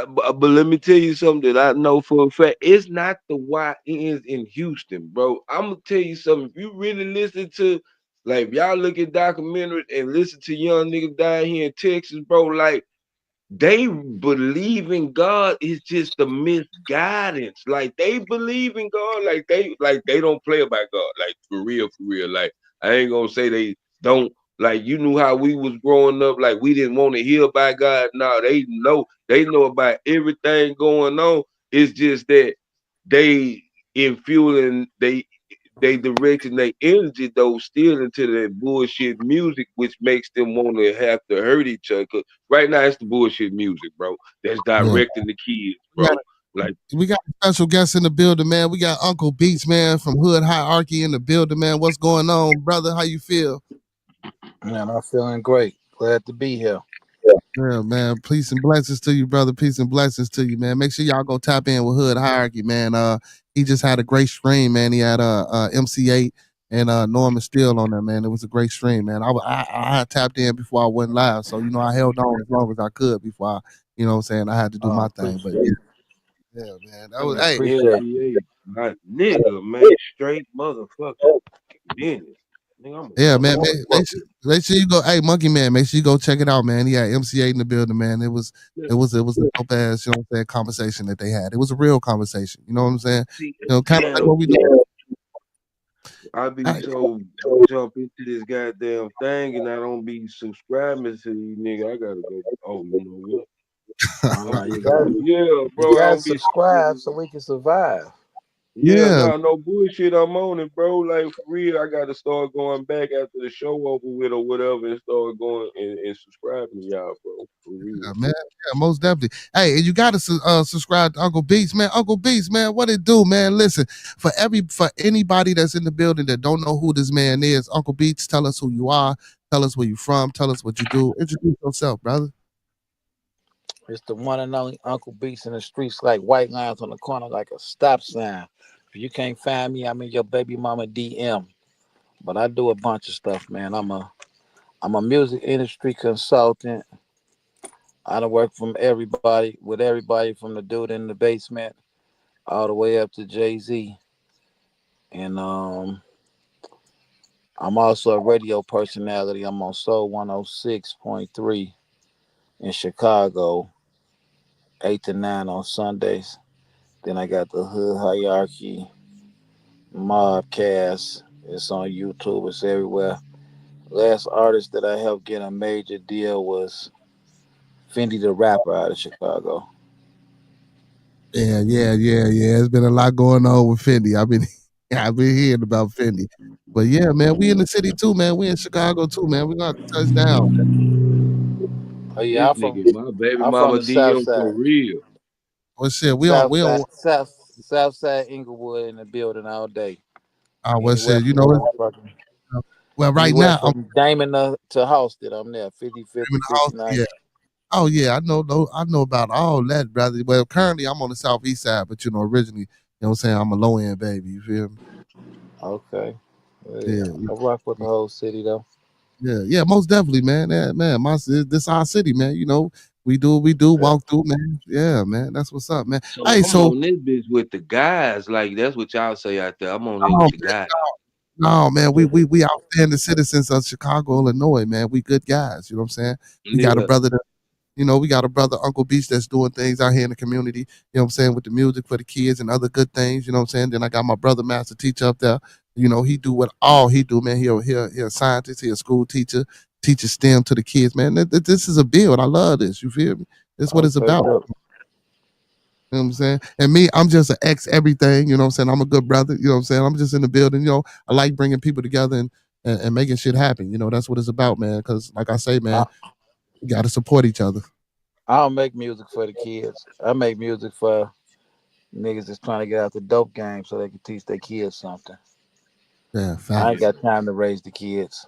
but let me tell you something that I know for a fact. It's not the YNs in Houston, bro. I'm gonna tell you something. If you really listen to, like, if y'all look at documentaries and listen to young niggas down here in Texas, bro, like they believe in God. It's just the misguidance. Like they believe in God, like they don't play about God, like for real, for real. Like I ain't gonna say they don't. Like you knew how we was growing up, like we didn't want to hear about God. No, they know about everything going on. It's just that they infueling they directing their energy though still into that bullshit music, which makes them want to have to hurt each other. 'Cause right now it's the bullshit music, bro. That's Yeah, directing the kids, we bro. gotta, Like We got a special guest in the building, man. We got Uncle Beats, man, from Hood Hierarchy in the building, man. What's going on, brother? How you feel? Man, I'm feeling great. Glad to be here. Yeah, man. Peace and blessings to you, brother. Peace and blessings to you, man. Make sure y'all go tap in with Hood Hierarchy, man. He just had a great stream, man. He had MC8 and Norman Steele on there, man. It was a great stream, man. I had tapped in before I went live, so I held on as long as I could before what I'm saying, I had to do my thing. But Appreciate it. yeah, man. That was man, hey, Appreciate it. MCA, my nigga, man, straight motherfucking business. Nigga, I'm a yeah, real man. nigga. Make sure you go. Hey, Monkey Man, make sure you go check it out, man. He had MC8 in the building, man. It was a dope ass, conversation that they had. It was a real conversation. You know what I'm saying? See, Kind of like now what we do. I be Hey, so jump into this goddamn thing and I don't be subscribing to these nigga. I gotta go. Oh, you know what? Oh I'm no, finna go. Yeah, you bro. I gotta don't be. subscribe so we can survive. Yeah, yeah, no bullshit. I'm on it, bro. Like for real, I gotta start going back after the show over with or whatever, and start going and subscribing to y'all, bro. For real. man. Yeah, most definitely. Hey, and you gotta subscribe to Uncle Beats, man. Uncle Beats, man. What it do, man? Listen, for anybody that's in the building that don't know who this man is, Uncle Beats, tell us who you are. Tell us where you from. Tell us what you do. Introduce yourself, brother. It's the one and only Uncle Beats in the streets like white lines on the corner like a stop sign. If you can't find me, I'm in your baby mama DM. But I do a bunch of stuff, man. I'm a music industry consultant. I done work with everybody from the dude in the basement all the way up to Jay-Z. And I'm also a radio personality. I'm on Soul 106.3 in Chicago, 8 to 9 on Sundays. Then I got the Hood Hierarchy Mobcast. It's on YouTube, it's everywhere. Last artist that I helped get a major deal was Fendi the rapper out of Chicago. Yeah. It's been a lot going on with Fendi. I've been hearing about Fendi. But yeah, man, we in the city too, man. We in Chicago too, man. We got to touch down. Oh yeah, This I'm from nigga, my baby I'm from mama the South DM for Side. real. Well, shit, South we Side on. South Side Inglewood in the building all day. Well, Anywhere shit, from motherfucking well, right anywhere now I'm from Damon to Halsted, I'm there. 50, in 50, the house. 59. Yeah. Oh yeah, I know about all that, brother. Well, currently I'm on the southeast side, but originally, what I'm saying, I'm a low end baby. You feel me? Okay. Well, yeah. Yeah, I rock with the whole city though. yeah, most definitely, man. Yeah, man, this our city, man. We do what we do, Yeah. walk through, man. Yeah, man, that's what's up, man. So Hey, I'm so on this bitch with the guys. Like that's what y'all say out there. I'm on here oh with the guys. no, man, we outstanding citizens of Chicago, Illinois, man. We good guys. You know what I'm saying? We got a Yeah. brother that we got a brother, Uncle Beach, that's doing things out here in the community, what I'm saying, with the music for the kids and other good things, you know what I'm saying? Then I got my brother, Master Teacher, up there. He do what all he do, man. He a scientist, he a school teacher, teaches STEM to the kids, man. This is a build. I love this. You feel me? This is what it's Okay, about. dope. You know what I'm saying? And me, I'm just an ex everything, you know what I'm saying? I'm a good brother, you know what I'm saying? I'm just in the building, I like bringing people together and making shit happen. That's what it's about, man. Because like I say, man, I, we got to support each other. I don't make music for the kids. I make music for niggas that's trying to get out the dope game so they can teach their kids something. Yeah, I ain't facts. got time to raise the kids.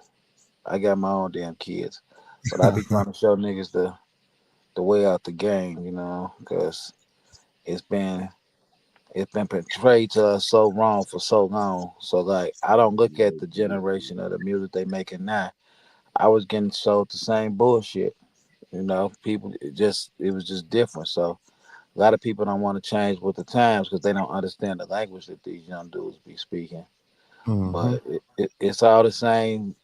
I got my own damn kids. But I be trying to show niggas the way out the game, because it's been it's been portrayed to us so wrong for so long. So like I don't look at the generation of the music they making now. I was getting sold the same bullshit. People it was just different. So a lot of people don't want to change with the times because they don't understand the language that these young dudes be speaking. Hmm. But it's all the same.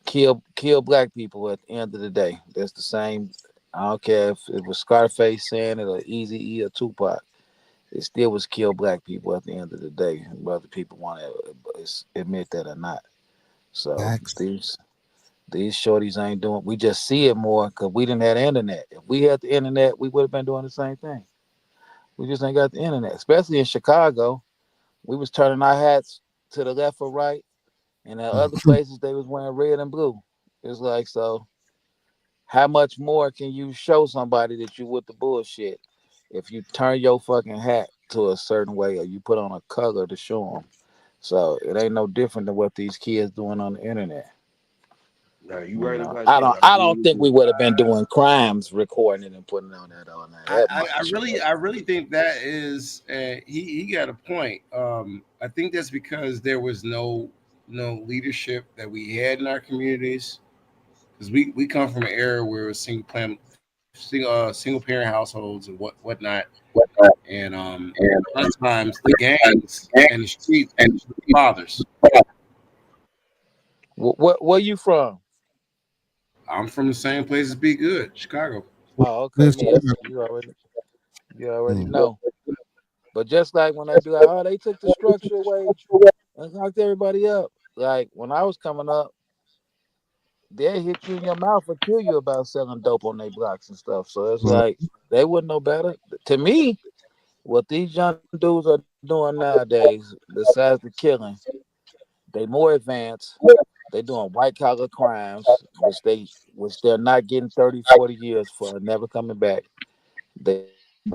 Kill black people at the end of the day. That's the same. I don't care if it was Scarface saying it or Easy E or Tupac. It still was kill black people at the end of the day, whether people want to admit that or not. So Facts. these shorties ain't doing. We just see it more because we didn't have the internet. If we had the internet, we would have been doing the same thing. We just ain't got the internet, especially in Chicago. We was turning our hats to the left or right, and in other places they was wearing red and blue. It's like, so how much more can you show somebody that you with the bullshit? if you turn your fucking hat to a certain way or you put on a color to show them. So it ain't no different than what these kids doing on the internet. Now you You right know, about I that. don't I I agree don't with think we you. would have been doing crimes, recording it and putting it on that all night that I much. really, I really think that is he got a point. I think that's because there was no leadership that we had in our communities, because we come from an era where it was single parent households and whatnot, and a lot of times the gangs and the streets were the fathers. Where you from? I'm from the same place as Be Good, Chicago. Oh, okay, Listen, yeah. You already mm, know. But just like when they be like, oh, they took the structure away and knocked everybody up. Like when I was coming up, they hit you in your mouth or kill you about selling dope on their blocks and stuff. So it's well, like they wouldn't know better. To me, what these young dudes are doing nowadays, besides the killing, they more advanced. They doing white collar crimes, which they're not getting 30, 40 years for, never coming back. They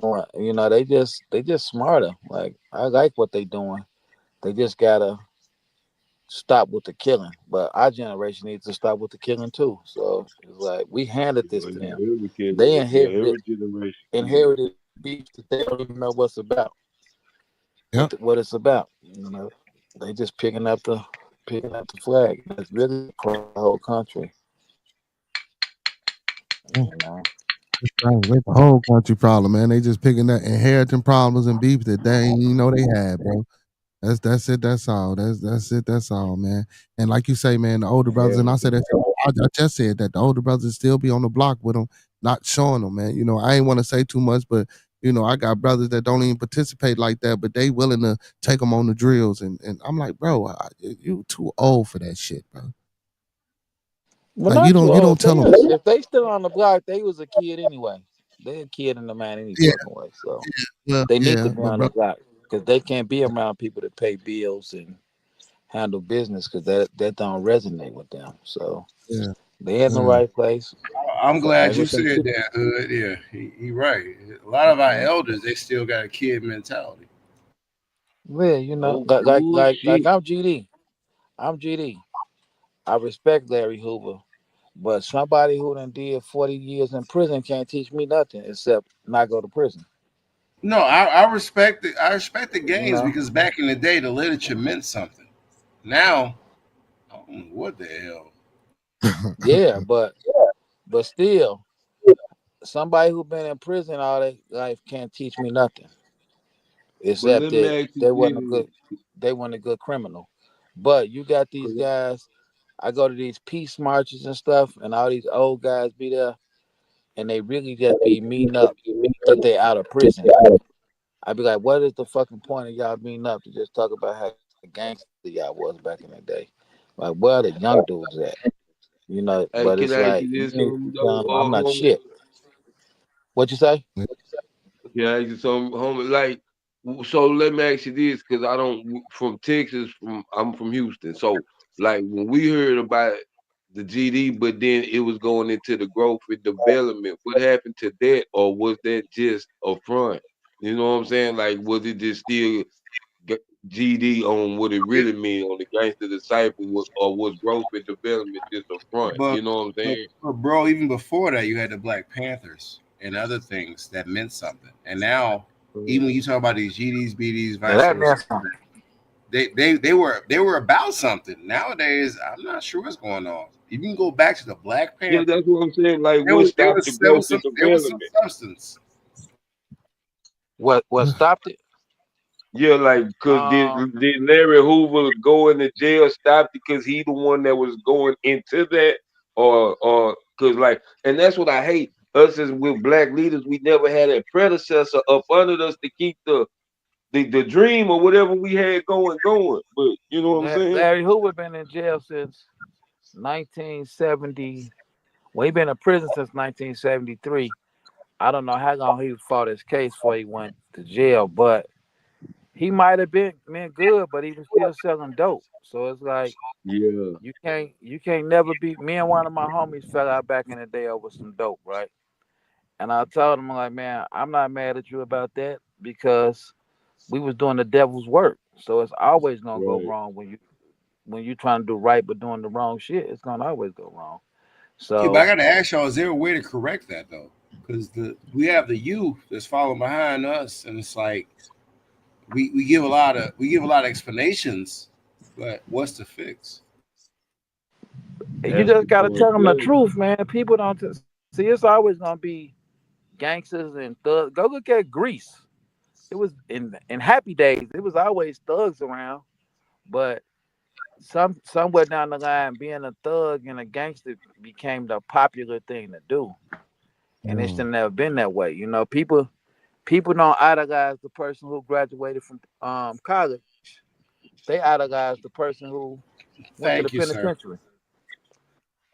doing, they just smarter. Like I like what they doing. They just gotta stop with the killing. But our generation needs to stop with the killing too. So it's like we handed this Well, to them. yeah, every kid, They yeah, inherited every generation needs it. inherited beefs that they don't even know what's about. yep. What it's about. They just picking up the flag. That's really across the whole country. Mm, You know. It's a whole country problem, man. They just picking that inheriting problems and beef that they ain't even know they had, bro. That's it. That's all. That's it. That's all, man. And like you say, man, the older brothers, and I said that. I just said that the older brothers still be on the block with them, not showing them, man. I ain't want to say too much, but I got brothers that don't even participate like that, but they willing to take them on the drills, and I'm like, bro, you too old for that shit, bro. Well, Like you not too don't you old. don't tell them, If they still on the block, they was a kid anyway. They a kid in the man any yeah, fucking way. So well, they need to yeah, be but on the bro, block because they can't be around people to pay bills and handle business because that don't resonate with them. So yeah, they in the yeah, right place. I'm glad Same you with them said too. that, Hood. Yeah, he right. A lot of our Yeah. elders, they still got a kid mentality. Well, No like bullshit. I'm GD. I'm GD. I respect Larry Hoover, but somebody who done did 40 years in prison can't teach me nothing except not go to prison. No, I respect it. I respect the You games know? because back in the day, the literature meant something. Now, I don't know what the hell. Yeah, but still, somebody who been in prison all their life can't teach me nothing But except let me that ask you this, they weren't a good criminal. But you got these 'cause guys. I go to these peace marches and stuff, and all these old guys be there, and they really just be meeting up that they out of prison. I'd be like, what is the fucking point of y'all meeting up to just talk about how gangster y'all was back in the day? Like, where are the young dudes at? But hey, it's can I like ask you you this, need to homie, tell though, 'em I'm not homie? shit. What you say? Can I ask you something, homie? Like, so let me ask you this, because I don't from Texas, I'm from Houston. So, like, when we heard about the GD, but then it was going into the growth and development, what happened to that, or was that just a front? You know what I'm saying? Like, was it just still g- GD on what it It, really mean on the gangster disciple, or was growth and development just a front? but, You know what I'm but saying? but bro, even before that, you had the Black Panthers and other things that meant something. And now, even when you talk about these GDs, BDs, Yeah, vice that versa, meant something. they were about something. Nowadays, I'm not sure what's going on. You can go back to the Black Yeah, Panthers. that's what I'm saying. Like, There what was there stopped the was there growth was and some there was some development? substance. What stopped it? Yeah, like, cause Um, did Larry Hoover go into jail stop because he the one that was going into that, or cause like, and that's what I hate. Us as with black leaders, we never had a predecessor up under us to keep the dream or whatever we had going. But you know what I'm saying? Larry Hoover been in jail since 1970. Well, he been in prison since 1973. I don't know how long he fought his case before he went to jail, but he might have been good, but he was still selling dope. So it's like Yeah, you can't never be. Me and one of my homies fell out back in the day over some dope, right? And I told him, like, man, I'm not mad at you about that because we was doing the devil's work. So it's always gonna go Right. wrong when you trying to do right but doing the wrong shit. It's gonna always go wrong. Yeah, but I So got to ask y'all: is there a way to correct that though? Because we have the youth that's following behind us, and it's like we give a lot of explanations, but what's the fix? you That's just the gotta point. tell them the truth, man. People don't see. It's always gonna be gangsters and thugs. Go look at Greece. It was in Happy Days. It was always thugs around, but somewhere down the line, being a thug and a gangster became the popular thing to do, and it Mm. should never been that way. People don't idolize the person who graduated from college. They idolize the person who went to the Thank you, sir. penitentiary,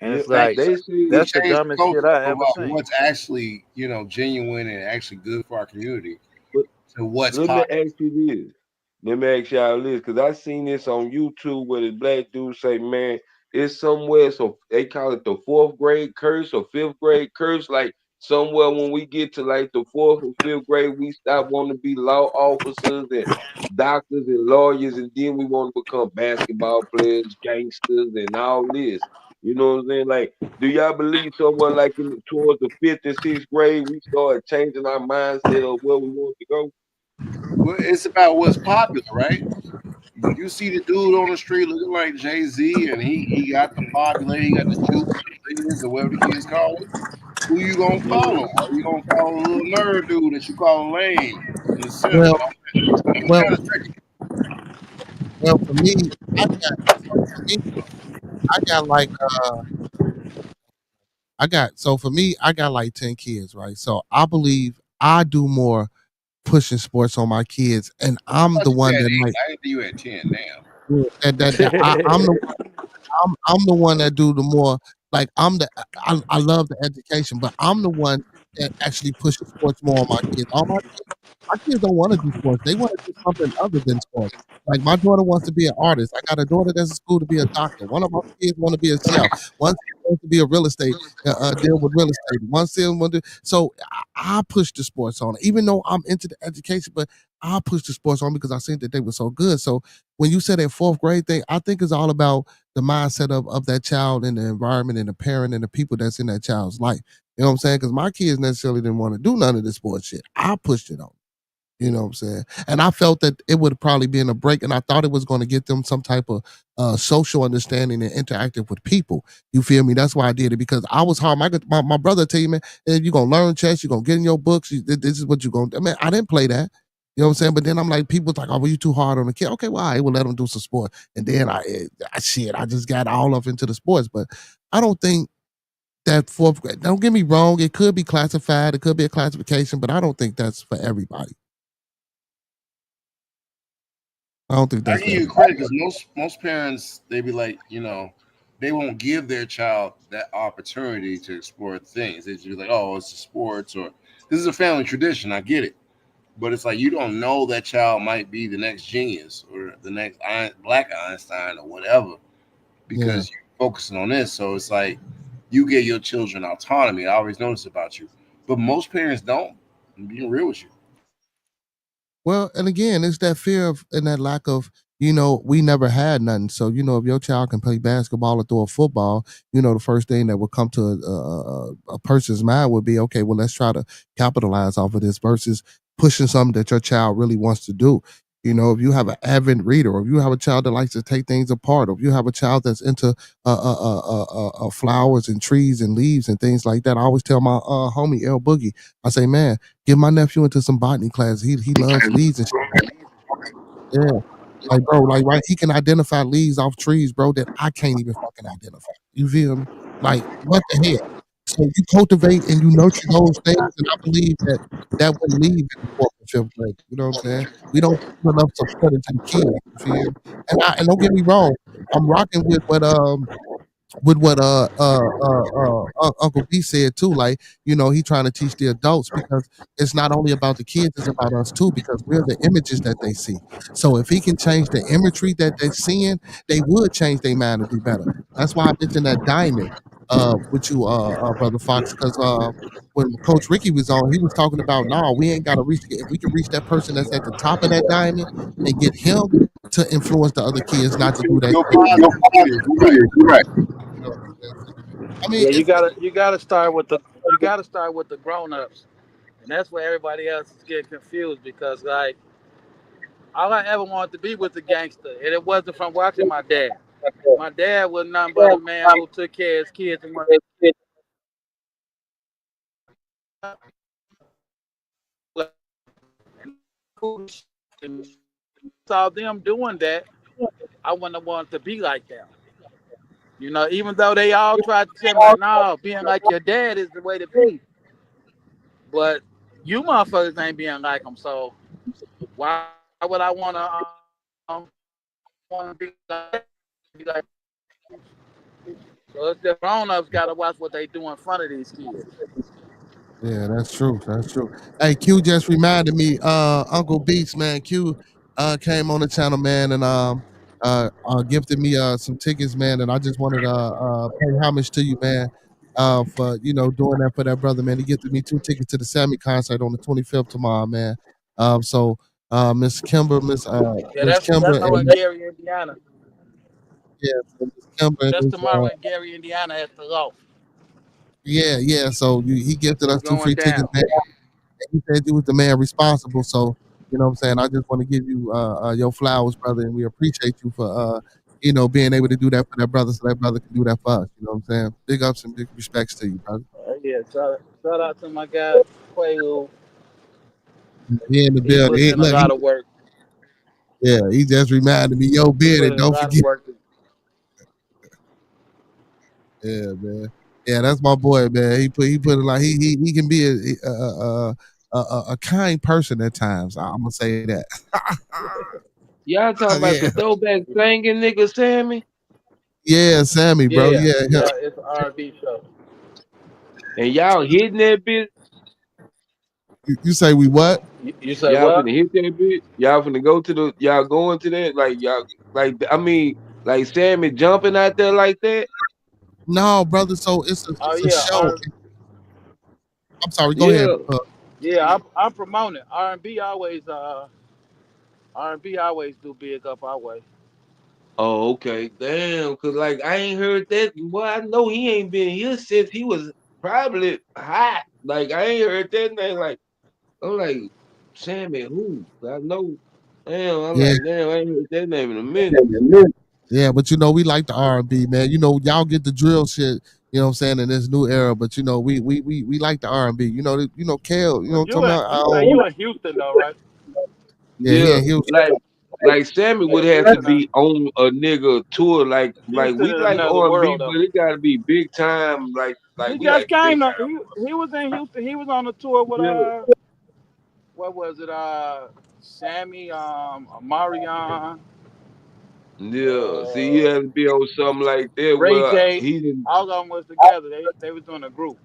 and Yeah, it's Thank you, like sir. they We see. that's the changed the dumbest shit culture I from ever seen. what's actually genuine and actually good for our community But to what's let me popular. ask you this. Let me ask y'all this, because I seen this on YouTube where the black dude say, man, it's somewhere, so they call it the fourth grade curse or fifth grade curse. Like somewhere when we get to like the fourth or fifth grade, we stop wanting to be law officers and doctors and lawyers, and then we want to become basketball players, gangsters, and all this. You know what I'm saying? Like, do y'all believe somewhere like towards the fifth and sixth grade, we start changing our mindset of where we want to go? Well, it's about what's popular, right? You see the dude on the street looking like Jay-Z, and he got the popular, he got the juice or whatever the kids call it. Who you gonna follow? Yeah. Are you gonna follow the little nerd dude that you call lame and the simp and Well, all that? So it's well, kind of tricky. for me, for me, I got like for me, I got like 10 kids, right? So I believe I do more pushing sports on my kids, and I I'm thought the you one had that eight. like I didn't think you had 10. Damn. I'm the one that do the more like I love the education, but I'm the one that actually pushes sports more on my kids. My kids don't want to do sports. They want to do something other than sports. Like my daughter wants to be an artist. I got a daughter that's in school to be a doctor. One of my kids want to be a chef. One wants to be a real estate deal with real estate. One still want to. So I push the sports on, even though I'm into the education. But I push the sports on because I think that they were so good. So when you said that fourth grade thing, I think it's all about the mindset of that child and the environment and the parent and the people that's in that child's life. You know what I'm saying? Because my kids necessarily didn't want to do none of this sports shit. I pushed it on. You know what I'm saying? And I felt that it would probably be in a break, and I thought it was going to get them some type of social understanding and interactive with people. You feel me? That's why I did it because I was hard. My brother tell you, man, you're going to learn chess, you're going to get in your books. This is what you're going to do. I mean, I didn't play that. You know what I'm saying? But then I'm like, people's like, oh, well, you too hard on the kid. Okay, well, I will let them do some sport. And then I just got all up into the sports. But I don't think that fourth grade, don't get me wrong, it could be classified, it could be a classification, but I don't think that's for everybody. I don't think I that's give for you everybody. credit because most parents they be like, they won't give their child that opportunity to explore things. They just be like, oh, it's a sports or this is a family tradition. I get it. But it's like you don't know that child might be the next genius or the next Black Einstein or whatever Yeah. because you're focusing on this. So it's like you give your children autonomy. I always notice about you, but most parents don't. I'm being real with you. Well, and again, it's that fear of and that lack of, we never had nothing. So, if your child can play basketball or throw a football, the first thing that would come to a person's mind would be, okay, well, let's try to capitalize off of this versus pushing something that your child really wants to do. If you have an avid reader, or if you have a child that likes to take things apart, or if you have a child that's into flowers and trees and leaves and things like that, I always tell my homie L Boogie, I say, man, get my nephew into some botany class. He loves leaves and shit. Yeah. Like, bro, like, right, he can identify leaves off trees, bro, that I can't even fucking identify. You feel me? Like, what the hell? So you cultivate and you nurture those things, and I believe that would leave in the fourth and fifth grade. You know what I'm saying? We don't put enough support into the kids. You feel? And don't get me wrong, I'm rocking with what Uncle B said too. Like, he trying to teach the adults because it's not only about the kids, it's about us too, because we're the images that they see. So if he can change the imagery that they're seeing, they would change their mind to do better. That's why I mentioned that diamond. with you, brother Fox, because when Coach Ricky was on, he was talking about, no, we ain't got to reach. If we can reach that person that's at the top of that diamond and get him to influence the other kids not to do that Your shit father, either. you're right. You're right. You know what I'm saying? So, I mean, Yeah, it's you gotta start with the grown ups, and that's where everybody else is getting confused because like all I ever wanted to be was a gangster, and it wasn't from watching my dad. My dad was nothing but a man who took care of his kids and went and saw them doing that. I wouldn't have wanted to be like them. You know, even though they all tried to tell me like, no, being like your dad is the way to be. But you motherfuckers ain't being like them. So why would I want to be like? So it's the grown ups got to watch what they do in front of these kids. Yeah, that's true. That's true. Hey, Q just reminded me, Uncle Beats, man. Q came on the channel, man, and gifted me some tickets, man. And I just wanted to pay homage to you, man, for doing that for that brother, man. He gifted me 2 tickets to the Sammy concert on the 25th tomorrow, man. So Miss Kimber, Yeah, Miss Kimber, that's tomorrow in and Gary, Indiana. yeah, so Miss Kimber That's is tomorrow in Gary, Indiana at the loft. yeah. So he gifted It's us two going free tickets, down. man. He said you was the man responsible. So, you know what I'm saying? I just want to give you your flowers, brother, and we appreciate you for being able to do that for that brother so that brother can do that for us. You know what I'm saying? Big ups and big respects to you, brother. Yeah, shout out to my guy Quaalude. He in the He building. puts in a Look, lot of work. he just reminded me, yo, He put bearded, in a don't lot of forget. work. Yeah, man. Yeah, that's my boy, man. He put it like he can be a kind person at times. I'm gonna say that. Y'all talking about Yeah, the throwback singing nigga Sammy? yeah, Sammy, bro. Yeah, Yeah, yeah. yeah, it's an R&B show. And y'all hitting that bitch? You say we what? You say Y'all what? finna hit that bitch? Y'all finna go to the y'all going to that? Like y'all like Sammy jumping out there like that? No, brother. So Oh it's a yeah, show. I'm sorry. Go ahead. Yeah. yeah. I'm promoting it. R&B always do big up our way. Oh, okay. Damn, cause like I ain't heard that. Well, I know he ain't been here since he was probably hot. Like I ain't heard that name. Like I'm like Sammy who? I know. Damn, I'm Yeah, like damn. I ain't heard that name in a minute. yeah. But we like the R&B, man. Y'all get the drill shit. You know what I'm saying, in this new era. But we like the R&B. Kale. You know But what I'm talking about? you say you in Houston though, right? Yeah, he Yeah, in Houston. like Sammy Yeah, would have to be on a nigga tour. Like Houston we in like another R&B, world though. but it gotta be big time. Like He we just like big came. time. He was in Houston. He was on a tour with Yeah. what was it? Sammy, Marion, Yeah, see, he uh, had to be on something like that. Ray Well, J. he didn't. All of them was together. They was doing a group.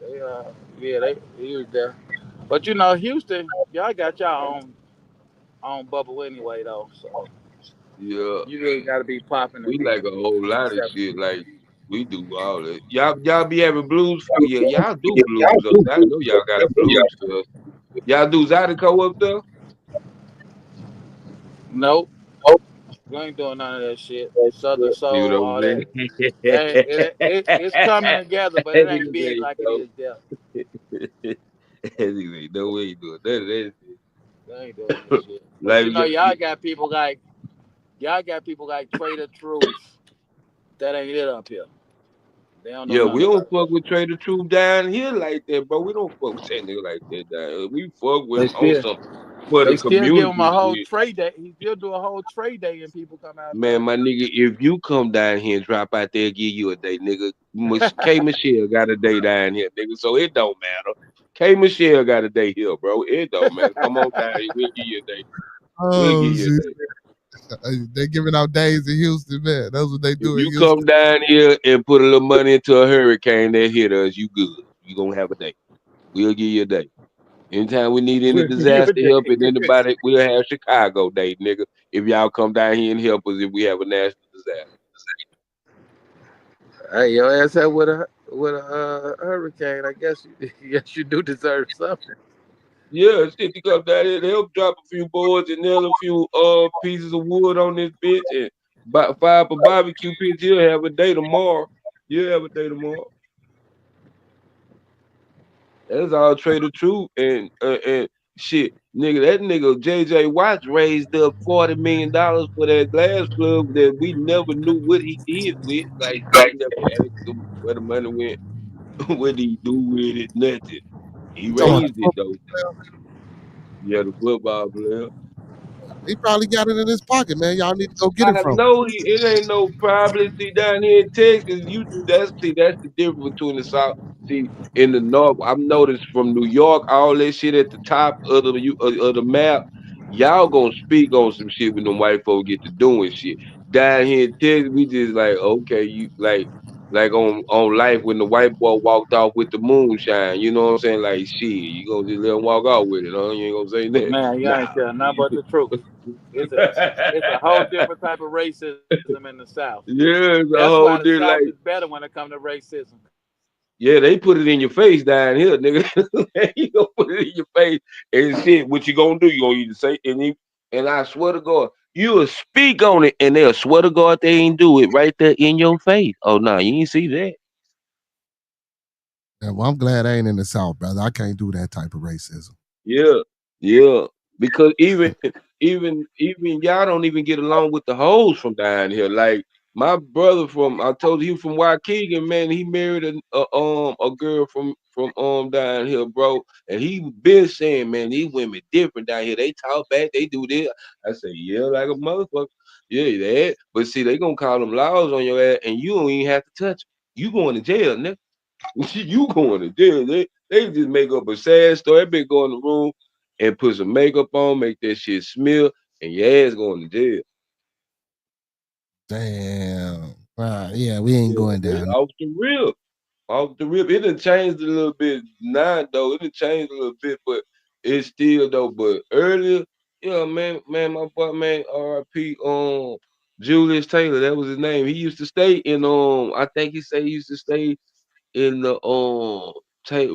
They yeah he was there. But Houston, y'all got y'all own bubble anyway though. So Yeah, you really got to be popping to we be like a whole lot of shit. accepted. Like we do all that. Y'all be having blues. Yeah, y'all do blues up there. I know y'all got a blues fest. Y'all do Zydeco up there? Nope, we ain't doing none of that shit. Southern See what soul, I'm all saying? that. It's coming together, but it That ain't nigga big say like it no. is there. That nigga say no, we ain't doing none of that They ain't doing that shit. But like, y'all got people like Trader Truth. That ain't it up here. They don't know yeah, we nothing don't about fuck that. with Trader Truth down here like that, bro. We don't fuck with that nigga like that down here. We fuck with They him on still some for the they still give community him a whole shit. trade day. He still do a whole trade day and people come out Man, my nigga, if you come down here and drop out there, give you a day, nigga. K there. Michelle got a day down here, nigga. So it don't matter. K Michelle got a day here, bro. It don't matter. Come on down here. We'll give you a day. We'll give Oh you a shit. day. They giving out days in Houston, man. That's what they If do in you come Houston. down here and put a little money into a hurricane that hit us, you good. You gonna have a day. We'll give you a day. Anytime we need any We'll give you a disaster help day. and anybody, we'll have Chicago Day, nigga. If y'all come down here and help us if we have a national disaster. Hey, your ass had with a hurricane. I guess yes, you do deserve something. Yeah, shit, you come down here to help drop a few boards and nail a few pieces of wood on this bitch and about fire for barbecue pits. You'll have a day tomorrow. You'll have a day tomorrow. That's all Trader Truth and shit, nigga. That nigga JJ Watts raised up $40 million for that glass club that we never knew what he did with. Like they never asked him where the money went, what did he do with it, nothing. He You talking about the raised it football though. player? Yeah, the football player. He probably got it in his pocket, man. Y'all need to go get it I from him. know it ain't no problem. See down here in Texas, that's the difference between the South. See in the North, I've noticed from New York, all that shit at the top of the map. Y'all gonna speak on some shit when them white folks get to doing shit. Down here in Texas, we just like okay, you like on life when the white boy walked off with the moonshine. You know what I'm saying? Like shit, you gonna just let him walk out with it, huh? You ain't gonna say that. Man, you Nah. ain't telling nothing but the truth. It's a whole different type of racism in the South. Yeah, it's That's a why the whole South different is like better when it comes to racism. yeah, they put it in your face down here, nigga. You gonna put it in your face and shit. What you gonna do? You gonna either say and I swear to God, you'll speak on it and they'll swear to God they ain't do it right there in your face. Oh no, you ain't see that. Yeah, well, I'm glad I ain't in the South, brother. I can't do that type of racism. Yeah, yeah. Because even y'all don't even get along with the hoes from down here. Like my brother from I told you he from Waukegan, man. He married a girl from down here, bro. And he been saying, man, these women different down here. They talk back, they do this. I say, yeah, like a motherfucker. Yeah, that. But see, they gonna call them laws on your ass, and you don't even have to touch 'em. You going to jail, nigga. You going to jail. They just make up a sad story. They been go in the room and put some makeup on, make that shit smear, and your ass going to jail. Damn. Yeah, we ain't Yeah, going they down. off the rip. Off the rip. It done changed a little bit now though. It done changed a little bit, but it's still though. But earlier, yeah, man, my boy, man, R.I.P. Julius Taylor, that was his name. He used to stay in I think he said he used to stay in the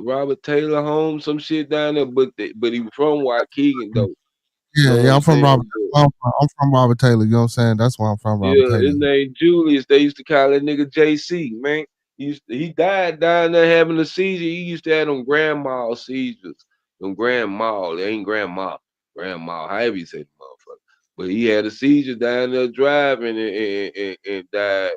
Robert Taylor home, some shit down there, but he was from Waukegan though. Yeah, Know what yeah, I'm I'm from Robert. saying? But I'm from Robert Taylor. You know what I'm saying? That's why I'm from Robert yeah, Taylor. his name Julius. They used to call that nigga JC, man. He died down there having a seizure. He used to have them grand mal seizures. Them grand mal. They ain't grandma. Grandma, however you say the motherfucker. But he had a seizure down there driving and died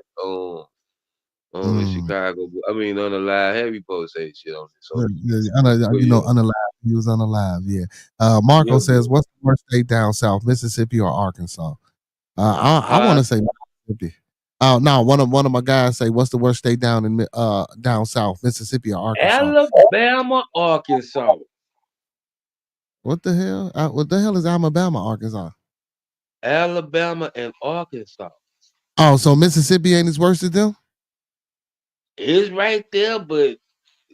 in Mm. Chicago. I mean unalive. Heavy post say shit on this. So Yeah, but you know, yeah. unalive. He was unalive. Yeah. Marco Yeah, says, "What's the worst state down south, Mississippi or Arkansas?" I want huh? to say Mississippi. No, one of my guys say, "What's the worst state down south, Mississippi or Arkansas?" Alabama, Arkansas. What the hell? What the hell is Alabama, Arkansas? Alabama and Arkansas. Oh, so Mississippi ain't as worse as them? It's right there, but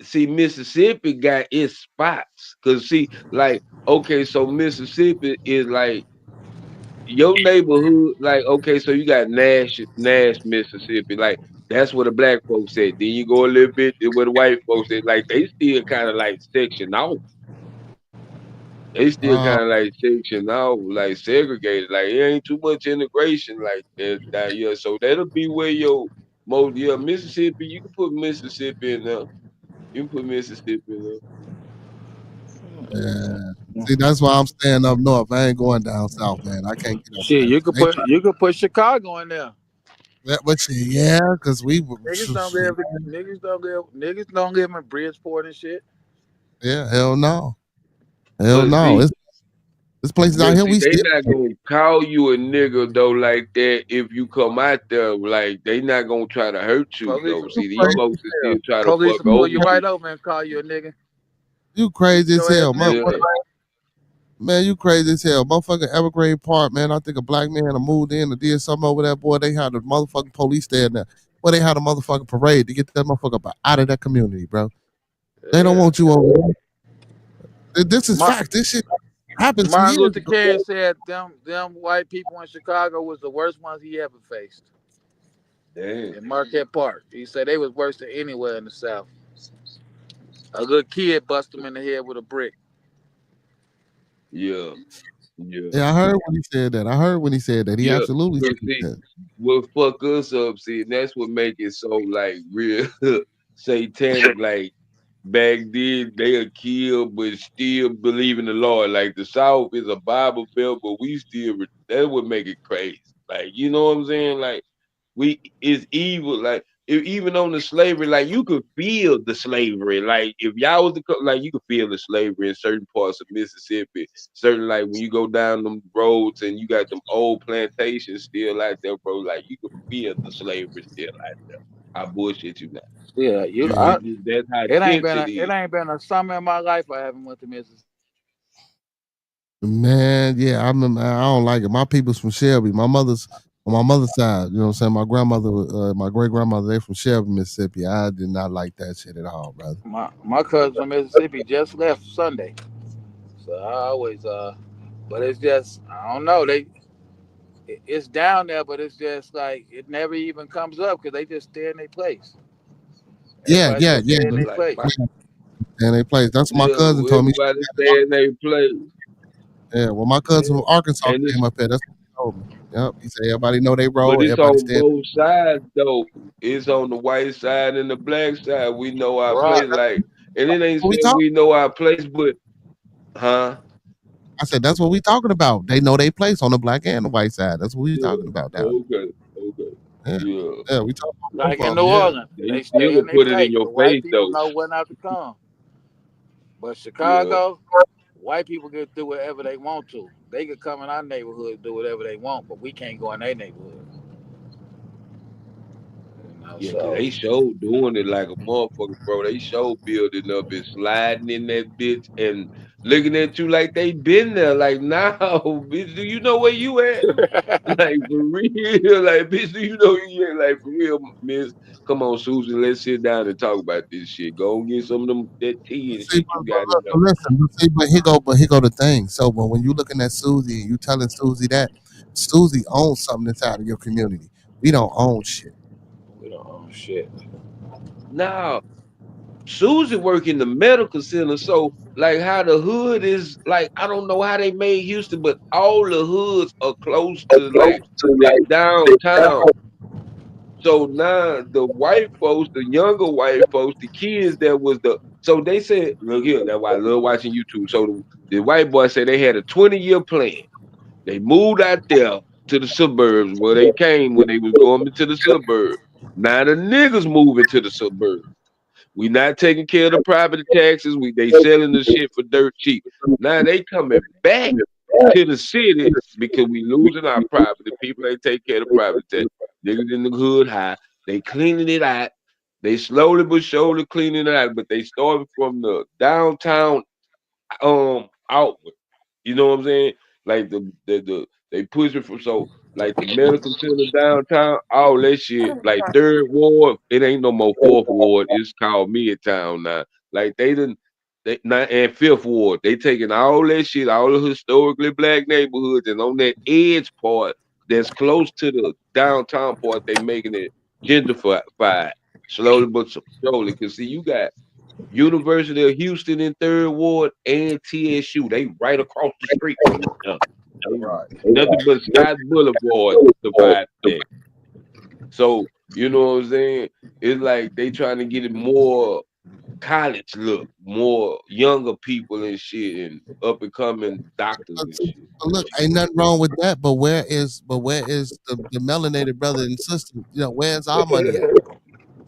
see, Mississippi got its spots. Cause see, like, okay, so Mississippi is like your neighborhood, like, okay, so you got Nash, Mississippi, like that's where the black folks at. Then you go a little bit where the white folks at, like they still kind of like section out. They still Uh, kind of like section out, like segregated. Like it ain't too much integration like that yeah. So that'll be where your most yeah, Mississippi, you can put Mississippi in there. You can put Mississippi in there. yeah. See, that's why I'm staying up north. I ain't going down south, man. I can't get up Shit, there. They try, you could put Chicago in there. but yeah, because we, Niggas don't give them Bridgeport and shit. yeah, hell no, hell But no. see, It's places out but here see, we they still. not gonna call you a nigga though like that if you come out there. Like they not gonna try to hurt you Police, though. You See, these crazy folks as will hell. still try to police fuck will pull over you you. right over and call you a nigga. You crazy Get as your ass hell, in that Yeah, way. man. You crazy as hell, motherfucking Evergreen Park, man. I think a black man had moved in or did something over there, boy. They had the motherfucking police there now. Well, they had a motherfucking parade to get that motherfucker up out of that community, bro. They don't Yeah. want you over there. This is Ma- fact. This shit happened some Martin years Luther ago. King said them white people in Chicago was the worst ones he ever faced. Damn. in Marquette Park. He said they was worse than anywhere in the South. A little kid bust him in the head with a brick. Yeah. Yeah. Yeah, I heard when he said that. I heard when he said that. He Yeah. absolutely But said see, that. what fuck us up, see, and that's what make it so like real satanic. Like back then, they'll kill but still believe in the Lord. Like the South is a Bible belt, but we still that would make it crazy. Like you know what I'm saying? Like we is evil. Like even on the slavery, like you could feel the slavery. Like if y'all was like you could feel the slavery in certain parts of Mississippi. Certain like when you go down them roads and you got them old plantations still out there, bro. Like you could feel the slavery still out there. I bullshit you not. Yeah, Yeah. That's how tense it it is. ain't been a summer in my life I haven't went to Mississippi. Man, yeah, I remember. I don't like it. My people's from Shelby. My mother's on my mother's side. You know what I'm saying? My grandmother, my great grandmother, they from Shelby, Mississippi. I did not like that shit at all, brother. My cousin from Mississippi just left Sunday, so I always but it's just I don't know it's down there, but it's just like it never even comes up because they just stay in their place. Yeah, Everybody yeah, just yeah. stay in It's their like place. Yeah, and they play. That's what my yeah, cousin told me. everybody stay in their place. Yeah, well, my cousin from Arkansas And it's came up here. That's what he told me. Yep. He said everybody know they but role. it's Everybody on stand. both sides though. It's on the white side and the black side. We know our Right. place. Like, and it ain't What we saying talk? we know our place, but huh? I said that's what we talking about. They know they place on the black and the white side. That's what we Yeah. talking about now. Okay. Okay. Yeah, Yeah. yeah. We talking about Like both in of New them. Yeah. Orleans, They they still stay in will their put it in place. your The white face people though. know when not to come. But Yeah. Chicago, white people can do whatever they want to. They can come in our neighborhood and do whatever they want, but we can't go in their neighborhood. Yeah, cause So they show doing it like a motherfucker, bro. They show building up and sliding in that bitch and looking at you like they been there. Like, now, bitch, do you know where you at? Like for real, like bitch, do you know you ain't like for real, miss? Come on, Susan, let's sit down and talk about this shit. Go and get some of them that tea and See, shit you got in there. but listen, but here go the thing. So, but when you looking at Susie and you telling Susie that Susie owns something inside of your community, we don't own shit. we don't own shit. Now, Susie work in the medical center, so like how the hood is like I don't know how they made Houston, but all the hoods are close to like the downtown. So now the white folks, the younger white folks, the kids that was the so they said, look here, that's why I love watching YouTube. So the white boy said they had a 20-year plan. They moved out there to the suburbs where they came when they was going into the suburbs. Now the niggas moving to the suburbs. We not taking care of the property taxes. They selling the shit for dirt cheap. Now they coming back to the city because we losing our property. People ain't take care of the property tax. Niggas in the hood high. They cleaning it out. They slowly but surely cleaning it out. But they started from the downtown outward. You know what I'm saying? Like they push it from so like the medical center downtown, all that shit, like third ward, it ain't no more fourth ward. It's called Midtown now. Like they not and fifth ward. They taking all that shit, all the historically black neighborhoods, and on that edge part that's close to the downtown part, they making it gentrified slowly but surely. Cause see, you got University of Houston in Third Ward and TSU. They right across the street from each other. They Right. nothing but Scott Boulevard divide that. So you know what I'm saying? It's like they trying to get it more college look, more younger people and shit, and up and coming doctors and shit. But look, ain't nothing wrong with that. But where is the melanated brother and sister? You know, where's our money at?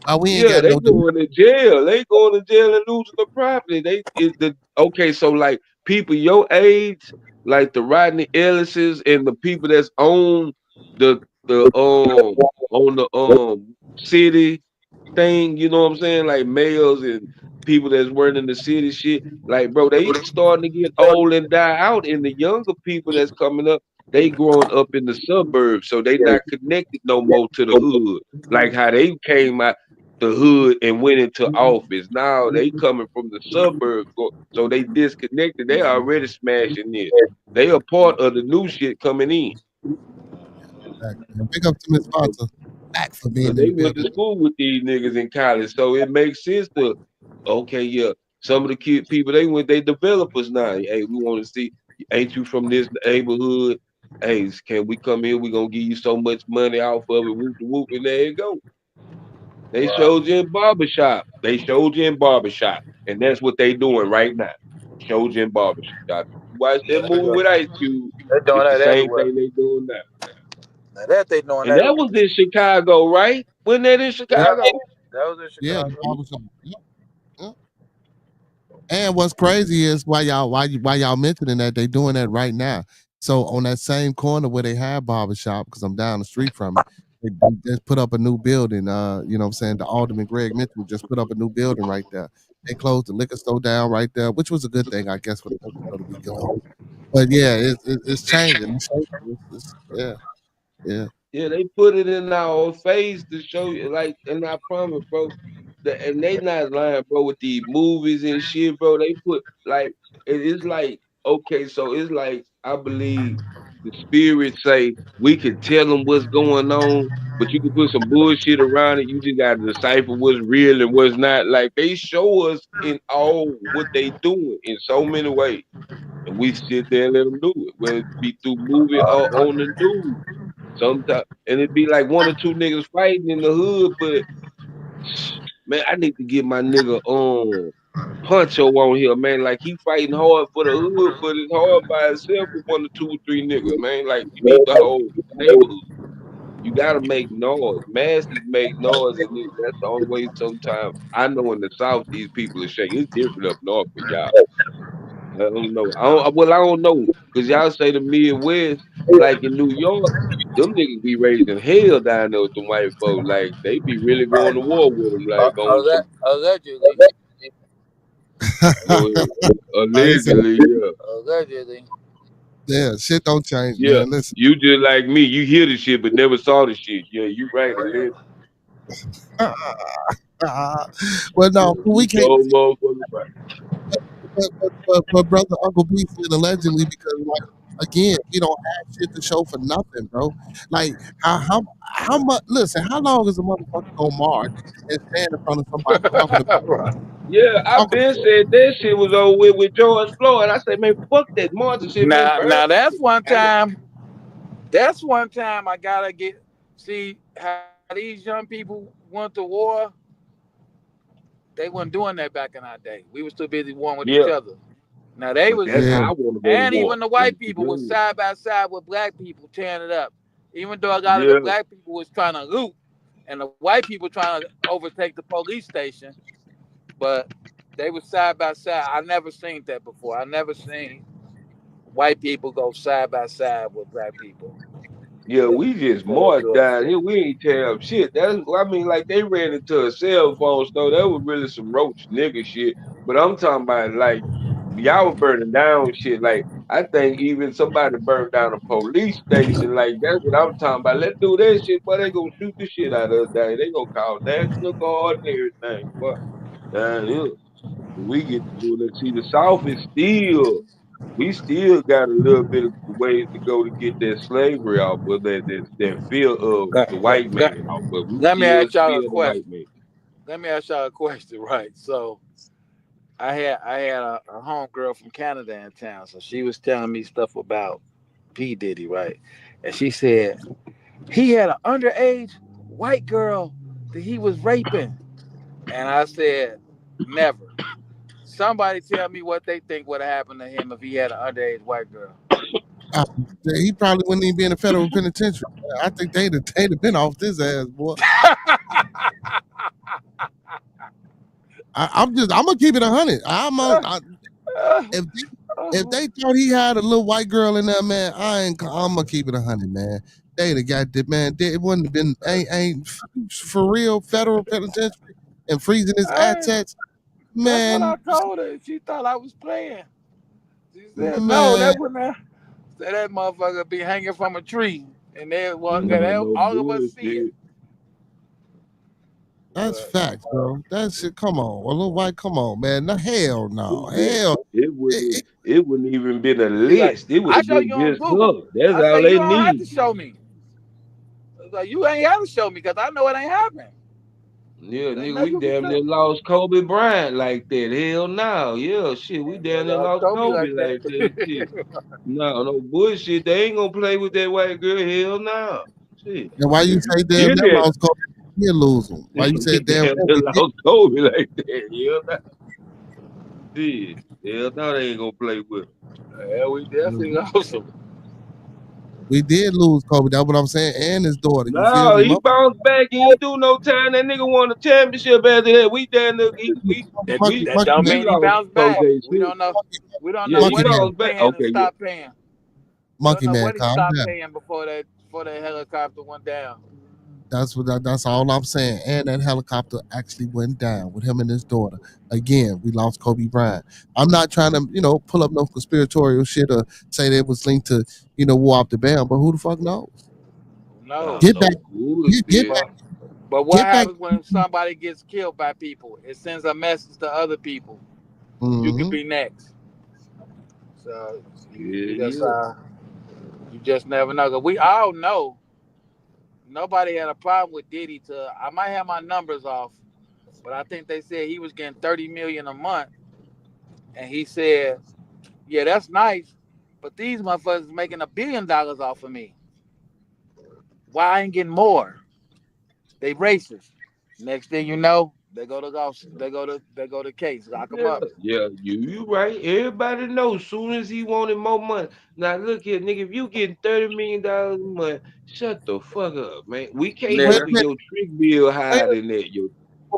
Why we ain't Yeah, got they no going to jail. They going to jail and losing the property. They is the okay. So like people your age, like the Rodney Ellis's and the people that's the on the city thing, you know what I'm saying? Like males and people that's working in the city shit. Like, bro, they starting to get old and die out. And the younger people that's coming up, they growing up in the suburbs. So they not connected no more to the hood. Like how they came out the hood and went into office. Now they coming from the suburbs. So they disconnected. They already smashing this. They a part of the new shit coming in. back. Pick up to Miss Sponsor. back for being Because in they the went to building. school with these niggas in college, so it makes sense to okay, yeah. Some of the kid people they developers now. Hey, we want to see. Ain't you from this neighborhood? Hey, can we come here? We gonna give you so much money off of it. Whoop de whoop, and there you go. They Wow. showed you in barbershop. They showed you in barbershop, and that's what they doing right now. Showed you in barbershop. If you watch that Yeah, movie with Ice Cube, they're doing it's the that same everywhere. thing they doing now. Now that they doing And that everywhere. was in Chicago, right? Wasn't that in Yeah, Chicago? that was in Yeah, the Chicago. barbershop. Yep, yep. And what's crazy is why y'all mentioning that they doing that right now. So on that same corner where they have barbershop, because I'm down the street from it, they just put up a new building. You know what I'm saying? The Alderman Greg Mitchell just put up a new building right there. They closed the liquor store down right there, which was a good thing, I guess, for the liquor store to be gone. But yeah, it's changing. Yeah, yeah. Yeah, they put it in our face to show you, like, and I promise, bro, and they not lying, bro, with the movies and shit, bro. They put like it's like okay, so it's like I believe the spirits say we can tell them what's going on, but you can put some bullshit around it. You just gotta decipher what's real and what's not. Like they show us in all what they doing in so many ways, and we sit there and let them do it, whether it be through movie or on the news. Sometimes, and it'd be like one or two niggas fighting in the hood, but man, I need to get my nigga Poncho on here, man. Like he fighting hard for the hood, but it's hard by itself with one or two or three niggas, man. Like you need the whole neighborhood. You gotta make noise. Masses make noise, and that's the only way. Sometimes I know in the South these people are shaking. It's different up north for y'all. I don't know. I don't know because y'all say the Midwest, like in New York, them niggas be raising hell down there with them white folks. Like they be really going to war with them. Like on some Allegedly, go ahead. I ain't saying Allegedly, yeah, allegedly. yeah, shit don't change, yeah. man. Listen. You just like me. You hear the shit but never saw the shit. Yeah, you right. Allegedly, Well, no, we you can't. so motherfucker right. But brother Uncle B said allegedly because like again, we don't have shit to show for nothing, bro. Like how much? Listen, how long is a motherfucker gonna march and stand in front of somebody talking about Right. Yeah, I talking? been said that shit was over with George Floyd. I said, man, fuck that Martin shit, man, burn Now that shit. that's one I know. time. That's one time I gotta get see how these young people went to war. They weren't doing that back in our day. We were too busy warring with each Yeah, other. Now they but was, that's Yeah, how I want to go to and war. even the Like white the people was gun. side by side with black people tearing it up. Even though a lot of the Yeah, black people was trying to loot, and the white people trying to overtake the police station, but they was side by side. I never seen that before. I never seen white people go side by side with black people yeah, we just for that marched down bullshit. here. We ain't tear up shit. That's I mean, like they ran into a cell phone store. That was really some roach nigga shit. But I'm talking about like y'all were burning down shit. Like I think even somebody burned down a police station. Like that's what I'm talking about. Let's do that shit, but they gonna shoot the shit out of us down here. They gonna call National Guard and everything. But down here, we get to do that. See, the South is still. We still got a little bit of ways to go to get that slavery off of that fear of Let, the let, white let, man off, but we let me still ask y'all a fear the white question. man. Let me ask y'all a question, right? So I had a home girl from Canada in town, so she was telling me stuff about P Diddy, right? And she said he had an underage white girl that he was raping, and I said never. Somebody tell me what they think would have happened to him if he had an underage white girl. uh, he probably wouldn't even be in the federal penitentiary. I think they'd have been off this ass, boy. I'm gonna keep it 100. If if they thought he had a little white girl in there, man, I'm gonna keep it 100, man. They'd have got it, man. It wouldn't have been ain't for real federal penitentiary and freezing his I, assets, that's what I man, told her. She thought I was playing. She said, "No, man. that wouldn't have." Said that motherfucker be hanging from a tree, and Nah, no all of us see it. bullshit. That's But facts, bro. That shit. Come on, a little white. Come on, man. No, hell no, Yeah, hell. It, it wouldn't even been a she like, list. It would I have show been you on just Google. her. That's I all say you they don't have need. to show me. like, you ain't have to show me because I know it ain't happening. Yeah, There ain't nigga, we nothing you damn can near say. lost Kobe Bryant like that. Hell no. Yeah, shit, we Yeah, damn near y'all lost told me Kobe like like that. Shit. that. No, no bullshit. They ain't gonna play with that white girl. Hell no. Shit. And why you If you say damn did near that, lost Kobe? We did lose them. Why you we said damn damn near near we did? lost Kobe like that. Hell no. Shit. Hell no, they ain't gonna play with him. Yeah, we definitely lost him. We did lose Kobe. That's what I'm saying. And his daughter. You feel No, me? he bounced back. He ain't do no time. That nigga won a championship after that. We damn near, That Monkey, that monkey don't man, we mean he lost bounced back. OJ We too. don't know. We don't know Yeah, he monkey what he man, was bounced back. paying and Okay, yeah. stopped paying. We don't monkey know man. what he Calm stopped down. paying before that helicopter went down. That's all I'm saying. And that helicopter actually went down with him and his daughter. Again, we lost Kobe Bryant. I'm not trying to, pull up no conspiratorial shit or say that it was linked to, war off the band, but who the fuck knows? Who I knows? Get don't back, know who it get is. back, But what get back. happens when somebody gets killed by people? It sends a message to other people. You could Mm-hmm. be next. So Yeah, you just yeah. you just never know. 'Cause we all know nobody had a problem with Diddy. I might have my numbers off, but I think they said he was getting 30 million a month, and he said, "Yeah, that's nice, but these motherfuckers making $1 billion off of me. Why I ain't getting more? They racist." Next thing you know, they go to case, lock them Yeah, up. yeah, you right. Everybody knows. Soon as he wanted more money. Now look here, nigga. If you getting $30 million a month, shut the fuck up, man. We can't Wait Nigga. a handle minute. your trick bill Wait higher a, than that. Your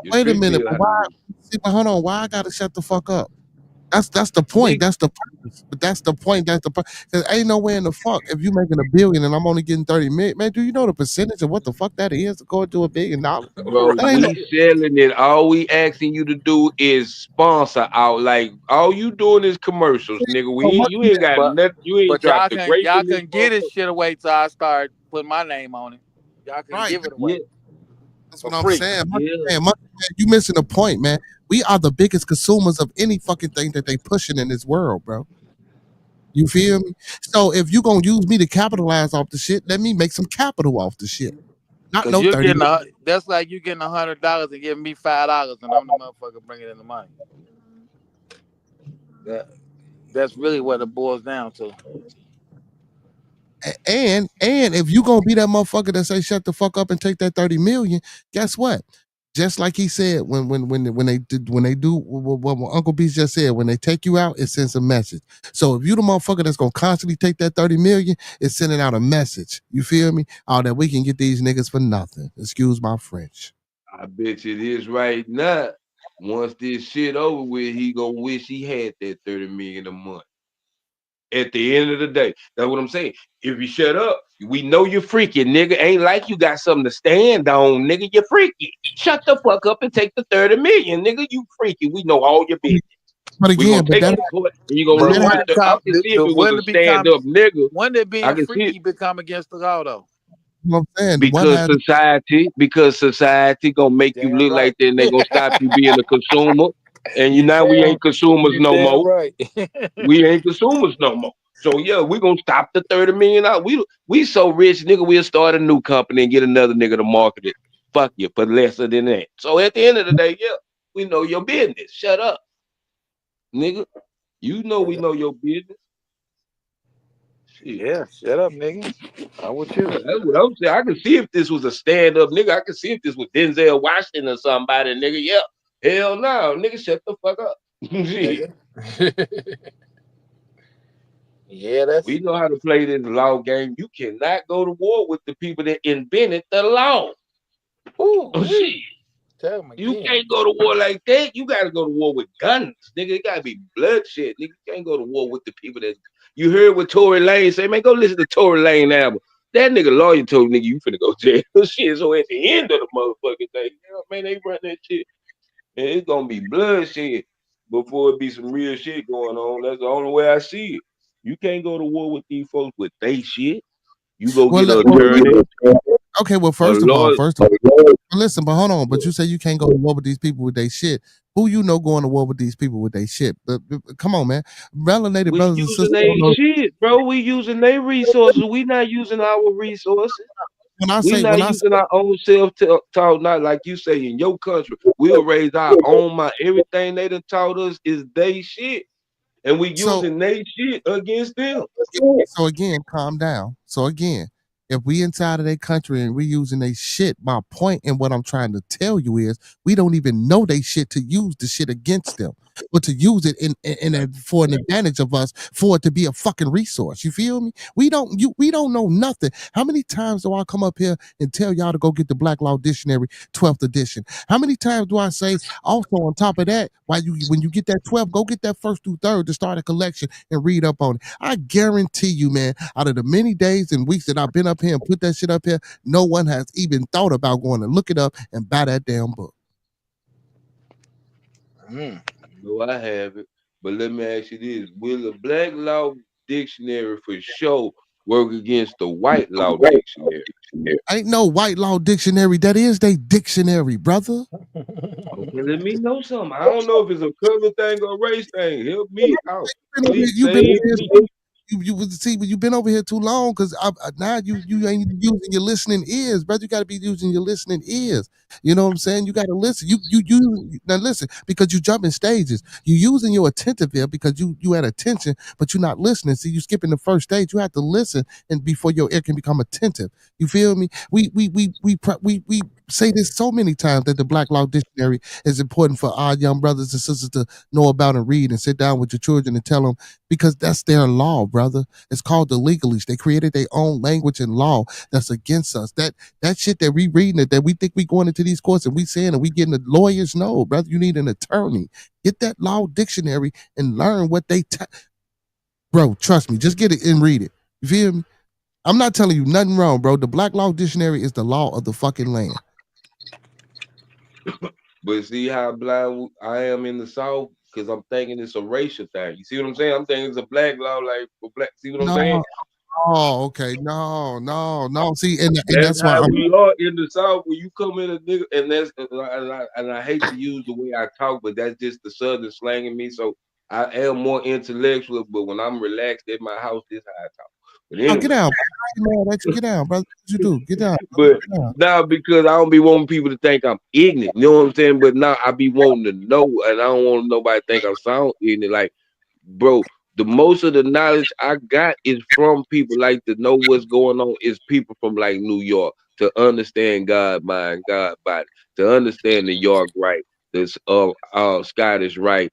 wait a trick minute. bill But higher why? than See, but hold on. Why I gotta shut the fuck up? That's the that. point. That's the purpose. But that's the point. That's the point. Because ain't no way in the fuck if you making $1 billion and I'm only getting 30 million. Man, do you know the percentage of what the fuck that is according to $1 billion? Bro, That ain't no. we selling it. All we asking you to do is sponsor out. Like all you doing is commercials, nigga. So You monkey ain't man, got But nothing. You ain't but y'all dropped a can grape y'all in this can get this motherfucker. shit away till I start putting my name on it. Y'all can right? give it Yeah, away That's for what I'm free. saying. yeah. Monkey man, you missing the point, man. We are the biggest consumers of any fucking thing that they pushing in this world, bro. You feel me? So if you gonna use me to capitalize off the shit, let me make some capital off the shit. Not Cause no you're 30 getting million. that's like you getting $100 and giving me $5, and I'm the motherfucker bringing in the money. That that's really what it boils down to. And if you gonna be that motherfucker that say shut the fuck up and take that 30 million, guess what? Just like he said when they do what Uncle B just said, when they take you out, it sends a message. So if you the motherfucker that's gonna constantly take that 30 million, it's sending out a message. You feel me? Oh, that we can get these niggas for nothing. Excuse my French. I bet you it is right now. Once this shit over with, he gonna wish he had that 30 million a month. At the end of the day, that's what I'm saying. If you shut up, we know you're freaky, nigga. Ain't like you got something to stand on, nigga. You're freaky. Shut the fuck up and take the 30 million, nigga. You freaky. We know all your business. But We gonna again, but take that you to court and you gonna but But that lose when ain't the it I come, can see if it was when a it stand become up nigga. when it I being can see freaky become against the law though. what I'm saying. What because has society gonna make you Damn look right. like that and they gonna stop you being a consumer. And you now we damn ain't consumers you no damn more. right. We ain't consumers no more. So yeah, we gonna stop the 30 million out. We so rich, nigga, we'll start a new company and get another nigga to market it. Fuck you for lesser than that. So at the end of the day, yeah, we know your business. Shut up, nigga. You know we know your business. Shit. Yeah, shut up, nigga. I'm with you. Yeah, that's what I'm saying. I can see if this was a stand-up nigga. I can see if this was Denzel Washington or somebody, nigga. Yeah. Hell no, nigga, shut the fuck up. Shit. Nigga. Yeah, that's We know how to play this law game. You cannot go to war with the people that invented the law. ooh Oh shit. wee. Tell him You again. can't go to war like that. You gotta go to war with guns, nigga. It gotta be bloodshed, nigga. You can't go to war with the people that you heard what Tory Lane say, man. Go listen to Tory Lane album. That nigga lawyer told nigga you finna go jail. Shit. So at the end of the motherfucking thing, you know, man, they run that shit. And it's gonna be bloodshed before it be some real shit going on. That's the only way I see it. You can't go to war with these folks with they shit. You go well, get an well attorney, okay, well, a first of all, lawyer. listen, but hold on. But you say you can't go to war with these people with their shit. Who you know going to war with these people with their shit? But come on, man. Melanated We brothers and sisters using their don't know. shit, bro. We using their resources. We not using our resources. We not when I say using our own self-talk, not like you say in your country. We'll raise our own mind. Everything they done taught us is they shit. And we so using they shit against them. so again, calm down. So again, if we inside of their country and we using they shit, my point and what I'm trying to tell you is we don't even know they shit to use the shit against them, but to use it for an advantage of us for it to be a fucking resource. You feel me? We don't know nothing. How many times do I come up here and tell y'all to go get the Black Law Dictionary 12th edition? How many times do I say also on top of that, when you get that 12, go get that first through third to start a collection and read up on it? I guarantee you, man, out of the many days and weeks that I've been up here and put that shit up here, no one has even thought about going to look it up and buy that damn book. No, I haven't. But let me ask you this: will the Black Law Dictionary for sure work against the White Law Dictionary? Ain't no white law dictionary. That is they dictionary, brother. Okay, let me know something. I don't know if it's a color thing or race thing. Help me out. Please You've been over save here. me. You would see, but you've been over here too long because now you ain't using your listening ears, brother. You got to be using your listening ears. You know what I'm saying? You got to listen. You now listen because you jump in stages. You using your attentive ear because you at attention, but you're not listening. See, you skipping the first stage. You have to listen and before your ear can become attentive. You feel me? We say this so many times that the Black Law Dictionary is important for our young brothers and sisters to know about and read and sit down with your children and tell them because that's their law, brother. It's called the legalists. They created their own language and law that's against us. That shit that we reading it, that we think we going into these courts and we saying and we getting the lawyers. No, brother, you need an attorney. Get that law dictionary and learn what bro, trust me, just get it and read it. You feel me? I'm not telling you nothing wrong, bro. The Black Law Dictionary is the law of the fucking land. But see how blind I am in the South because I'm thinking it's a racial thing. You see what I'm saying? I'm thinking it's a black law, like for black. See what I'm saying? No, oh, okay. No. See, and That's that's why how I'm we are in the South. When you come in a nigga, and I hate to use the way I talk, but that's just the Southern slang in me. So I am more intellectual, but when I'm relaxed at my house, this how I talk. But oh, get anyway, down, man. Let you get down, brother. What you do? Get down, brother. but Get down. now because I don't be wanting people to think I'm ignorant, you know what I'm saying? But now I be wanting to know, and I don't want nobody to think I sound ignorant. Like, bro, the most of the knowledge I got is from people like to know what's going on is people from like New York to understand God mind, God body, to understand the York right, this Scottish right,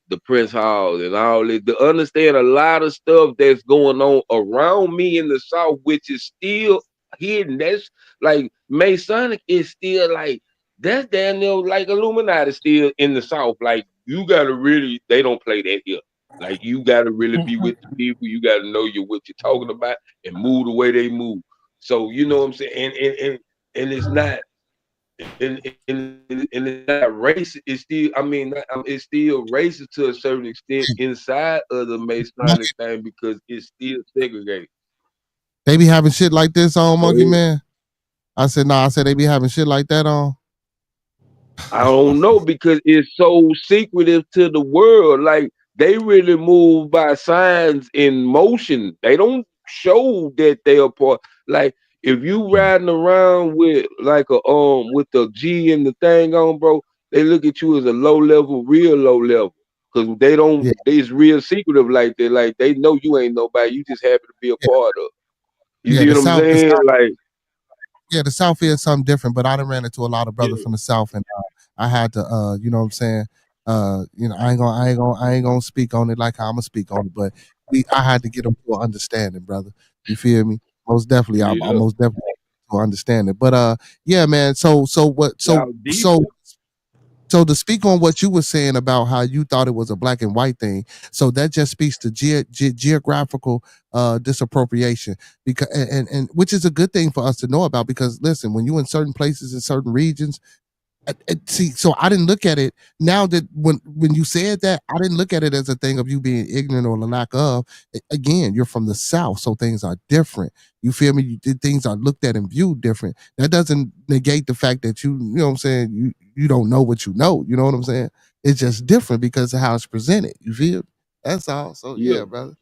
the Prince Hall and all this, to understand a lot of stuff that's going on around me in the South, which is still hidden. That's like Masonic is still like that's damn near like Illuminati still in the South. Like you gotta really, they don't play that here. Like you gotta really be with the people. You gotta know what you're talking about and move the way they move. So you know what I'm saying. And it's not and it's not racist. It's still it's still racist to a certain extent inside of the Masonic thing because it's still segregated. They be having shit like this on Go Monkey ahead. Man. I said, nah, I said they be having shit like that on. I don't know because it's so secretive to the world. Like they really move by signs in motion. They don't show that they are part. Like if you riding around with like a with the G and the thing on, bro, they look at you as a low level, real low level. Cause they don't. Yeah, It's real secretive like that. Like they know you ain't nobody. You just happen to be a yeah, part of. You yeah. see what I'm saying? Like The South is something different, but I done ran into a lot of brothers yeah, from the South, and I had to, you know what I'm saying. I ain't gonna speak on it like how I'm gonna speak on it, but I had to get them to an understanding, brother. You feel me? Most definitely, I straight up. most definitely to understand it. But yeah, man. So what? Y'all deep. So to speak on what you were saying about how you thought it was a black and white thing, so that just speaks to geographical disappropriation, because and which is a good thing for us to know about, because listen, when you in certain places in certain regions, see, so I didn't look at it. Now that when you said that, I didn't look at it as a thing of you being ignorant or the lack of. Again, you're from the South, so things are different. You feel me? Things are looked at and viewed different. That doesn't negate the fact that you know what I'm saying. You don't know what you know. You know what I'm saying? It's just different because of how it's presented. You feel? That's all. So Yeah. yeah, brother.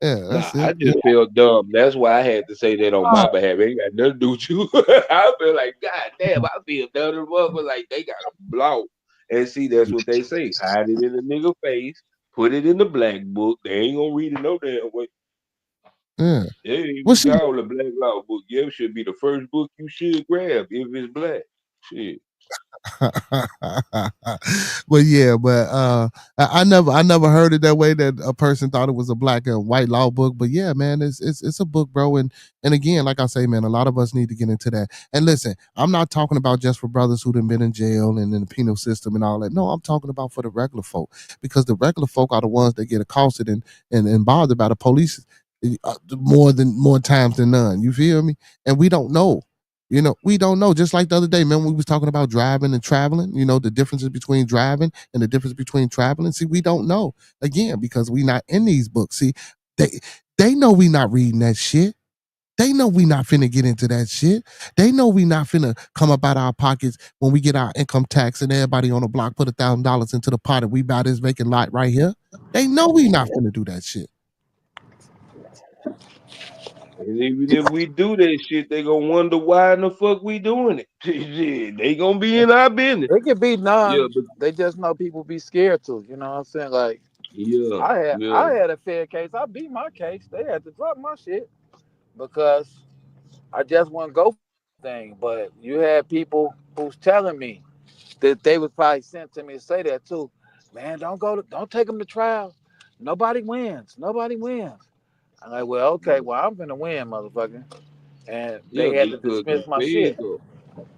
Yeah, Nah, that's I it. Yeah. just feel dumb. That's why I had to say that on my behalf. It ain't got nothing to do with you. I feel like, God damn, I feel dumb as motherfucker. Like they got a block. And see, that's what they say. Hide it in the nigga face. Put it in the black book. They ain't gonna read it no damn way. Yeah. It ain't What's even called a black law book. Yeah, it should be the first book you should grab if it's black. Shit. But yeah, I never heard it that way that a person thought it was a black and white law book. But yeah, man, it's a book, bro. And again, like I say, man, a lot of us need to get into that. And listen, I'm not talking about just for brothers who've been in jail and in the penal system and all that. No, I'm talking about for the regular folk, because the regular folk are the ones that get accosted and bothered by the police more times than none. You feel me? And we don't know. We don't know. Just like the other day, remember we was talking about driving and traveling, the differences between driving and the difference between traveling. See, we don't know. Again, because we not in these books. See, they know we not reading that shit. They know we not finna get into that shit. They know we not finna come up out our pockets when we get our income tax and everybody on the block put $1,000 into the pot and we buy this vacant lot right here. They know we not finna do that shit. And even if we do that shit, they gonna wonder why in the fuck we doing it. Shit, they gonna be in our business. They can be Yeah, none. but They just know people be scared to. You know what I'm saying? Like yeah, I had yeah, I had a fair case. I beat my case. They had to drop my shit because I just wouldn't go for anything. But you had people who's telling me that they was probably sent to me to say that too. Man, don't take them to trial. Nobody wins. Nobody wins. I'm like, well, okay, well, I'm gonna win, motherfucker. And yeah, they had to because the dismiss my feds shit. go.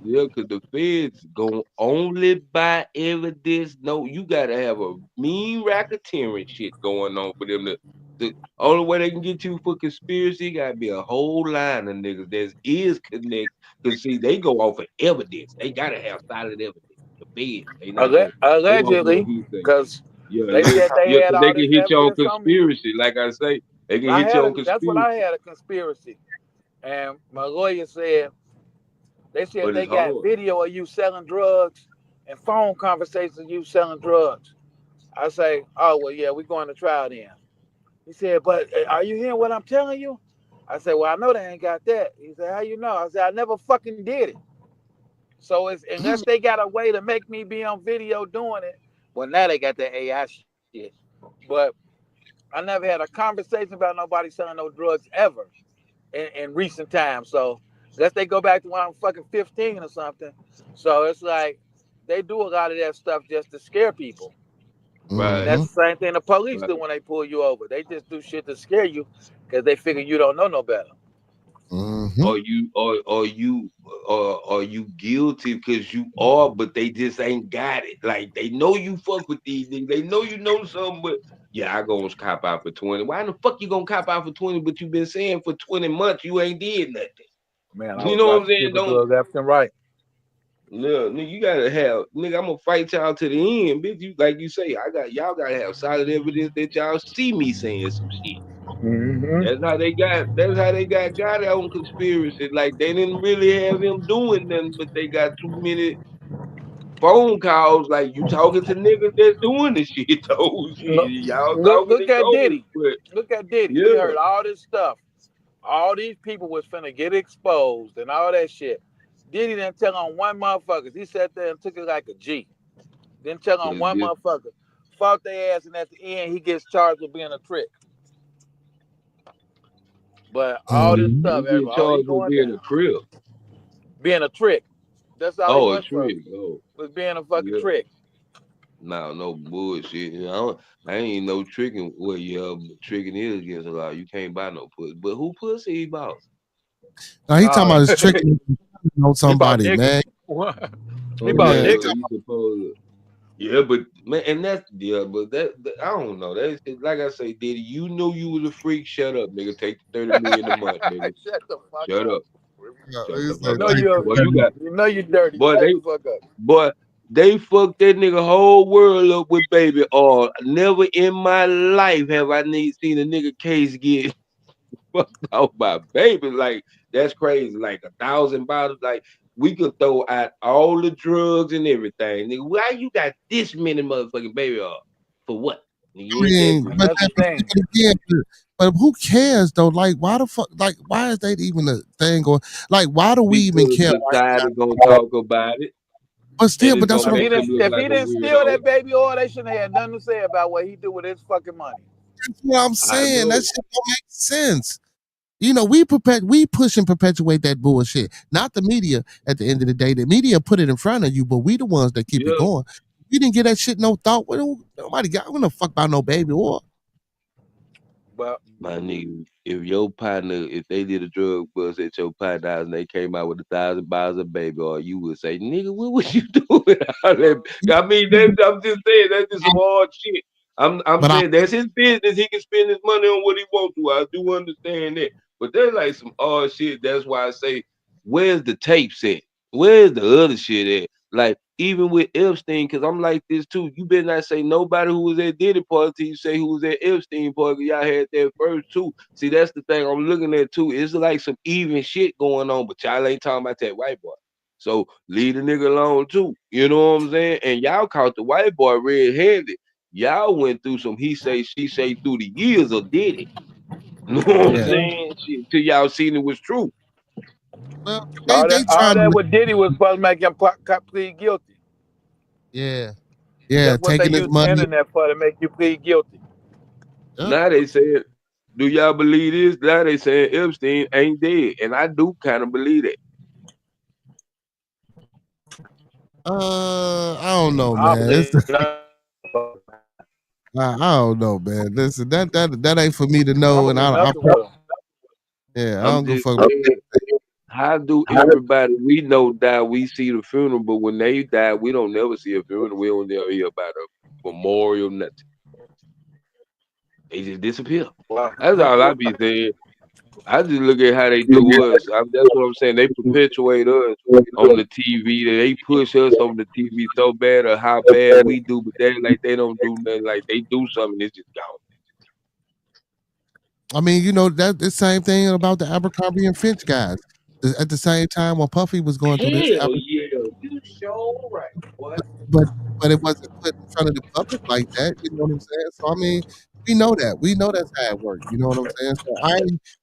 Yeah, because the feds gonna only buy evidence. No, you gotta have a mean racketeering shit going on for them to. The only way they can get you for conspiracy gotta be a whole line of niggas that is connect. Cause see, they go off of evidence. They gotta have solid evidence. The feds, they not gonna go off Allegedly, no hearsay. because Yeah, they said they yeah, had cause they all can this hit you on evidence on me. conspiracy. Like I say, they can hit you on That's what I conspiracy, had, a conspiracy. And my lawyer said they said but they it's got hard. video of you selling drugs and phone conversations of you selling drugs. I say, oh well, yeah, we going to trial then. He said, but are you hearing what I'm telling you? I said, well, I know they ain't got that. He said, how you know? I said, I never fucking did it. So it's unless they got a way to make me be on video doing it. Well, now they got the AI shit. But I never had a conversation about nobody selling no drugs ever in recent times. So unless they go back to when I'm fucking 15 or something. So it's like they do a lot of that stuff just to scare people. And Right, Mm-hmm. that's the same thing the police right. do when they pull you over. They just do shit to scare you because they figure you don't know no better. Mm-hmm. Are you guilty because you are, but they just ain't got it. Like they know you fuck with these niggas. They know you know something, but yeah, I gonna cop out for 20. Why the fuck you gonna cop out for 20? But you been saying for 20 months you ain't did nothing. Man, I You was know what I'm watching saying? people Don't do it left and right. no, nigga, you gotta have nigga, I'm gonna fight y'all to the end, bitch. You like you say, y'all gotta have solid evidence that y'all see me saying some shit. Mm-hmm. That's how they got on conspiracy. Like they didn't really have him doing nothing, but they got too many phone calls. Like you talking to niggas that's doing this shit. Oh Look, shit, y'all look, talking look in at code. Diddy. But Look at Diddy. We yeah, heard all this stuff. All these people was finna get exposed and all that shit. Diddy didn't tell on one motherfucker. He sat there and took it like a G. Didn't tell on cause one this, motherfucker. Fought their ass, and at the end, he gets charged with being a trick. But all this Mm-hmm. stuff, he get everybody, oh, he charged with going being a down. crib. Being a trick. That's all he Oh, a went for, trick. Oh, was being a fucking yeah. trick. Nah, no bullshit. I ain't no tricking. Well, yeah, but tricking is against the law. You can't buy no pussy. But who pussy he bought? Now he talking Oh, about his tricking on he bought somebody, niggas. man. He Oh bought yeah, Yeah. well niggas. he supposed to. Yeah, but man, and that's yeah, but I don't know. That's like I say, Diddy, you knew you was a freak. Shut up, nigga. Take the 30 million a month, nigga. Shut the fuck Shut up. up. Yeah, Shut he the You said, fuck know up. take you're, Boy, you got you know you dirty. boy, Shut they the fuck up. boy, they fucked that nigga whole world up with baby. Never in my life have I seen a nigga case get fucked out by baby. Like that's crazy. Like 1,000 bottles. Like we could throw out all the drugs and everything. Nigga, why you got this many motherfucking baby oil? For what? Nigga, I ain't that mean, And rich? that's the thing. but again, But who cares though? Like, why the fuck? Like, why is that even a thing? Or like, why do we even Because care right now? society gonna talk about it, But and still, it's but that's gonna what I'm. make him look If like he a didn't steal weirdo. that baby oil, they shouldn't have had nothing to say about what he do with his fucking money. That's what I'm I saying. That know. shit don't make sense. We push and perpetuate that bullshit. Not the media. At the end of the day, the media put it in front of you, but we the ones that keep it Yeah. going. We didn't get that shit no thought. Nobody got. I don't fuck about no baby oil. Well, My nigga, if your partner, if they did a drug bust at your partner house and they came out with 1,000 bottles of baby oil, you would say, nigga, what was you doing with all that? I mean, I'm just saying, that's just some hard shit. I'm But I, saying that's his business. He can spend his money on what he wants to. I do understand that. But there's like some odd shit. That's why I say, where's the tapes at? Where's the other shit at? Like, even with Epstein, because I'm like this too. You better not say nobody who was at Diddy party till you say who was at Epstein party. Y'all had that first too. See, that's the thing I'm looking at too. It's like some even shit going on, but y'all ain't talking about that white boy. So leave the nigga alone too. You know what I'm saying? And y'all caught the white boy red-handed. Y'all went through some he say, she say through the years of Diddy. You know what I'm yeah. saying? Shit, till y'all seen it was true. Well, they all trying that to. what Diddy was supposed to make him plead guilty. Yeah, yeah, That's what they taking his use the money. internet for, to make you plead guilty. Yep. Now they said, do y'all believe this? Now they saying Epstein ain't dead. And I do kind of believe that. I don't know, I man. believe none. I don't know, man. Listen, that ain't for me to I don't know, and believe I nothing with him. yeah, I I'm don't give a just fuck. saying, how do everybody we know die, we see the funeral, but when they die, we don't never see a funeral. We don't never hear about a memorial, nothing. They just disappear. Well, That's all I be saying. I just look at how they do us. That's what I'm saying. They perpetuate us on the TV. They push us on the TV so bad of how bad we do, but they like they don't do nothing. Like they do something, it's just gone. I mean, that the same thing about the Abercrombie and Finch guys. At the same time, when Puffy was going through this, Hell yeah, you sure right, boy. but but it wasn't put in front of the public like that. You know what I'm saying? So I mean, we know that. We know that's how it works. You know what I'm saying? So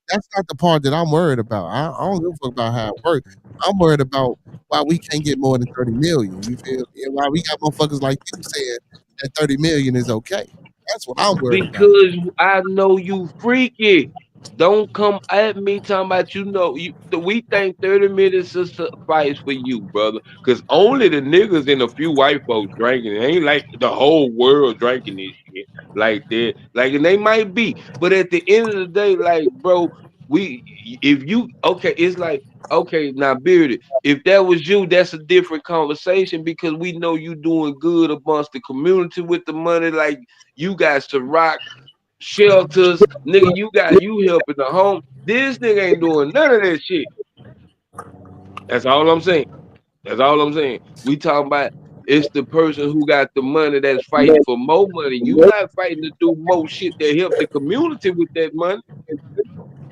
that's not the part that I'm worried about. I don't give a fuck about how it works. I'm worried about why we can't get more than 30 million. You feel me? And why we got motherfuckers like you saying that 30 million is okay. That's what I'm worried about. Because I know you freaky. Don't come at me talking about we think 30 minutes is suffice for you, brother. Cause only the niggas and a few white folks drinking. It ain't like the whole world drinking this shit like that. Like, and they might be, but at the end of the day, like, bro, we if you okay, it's like, okay, now bearded. If that was you, that's a different conversation because we know you doing good amongst the community with the money. Like you got to rock shelters, nigga. You helping the home. This nigga ain't doing none of that shit. That's all I'm saying. That's all I'm saying. We talking about it's the person who got the money that's fighting for more money. You not fighting to do more shit that help the community with that money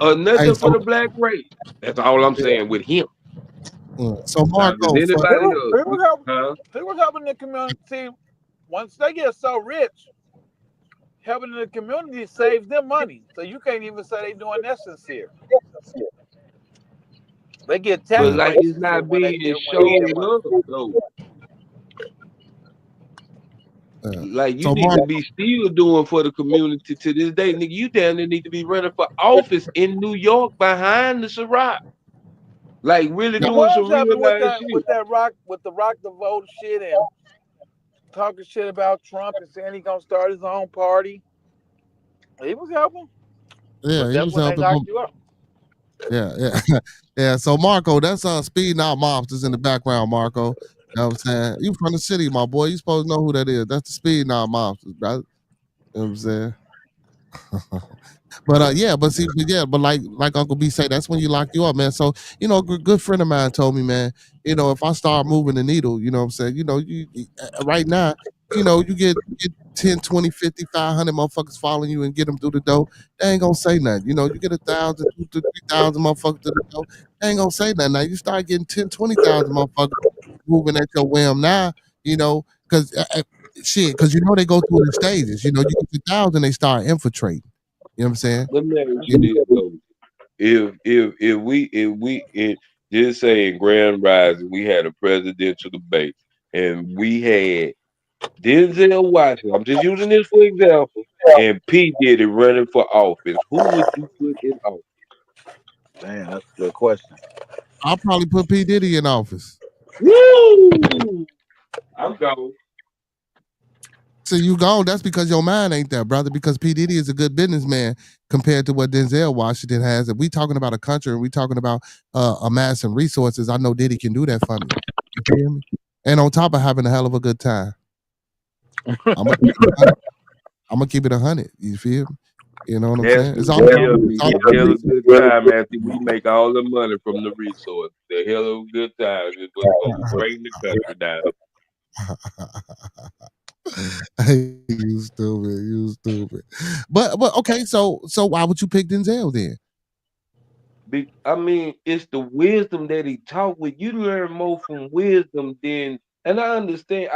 or Hey, nothing for so the black race. That's all I'm yeah, saying with him. so Now, does Marco, for anybody else? Huh? He was helping the community. Once they get so rich, helping the community saves them money. So you can't even say they doing that sincere. They get tax But uh, like breaks it's and shit not when being they get shown that money. love though. uh, Like you so need to Marco, be still doing for the community to this day, nigga. You down there need to be running for office in New York behind the Ciroc. Like really He doing was some real helping life shit. with the rock the vote shit and talking shit about Trump and saying he gonna start his own party. He was helping, yeah, but he that's was when they helping. knocked you up. Yeah, yeah, yeah. So Marco, that's Speed Out Mobsters in the background, Marco. You know what I'm saying? You from the city, my boy. You supposed to know who that is. That's the Speed Out Mobsters, brother. You know what I'm saying? But yeah, but like Uncle B say, that's when you lock you up, man. So a good friend of mine told me, man, if I start moving the needle, you know what I'm saying, right now, you get 10, 20, 50, 500 motherfuckers following you and get them through the door. They ain't gonna say nothing. You get 1,000, 2,000 to 3,000 motherfuckers through the door. They ain't gonna say nothing. Now you start getting 10, 20,000 motherfuckers moving at your whim now, because shit, because they go through the stages. You get 1,000, they start infiltrating. You know what I'm saying? Let me ask You you this though. If we just say in Grand Rising we had a presidential debate and we had Denzel Washington, I'm just using this for example, and P Diddy running for office, who would you put in office? Damn, that's a good question. I'll probably put P. Diddy in office. Woo! I'm going. So you gone. That's because your mind ain't there, brother. Because P. Diddy is a good businessman compared to what Denzel Washington has. If we talking about a country and we talking about amassing resources, I know Diddy can do that for me. You feel me? And on top of having a hell of a good time, I'm gonna keep it 100. I'm gonna keep it 100. You feel me? You know what I'm That's saying? It's what all that about hell it's be. all The about hell of resources. good time after we make all the money from the resource. The hell of good time is what's gonna bring the country down. Hey, you stupid. You stupid. But okay. So why would you pick Denzel then? I mean, it's the wisdom that he taught with. You learn more from wisdom than, and I understand.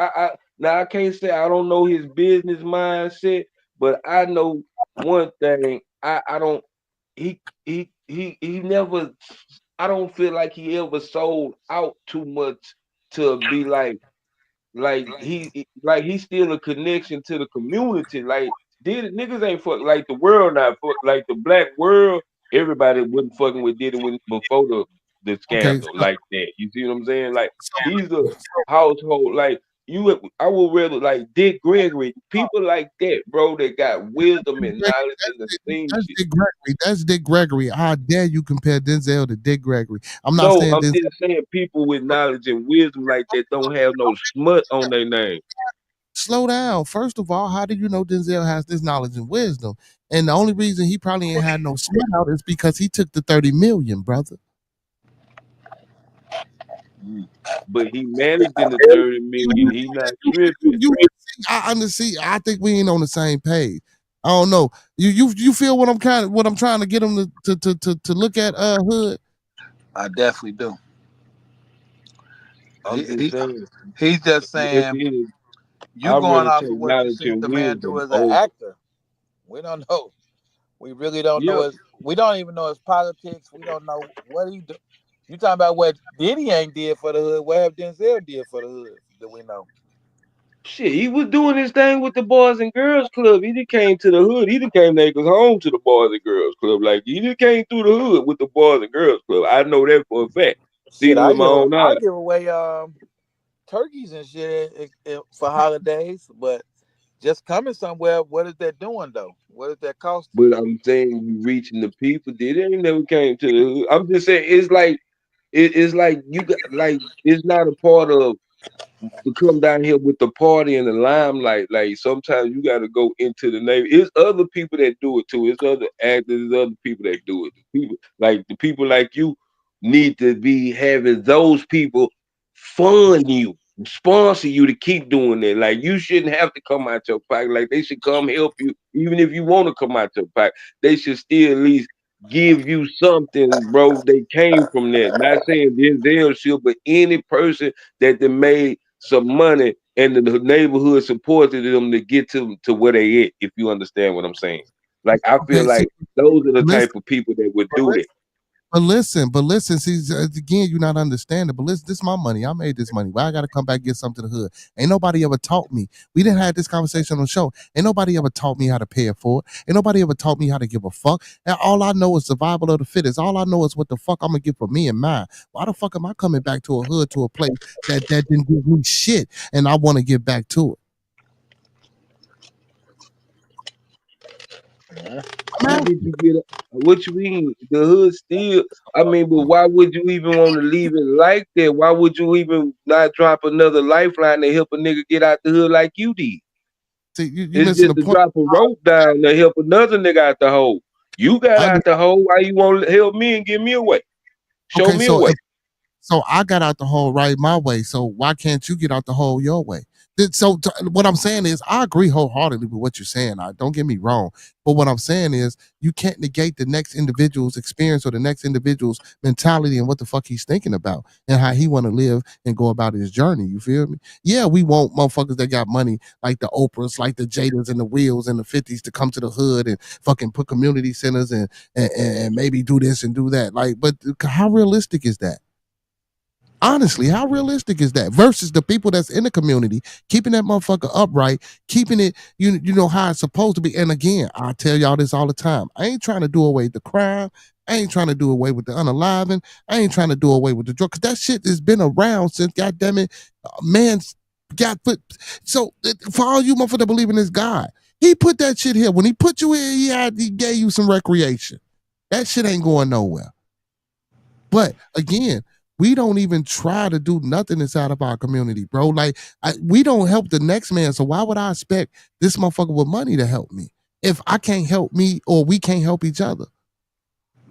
Now I can't say I don't know his business mindset, but I know one thing. I don't. He never. I don't feel like he ever sold out too much to be like he's still a connection to the community. Like did niggas ain't fuck like the world not fuck like the black world. Everybody wasn't fucking with Diddy when before the Okay. scandal like that. You see what I'm saying? Like he's a household like you. I would rather like Dick Gregory, people like that, bro. That got wisdom and knowledge and esteem That's shit. Dick Gregory. That's Dick Gregory. How dare you compare Denzel to Dick Gregory? I'm not No, saying I'm Denzel. just saying people with knowledge and wisdom like that don't have no smut on their name. Slow down. First of all, how do you know Denzel has this knowledge and wisdom? And the only reason he probably ain't had no sweat out is because he took the 30 million, brother. But he managed in the 30 million. He not tripping. I understand. I think we ain't on the same page. I don't know. You feel what I'm trying to get him to look at Hood. I definitely do. I'm He, just he saying. he's just At saying the end, you I'd going rather off of take what you knowledge seen and the man do wisdom as an over. actor. We don't know. We really don't know Yeah, his. We don't even know his politics. We don't know what he do. You talking about what Diddy ain't did for the hood? What have Denzel did for the hood? That we know. shit. He was doing his thing with the Boys and Girls Club. He just came to the hood. He just came neighbors home to the Boys and Girls Club. Like he just came through the hood with the Boys and Girls Club. I know that for a fact. Seen Shit, it with my own I eyes. give away turkeys and shit for holidays, but just coming somewhere, what is that doing though? What is that costing? But I'm saying you reaching the people. Did they ain't never came to the hood. I'm just saying it's like you got like it's not a part of to come down here with the party and the limelight. Like sometimes you got to go into the name. It's other people that do it too. It's other actors. It's other people that do it. The people like you need to be having those people fund you, sponsor you to keep doing that. Like you shouldn't have to come out your pocket. Like they should come help you, even if you want to come out your pocket. They should still at least give you something, bro. They came from that. Not saying Denzel should, but any person that they made some money and the neighborhood supported them to get to where they at, if you understand what I'm saying. Like I feel Okay, so like those are the type listen, of people that would do that. but listen. See, again, you're not understanding. But listen, this is my money. I made this money. Why I got to come back and get something to the hood? Ain't nobody ever taught me. We didn't have this conversation on the show. Ain't nobody ever taught me how to pay it forward. Ain't nobody ever taught me how to give a fuck. And all I know is survival of the fittest. All I know is what the fuck I'm gonna get for me and mine. Why the fuck am I coming back to a hood, to a place that didn't give me shit, and I want to get back to it? Yeah. I'm How out. did you get? What you mean? The hood still. I mean, but why would you even want to leave it like that? Why would you even not drop another lifeline to help a nigga get out the hood like you did? See, you It's missing just the to point. drop a rope down to help another nigga out the hole. You got I out the hole. Why you want to help me and give me away? Show okay, me a so way. I got out the hole right my way. So why can't you get out the hole your way? So what I'm saying is, I agree wholeheartedly with what you're saying. Don't get me wrong, but what I'm saying is, you can't negate the next individual's experience or the next individual's mentality and what the fuck he's thinking about and how he want to live and go about his journey. You feel me? Yeah, we want motherfuckers that got money like the Oprahs, like the Jadas and the Wheels and the 50s to come to the hood and fucking put community centers and maybe do this and do that. Like, but how realistic is that? Honestly, how realistic is that versus the people that's in the community keeping that motherfucker upright, keeping it you know how it's supposed to be? And again, I tell y'all this all the time. I ain't trying to do away with the crime. I ain't trying to do away with the unaliving. I ain't trying to do away with the drug, because that shit has been around since, goddamn it, man's got put. So for all you motherfuckers that believe in this God, he put that shit here. When he put you here, he gave you some recreation. That shit ain't going nowhere. But again, we don't even try to do nothing inside of our community, bro. Like, we don't help the next man. So why would I expect this motherfucker with money to help me if I can't help me or we can't help each other?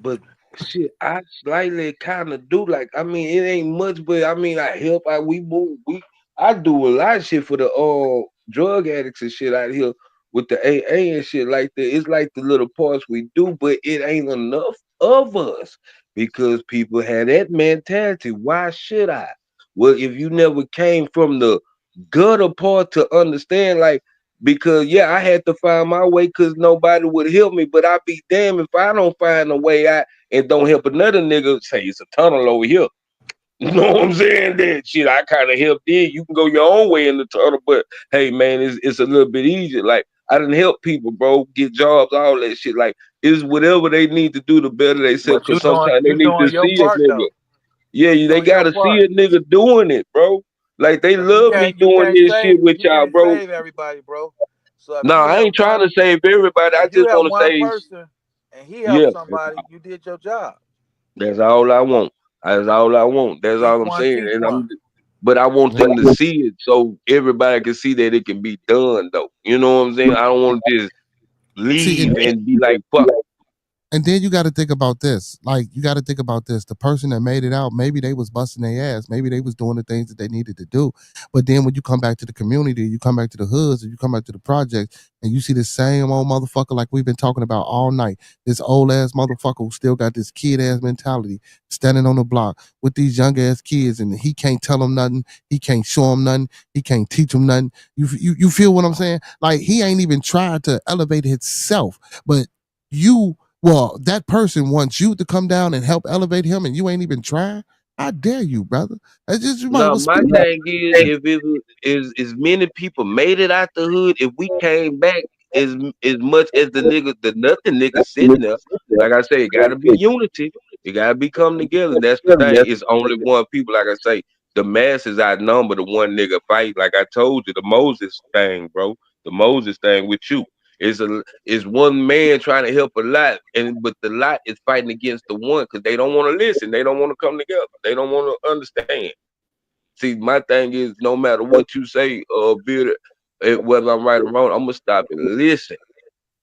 But shit, I slightly kind of do. Like, I mean, it ain't much, but I mean, I help. I do a lot of shit for the drug addicts and shit out here with the AA and shit like that. It's like the little parts we do, but it ain't enough of us because people have that mentality. Why should I? Well, if you never came from the gutter part to understand, like, because yeah, I had to find my way because nobody would help me. But I'd be damned if I don't find a way out and don't help another nigga. Say it's a tunnel over here. You know what I'm saying? That shit, I kind of helped you. You can go your own way in the tunnel, but hey, man, it's a little bit easier. Like, I didn't help people, bro, get jobs, all that shit. Like, it's whatever they need to do to better themselves. But Cause sometimes they you need to doing your see a part nigga. though. Yeah, You they doing your gotta see part. a nigga doing it, bro. Like, they Cause love me doing this shit with you y'all, can't bro. save everybody, bro. So No, I ain't trying to save everybody. I if you just help want to one say, person and he yeah, helps somebody, you did your job. that's all I want. That's all I want. That's Each all I'm one saying. teach And one. but I want Yeah. them to see it so everybody can see that it can be done, though. You know what I'm saying? I don't want to just See, leave and be like, fuck. and then you got to think about this. Like, you got to think about this. The person that made it out, maybe they was busting their ass. Maybe they was doing the things that they needed to do. But then when you come back to the community, you come back to the hoods, and you come back to the project, and you see the same old motherfucker like we've been talking about all night. This old ass motherfucker who still got this kid ass mentality, standing on the block with these young ass kids, and he can't tell them nothing. He can't show them nothing. He can't teach them nothing. You feel what I'm saying? Like, he ain't even tried to elevate himself, but you. Well, that person wants you to come down and help elevate him, and you ain't even trying. I dare you, brother. That's just, you might as No, well my speak. thing is, if it was is as many people made it out the hood, if we came back as much as the nothing niggas sitting there, like I say, it gotta be unity. It gotta be coming together. That's the thing. It's only one people, like I say, the masses outnumber the one nigga fight. Like I told you, the Moses thing, bro. The Moses thing with you. Is one man trying to help a lot, but the lot is fighting against the one because they don't want to listen. They don't want to come together. They don't want to understand. See, my thing is, no matter what you say, Beard, whether I'm right or wrong, I'm gonna stop and listen.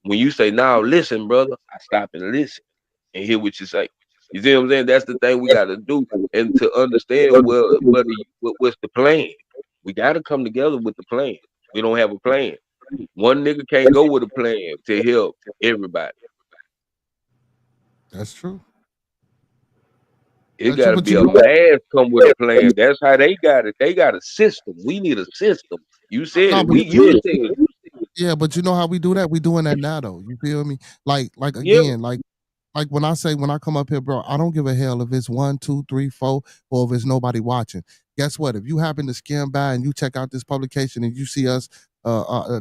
When you say, "Now listen, brother," I stop and listen and hear what you say. You see what I'm saying? That's the thing we got to do, and to understand what's the plan. We got to come together with the plan. We don't have a plan. One nigga can't go with a plan to help everybody. That's true. It That's true. got to But be a mass come with a plan. That's how they got it. They got a system. We need a system. You said no, it. but You said it. yeah, but you know how we do that? We doing that now, though. You feel me? Like Yeah. again, like when I say, when I come up here, bro, I don't give a hell if it's 1, 2, 3, 4, or if it's nobody watching. Guess what? If you happen to skim by and you check out this publication and you see us,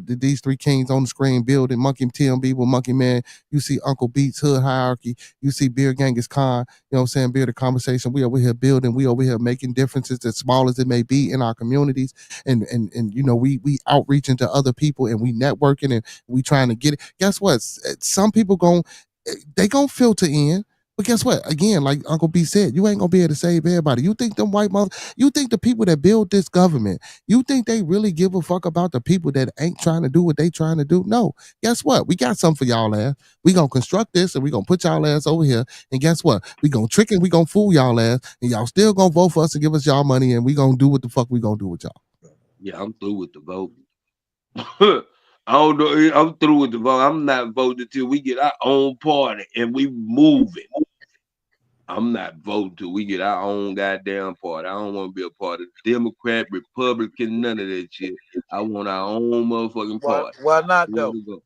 these three kings on the screen building Monkey TMB with Monkey Man, you see Uncle Beats Hood Hierarchy, you see Beard Genghis Khan, you know what I'm saying? Beard the Conversation. We over here building, we over here making differences as small as it may be in our communities, and you know, we outreaching to other people and we networking and we trying to get it. Guess what? Some people they gonna filter in. But guess what? Again, like Uncle B said, you ain't gonna be able to save everybody. You think them white mother, you think the people that build this government, you think they really give a fuck about the people that ain't trying to do what they trying to do? No. Guess what? We got something for y'all ass. We gonna construct this and we gonna put y'all ass over here. And guess what? We gonna trick and we gonna fool y'all ass, and y'all still gonna vote for us and give us y'all money, and we gonna do what the fuck we gonna do with y'all. Yeah, I'm through with the voting. I don't know. I'm through with the vote. I'm not voting until we get our own party and we moving. I'm not voting till we get our own goddamn party. I don't want to be a part of Democrat, Republican, none of that shit. I want our own motherfucking party. Why not There though? we go.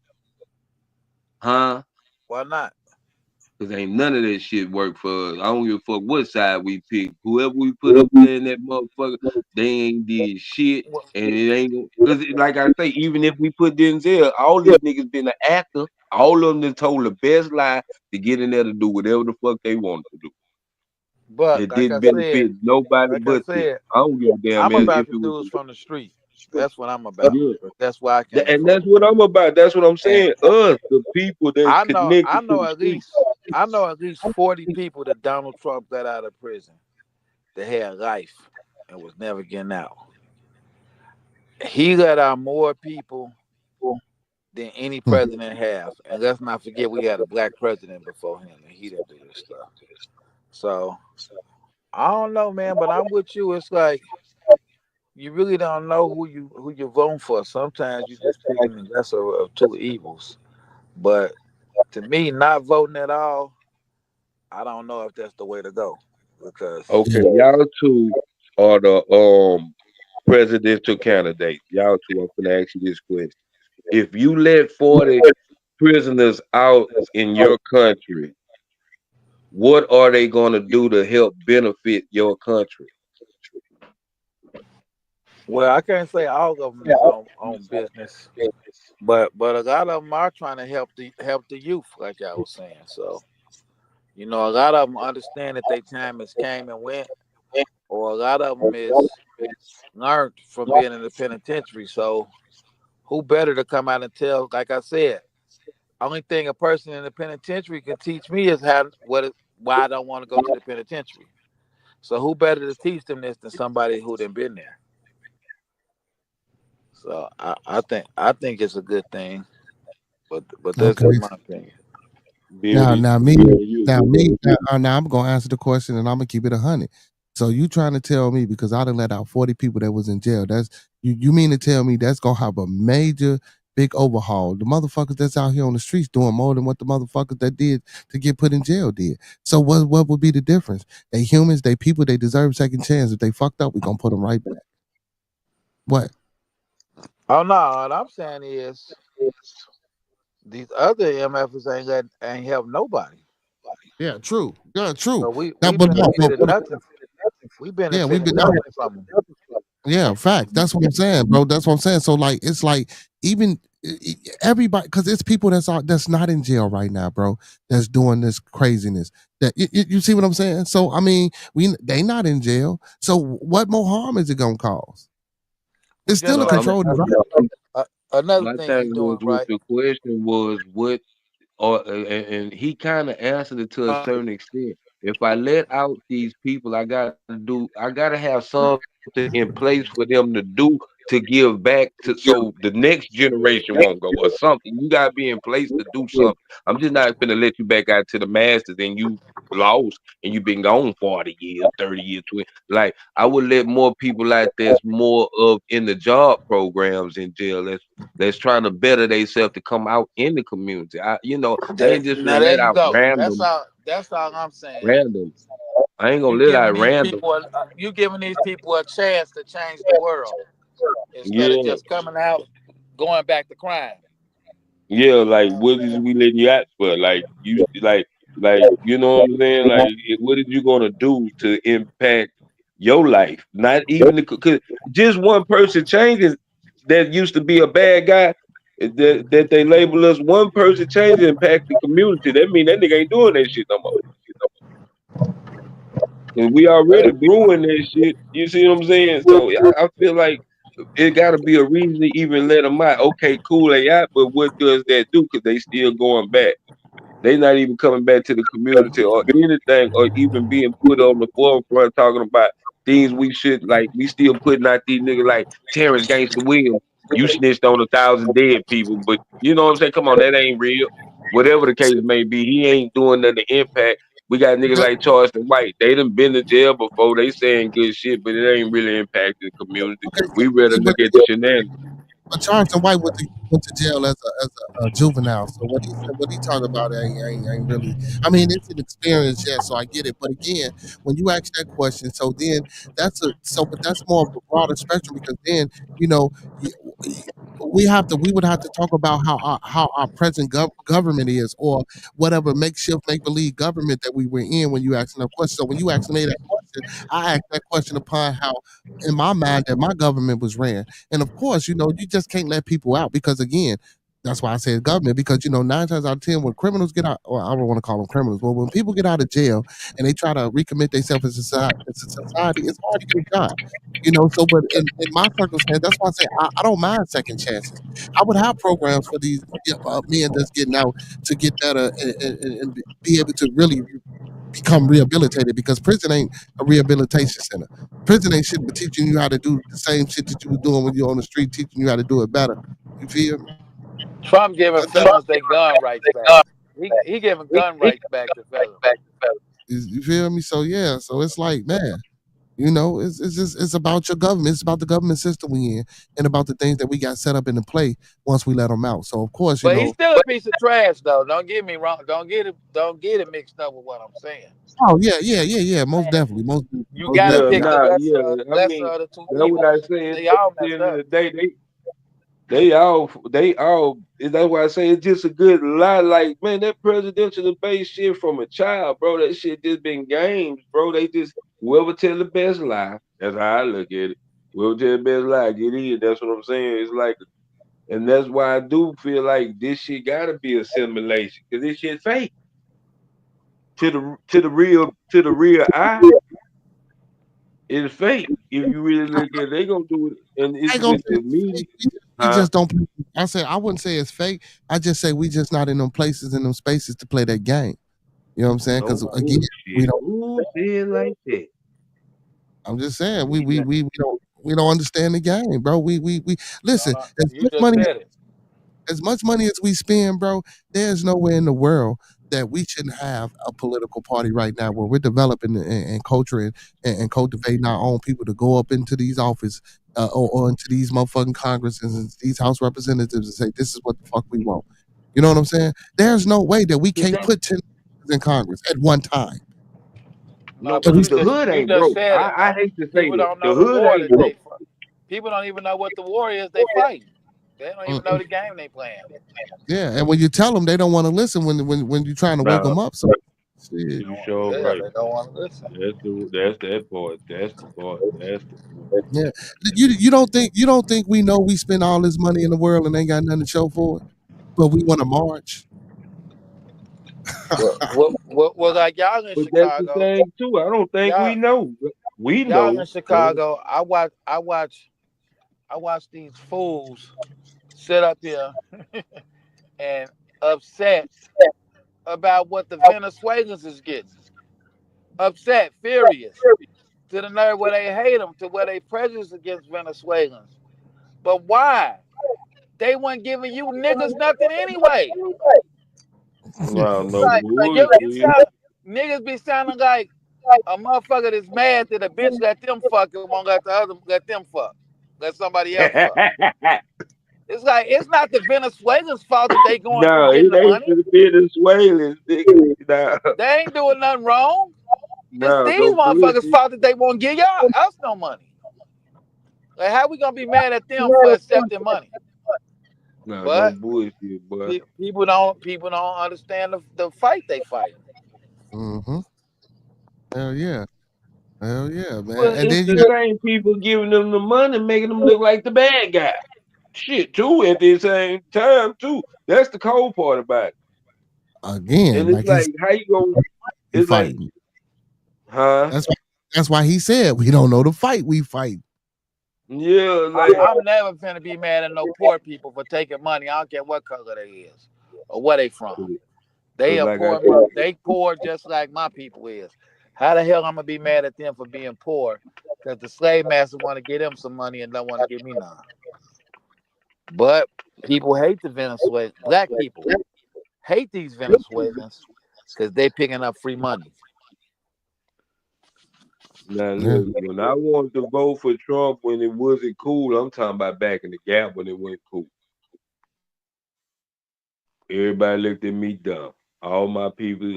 Huh? Why not? Cause ain't none of that shit work for us. I don't give a fuck what side we pick. Whoever we put up there in that motherfucker, they ain't did shit. And it ain't cause like I say, even if we put Denzel, all these niggas been an actor. All of them done told the best lie to get in there to do whatever the fuck they wanted to do. But It didn't benefit nobody like I but them. said, I don't give a damn I'm if about it the was. dudes from the street. That's what I'm about. Yeah. That's why I came And from. that's what I'm about. That's what I'm And saying. Us, the people that's I connected to know the at street. least 40 people that Donald Trump got out of prison that had life and was never getting out. He let out more people than any Hmm. president has. And let's not forget we had a black president before him and he didn't do this stuff. So I don't know, man, but I'm with you. It's like you really don't know who you're voting for. Sometimes you just picking the lesser of two evils. But to me, not voting at all, I don't know if that's the way to go because Okay, y'all two are the presidential candidates. Y'all two, I'm gonna ask you this question. If you let 40 prisoners out in your country, what are they gonna do to help benefit your country? well, I can't say all of them is on business, but a lot of them are trying to help the youth, like I was saying. So a lot of them understand that their time has came and went, or a lot of them is learned from being in the penitentiary. So who better to come out and tell? Like I said, only thing a person in the penitentiary can teach me is why I don't want to go to the penitentiary. So who better to teach them this than somebody who done been there? So I think it's a good thing, but that's just Okay. my opinion. Now, Beauty, now me, beauty, you. now I'm gonna answer the question, and I'm gonna keep it 100. So you trying to tell me because I done let out 40 people that was in jail? That's you mean to tell me that's gonna have a major big overhaul? The motherfuckers that's out here on the streets doing more than what the motherfuckers that did to get put in jail did. So what would be the difference? They humans, they people, they deserve second chance. If they fucked up, we gonna put them right back. What? Oh no, what I'm saying is these other MFs ain't help nobody. Yeah, true. Yeah, true. So we Now, we but no, benefited nothing. We yeah, we've benefited been nothing from them. Yeah, fact. That's what I'm saying, bro. That's what I'm saying. So like, it's like even everybody, because it's people that's not in jail right now, bro. That's doing this craziness. That you see what I'm saying? So I mean, they not in jail. So what more harm is it gonna cause? Well, It's still just a No, like controlled environment. uh, another my thing he thing was doing with right. the question was what or and he kind of answered it to a certain extent. If I let out these people, I gotta have something in place for them to do to give back to so the next generation won't go or something. You gotta be in place to do something. I'm just not gonna let you back out to the masters and you lost and you've been gone 40 years, 30 years, 20. Like I would let more people out there's more of in the job programs in jail. That's trying to better themselves to come out in the community. I ain't just Now gonna there let you out go. That's random, all. That's all I'm saying. random. I ain't You gonna let giving out these random. people you giving these people a chance to change the world instead of Yeah, just coming out going back to crime. yeah. Like, what is we letting you out for? Like, you know what I'm saying? Like, what is you gonna do to impact your life? Not even because just one person changing that used to be a bad guy. That they label us one person changing impact the community. That mean that nigga ain't doing that shit no more. And we already brewing that shit. You see what I'm saying? So I feel like it got to be a reason to even let them out. Okay, cool, they out, but what does that do? Because they still going back. They not even coming back to the community or anything, or even being put on the forefront talking about things we should like. We still putting out these niggas like Terrence Gangster Williams. You snitched on 1,000 dead people, but you know what I'm saying? Come on, that ain't real. Whatever the case may be, he ain't doing nothing to impact. We got niggas like Charleston White. They done been to jail before. They saying good shit, but it ain't really impacting the community. Okay, We rather but, look at the shenanigans. but Charleston White went to jail as a juvenile. So what he talking about ain't really. I mean, it's an experience, yeah. So I get it. But again, when you ask that question, so then but that's more of a broader spectrum because then you know y- y- we would have to talk about how our present government is or whatever makeshift make believe government that we were in when you asking that question. So when you asked me that question, I asked that question upon how in my mind that my government was ran. And of course, you just can't let people out because again, that's why I said government, because 9 times out of 10, when criminals get out, or I don't want to call them criminals, but when people get out of jail and they try to recommit themselves as a society, it's hard to get a job. So but in my circumstance, that's why I say I don't mind second chances. I would have programs for these men that's getting out to get better and be able to really become rehabilitated because prison ain't a rehabilitation center. Prison ain't shit but teaching you how to do the same shit that you were doing when you're on the street, teaching you how to do it better. You feel me? Trump giving felons their gun rights back. He giving gun rights back to felons. You feel me? So yeah, so it's like, man, it's just it's about your government. It's about the government system we in and about the things that we got set up into play once we let them out. So of course, But he's still a piece of trash, though. Don't get me wrong. Don't get it mixed up with what I'm saying. oh yeah, most definitely, You most gotta Yeah, definitely. pick the nah, yeah. I lesser mean, of the two that's what evils. I say. At They all the messed end of up. the day, they all. That's why I say it's just a good lie. Like, man, that presidential debate shit from a child, bro. That shit just been games, bro. They just whoever tell the best lie. That's how I look at it. Whoever tell the best lie, get in. That's what I'm saying. It's like, and that's why I do feel like this shit gotta be a simulation because this shit fake to the real eye. It's fake. If you really look at it, they gonna do it, and I it's ain't gonna with say the it's media, fake. We huh? just don't. I say I wouldn't say it's fake. I just say we just not in them places in them spaces to play that game. You know what I'm saying? No Because again, we bullshit. don't. Who said like that? I'm just saying We not. we don't understand the game, bro. We No, listen. no, you just said it. As much money as we spend, bro, there's nowhere in the world that we shouldn't have a political party right now where we're developing and culturing and cultivating our own people to go up into these offices or into these motherfucking Congresses and these House representatives and say, this is what the fuck we want. You know what I'm saying? There's no way that we But can't that put 10 in Congress at one time. No, no, And but we because you the still, just hood you ain't just broke. said it. I hate to say People that don't the know the hood war ain't that broke. People don't even know what the war is they fighting. They don't even know mm-mm. the game they playing. Yeah, and when you tell them, they don't want to listen when you're trying to wake Nah, them up. So, shit. you sure Yeah, right. they don't want to listen. That's that part. That's the part. That's the part. Yeah, you don't think we know we spend all this money in the world and ain't got nothing to show for it, but we want to march. Well, like y'all in But that's the Chicago, thing too. I don't think we y'all know. We y'all in know. But Chicago. I watch these fools sit up here and upset about what the Venezuelans is getting. Upset, furious, to the nerve where they hate them, to where they prejudice against Venezuelans. But why? They weren't giving you niggas nothing anyway. no, It's no like you bullshit. sound niggas be sounding like a motherfucker that's mad that a bitch let them fuck and won't let them fuck. Let somebody else fuck. It's like it's not the Venezuelans' fault that they going through No, getting it the ain't money. the Venezuelans, nigga. No, They ain't doing nothing wrong. It's no, these no motherfuckers' bullshit. fault that they won't give y'all us no money. Like how we gonna be mad at them for accepting money? No, no But bullshit, boy. people don't understand the fight they fight. hmm Hell yeah, hell yeah, man. Well, And it's then you the got same people giving them the money, making them look like the bad guy. Shit, too, at the same time, too. That's the cold part about it. again, And it's like he's like, how you gonna, we it's like, fighting. huh? That's why he said we don't know the fight we fight. Yeah, I'm, like, I'm never finna be mad at no poor people for taking money. I don't care what color they is or where they from. They cause are like I poor. said, They poor just like my people is. How the hell I'm gonna be mad at them for being poor? Because the slave master want to get them some money and don't want to give me none. But people hate the Venezuelans. Black people hate these Venezuelans because they picking up free money. Now Yeah. look, when I wanted to vote for Trump when it wasn't cool, I'm talking about back in the gap when it wasn't cool. Everybody looked at me dumb. All my people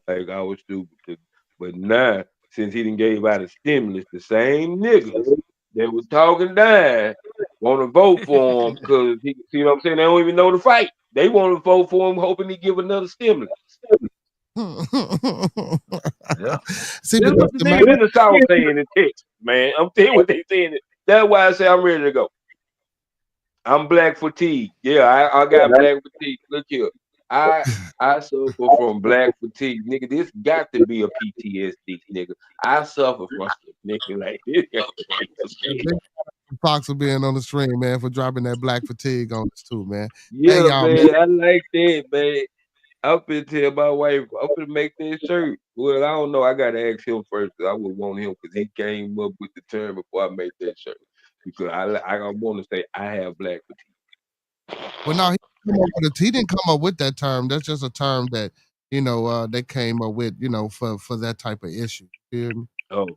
like I was stupid. But now, since he done gave out a stimulus, the same niggas that was talking down want to vote for him because he see what I'm saying? They don't even know the fight. They want to vote for him hoping he give another stimulus. Yeah. See, This is because what the the niggas in the South saying in Texas, man. I'm telling you what they saying. That's why I say I'm ready to go. I'm black fatigue. Yeah, I got black fatigue. Look here. I I suffer from black fatigue, nigga. This got to be a PTSD, nigga. I suffer from it, nigga. Like this got to be some shit. big Fox for being on the stream, man, for dropping that black fatigue on us too, man. Hey, Yeah, y'all, man. man. I like that, man. I'm finna tell my wife, I'm finna make that shirt. Well, I don't know. I gotta ask him first because I would want him because he came up with the term before I made that shirt. Because I want to say I have black fatigue. Well, no, he didn't come up with that term. That's just a term that they came up with, for that type of issue. You hear me? Oh,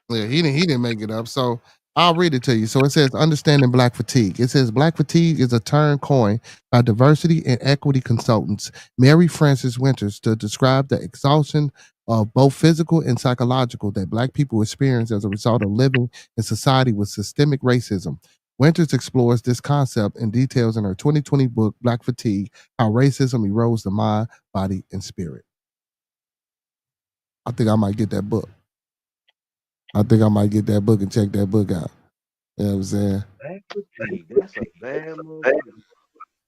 Yeah, he didn't make it up. So I'll read it to you. So it says, understanding black fatigue. It says black fatigue is a term coined by diversity and equity consultants Mary Frances Winters to describe the exhaustion of both physical and psychological that black people experience as a result of living in society with systemic racism. Winters explores this concept in details in her 2020 book, Black Fatigue: How Racism Erodes the Mind, Body, and Spirit. I think I might get that book. I think I might get that book and check that book out. You know what I'm saying? black fatigue. That's a bad motherfucker.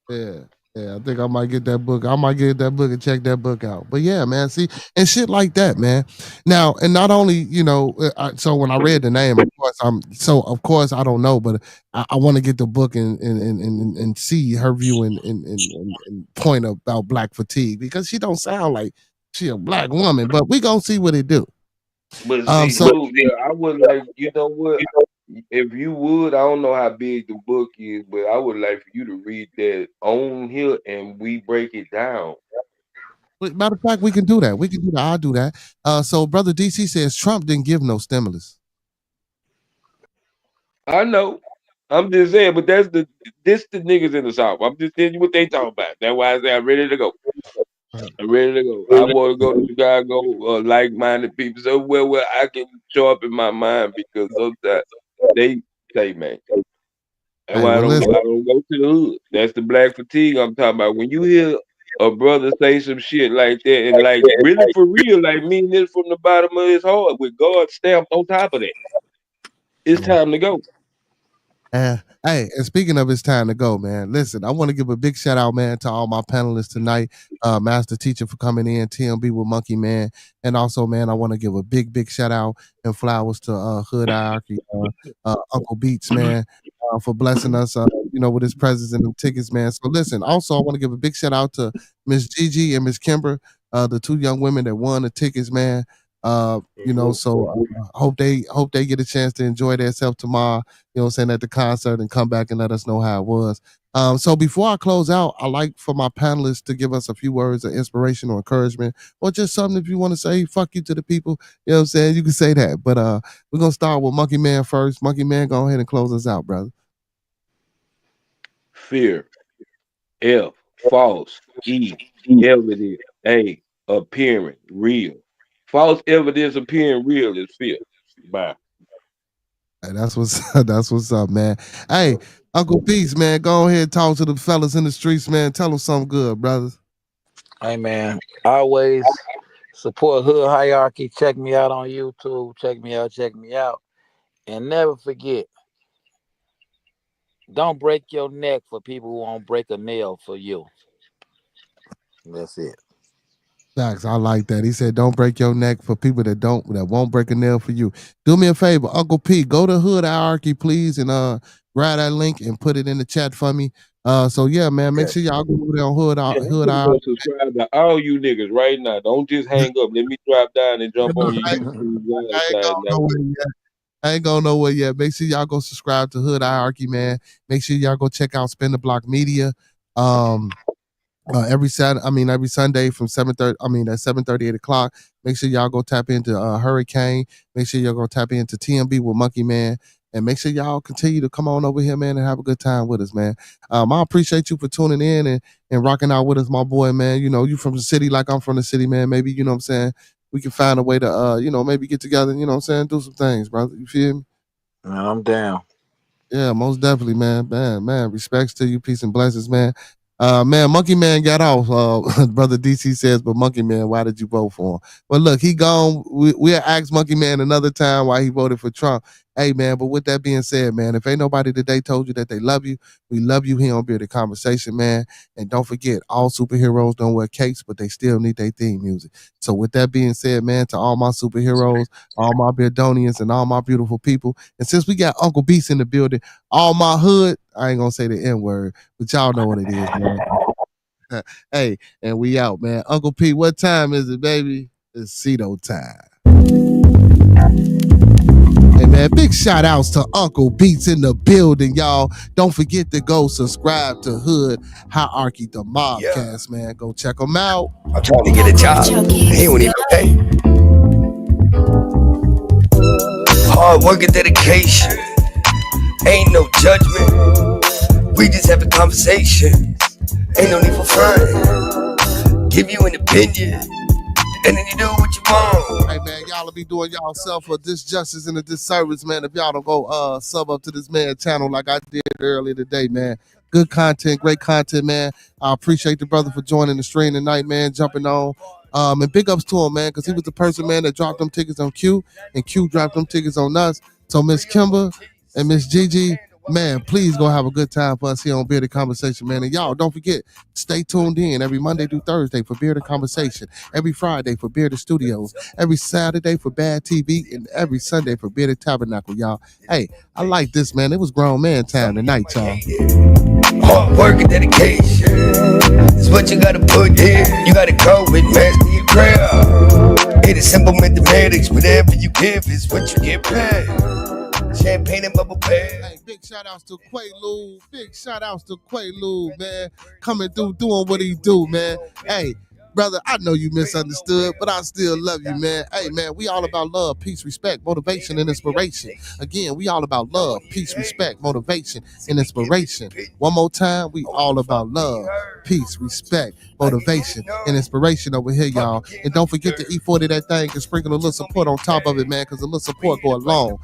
Yeah. Yeah, I think I might get that book. I might get that book and check that book out. But yeah, man, see, and shit like that, man. Now, and not only, so when I read the name, of course I don't know, but I want to get the book and see her view and point about black fatigue because she don't sound like she a black woman, but we gonna see what it do. But see, So dude, yeah, I would like, you know what? If you would, I don't know how big the book is, but I would like for you to read that on here and we break it down. matter of fact, we can do that. We can do that. I'll do that. So brother DC says Trump didn't give no stimulus. I know. I'm just saying, but this the niggas in the South. I'm just telling you what they talking about. That's why I say I'm ready to go. I'm ready to go. I want to go to Chicago, like-minded people. So where I can show up in my mind because sometimes they say, man. That's Hey, why well, listen. I don't go to the hood. That's the black fatigue I'm talking about. When you hear a brother say some shit like that and like really for real, like mean this from the bottom of his heart with God stamped on top of that, it's time to go. Hey, and speaking of it's time to go, man. Listen, I want to give a big shout out, man, to all my panelists tonight. Master Teacher for coming in, TMB with Monkey Man, and also, man, I want to give a big shout out and flowers to Hood Hierarchy, Uncle Beats, man, for blessing us, with his presence and them tickets, man. So listen, also I want to give a big shout out to Miss Gigi and Miss Kimber, the two young women that won the tickets, man. So hope they get a chance to enjoy themselves tomorrow, at the concert and come back and let us know how it was. So before I close out, I like for my panelists to give us a few words of inspiration or encouragement, or just something if you want to say fuck you to the people, you can say that. But we're gonna start with Monkey Man first. Monkey Man, go ahead and close us out, brother. Fear, F, false, E, evidence, A, appearing real. False evidence appearing real is fear. Bye. Hey, that's what's up, man. Hey, Uncle Peace, man, go ahead and talk to the fellas in the streets, man. Tell them something good, brothers. Hey man, always support Hood Hierarchy. Check me out on YouTube. Check me out. And never forget, don't break your neck for people who won't break a nail for you. That's it. Facts, I like that. He said, "Don't break your neck for people that won't break a nail for you." Do me a favor, Uncle P, go to Hood Hierarchy, please, and grab that link and put it in the chat for me. So yeah, man, make sure y'all go over there on Hood Yeah, I'm Hood gonna go Hierarchy. subscribe to all you niggas right now. Don't just hang up. Let me drop down and jump on your I YouTube ain't side going now. nowhere yet. I ain't going nowhere yet. Make sure y'all go subscribe to Hood Hierarchy, man. Make sure y'all go check out Spin the Block Media. every Sunday from 7:30. At 7:30, 8 o'clock. Make sure y'all go tap into Hurricane. Make sure y'all go tap into TMB with Monkey Man. And make sure y'all continue to come on over here, man, and have a good time with us, man. I appreciate you for tuning in and rocking out with us, my boy, man. You know, you from the city like I'm from the city, man. Maybe, you know what I'm saying, we can find a way to, maybe get together, you know what I'm saying, do some things, brother. You feel me? Man, I'm down. Yeah, most definitely, man. Man, respects to you, peace and blessings, man. Man, Monkey Man got off. Brother DC says, but Monkey Man, why did you vote for him? Well, look, he gone. We'll ask Monkey Man another time why he voted for Trump. Hey, man, but with that being said, man, if ain't nobody today told you that they love you, we love you here on Bearded Conversation, man. And don't forget, all superheroes don't wear capes, but they still need their theme music. So with that being said, man, to all my superheroes, all my Beardonians, and all my beautiful people, and since we got Uncle Beast in the building, all my hood, I ain't gonna say the N-word, but y'all know what it is, man. Hey, and we out, man. Uncle P, what time is it, baby? It's Cedo time. Hey, man, big shout outs to Uncle Beats in the building, y'all. Don't forget to go subscribe to Hood Hierarchy, the Mobcast, man. Go check them out. I'm trying to get a job. He won't even pay. Hard work and dedication. Ain't no judgment. We just have a conversation. Ain't no need for fun. Give you an opinion, and then you do what you want. Hey, man, y'all will be doing y'all self a disjustice and a disservice, man, if y'all don't go sub up to this man's channel like I did earlier today, man. Good content, great content, man. I appreciate the brother for joining the stream tonight, man, jumping on. And big ups to him, man, because he was the person, man, that dropped them tickets on Q, and Q dropped them tickets on us. So Miss Kimber and Miss Gigi, man, please go have a good time for us here on Bearded Conversation, man. And y'all, don't forget, stay tuned in every Monday through Thursday for Bearded Conversation, every Friday for Bearded Studios, every Saturday for Bad TV, and every Sunday for Bearded Tabernacle, y'all. Hey, I like this, man. It was grown man time tonight, y'all. Hard work and dedication is what you gotta put in. You gotta go with master your craft. It is simple mathematics. Whatever you give is what you get paid. Champagne and bubble bath. Hey, big shout outs to Quaalude. Big shout outs to Quaalude, man. Coming through, doing what he do, man. Hey, brother, I know you misunderstood, but I still love you, man. Hey, man, we all about love, peace, respect, motivation, and inspiration. Again, we all about love, peace, respect, motivation, and inspiration. One more time, we all about love, peace, respect, motivation, and inspiration over here, y'all. And don't forget to E40 that thing and sprinkle a little support on top of it, man, because a little support go a long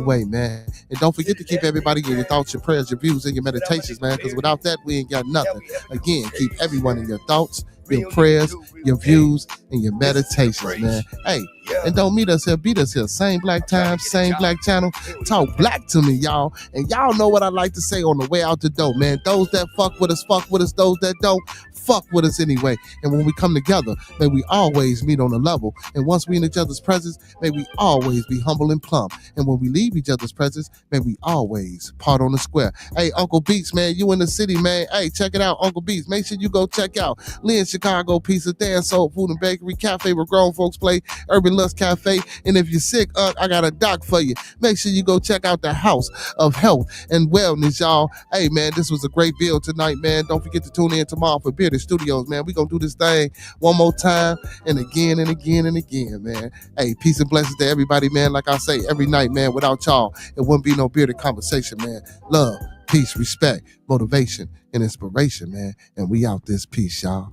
way, man. And don't forget to keep everybody in your thoughts, your prayers, your views, and your meditations, man, because without that, we ain't got nothing. Again, keep everyone in your thoughts, your prayers, your views, and your meditations, man. Hey, and don't meet us here, beat us here. Same black time, same black channel. Talk black to me, y'all. And y'all know what I like to say on the way out the door, man. Those that fuck with us, fuck with us. Those that don't, fuck with us anyway. And when we come together, may we always meet on a level. And once we in each other's presence, may we always be humble and plump. And when we leave each other's presence, may we always part on the square. Hey, Uncle Beats, man, you in the city, man. Hey, check it out, Uncle Beats. Make sure you go check out Lynn Chicago Pizza, Dan Soul Food and Bakery, Cafe where grown folks play, Urban Lust Cafe. And if you're sick, I got a doc for you. Make sure you go check out the House of Health and Wellness, y'all. Hey, man, this was a great build tonight, man. Don't forget to tune in tomorrow for Bearded Studios, man. We gonna do this thing one more time and again and again and again, man. Hey, peace and blessings to everybody, man. Like I say every night, man, without y'all, it wouldn't be no Bearded Conversation, man. Love, peace, respect, motivation, and inspiration, man. And we out this piece, y'all.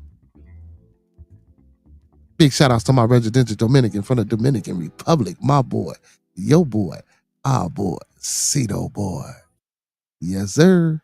Big shout outs to my residential Dominican from the Dominican Republic, my boy, your boy, our boy, Cedo boy. Yes, sir.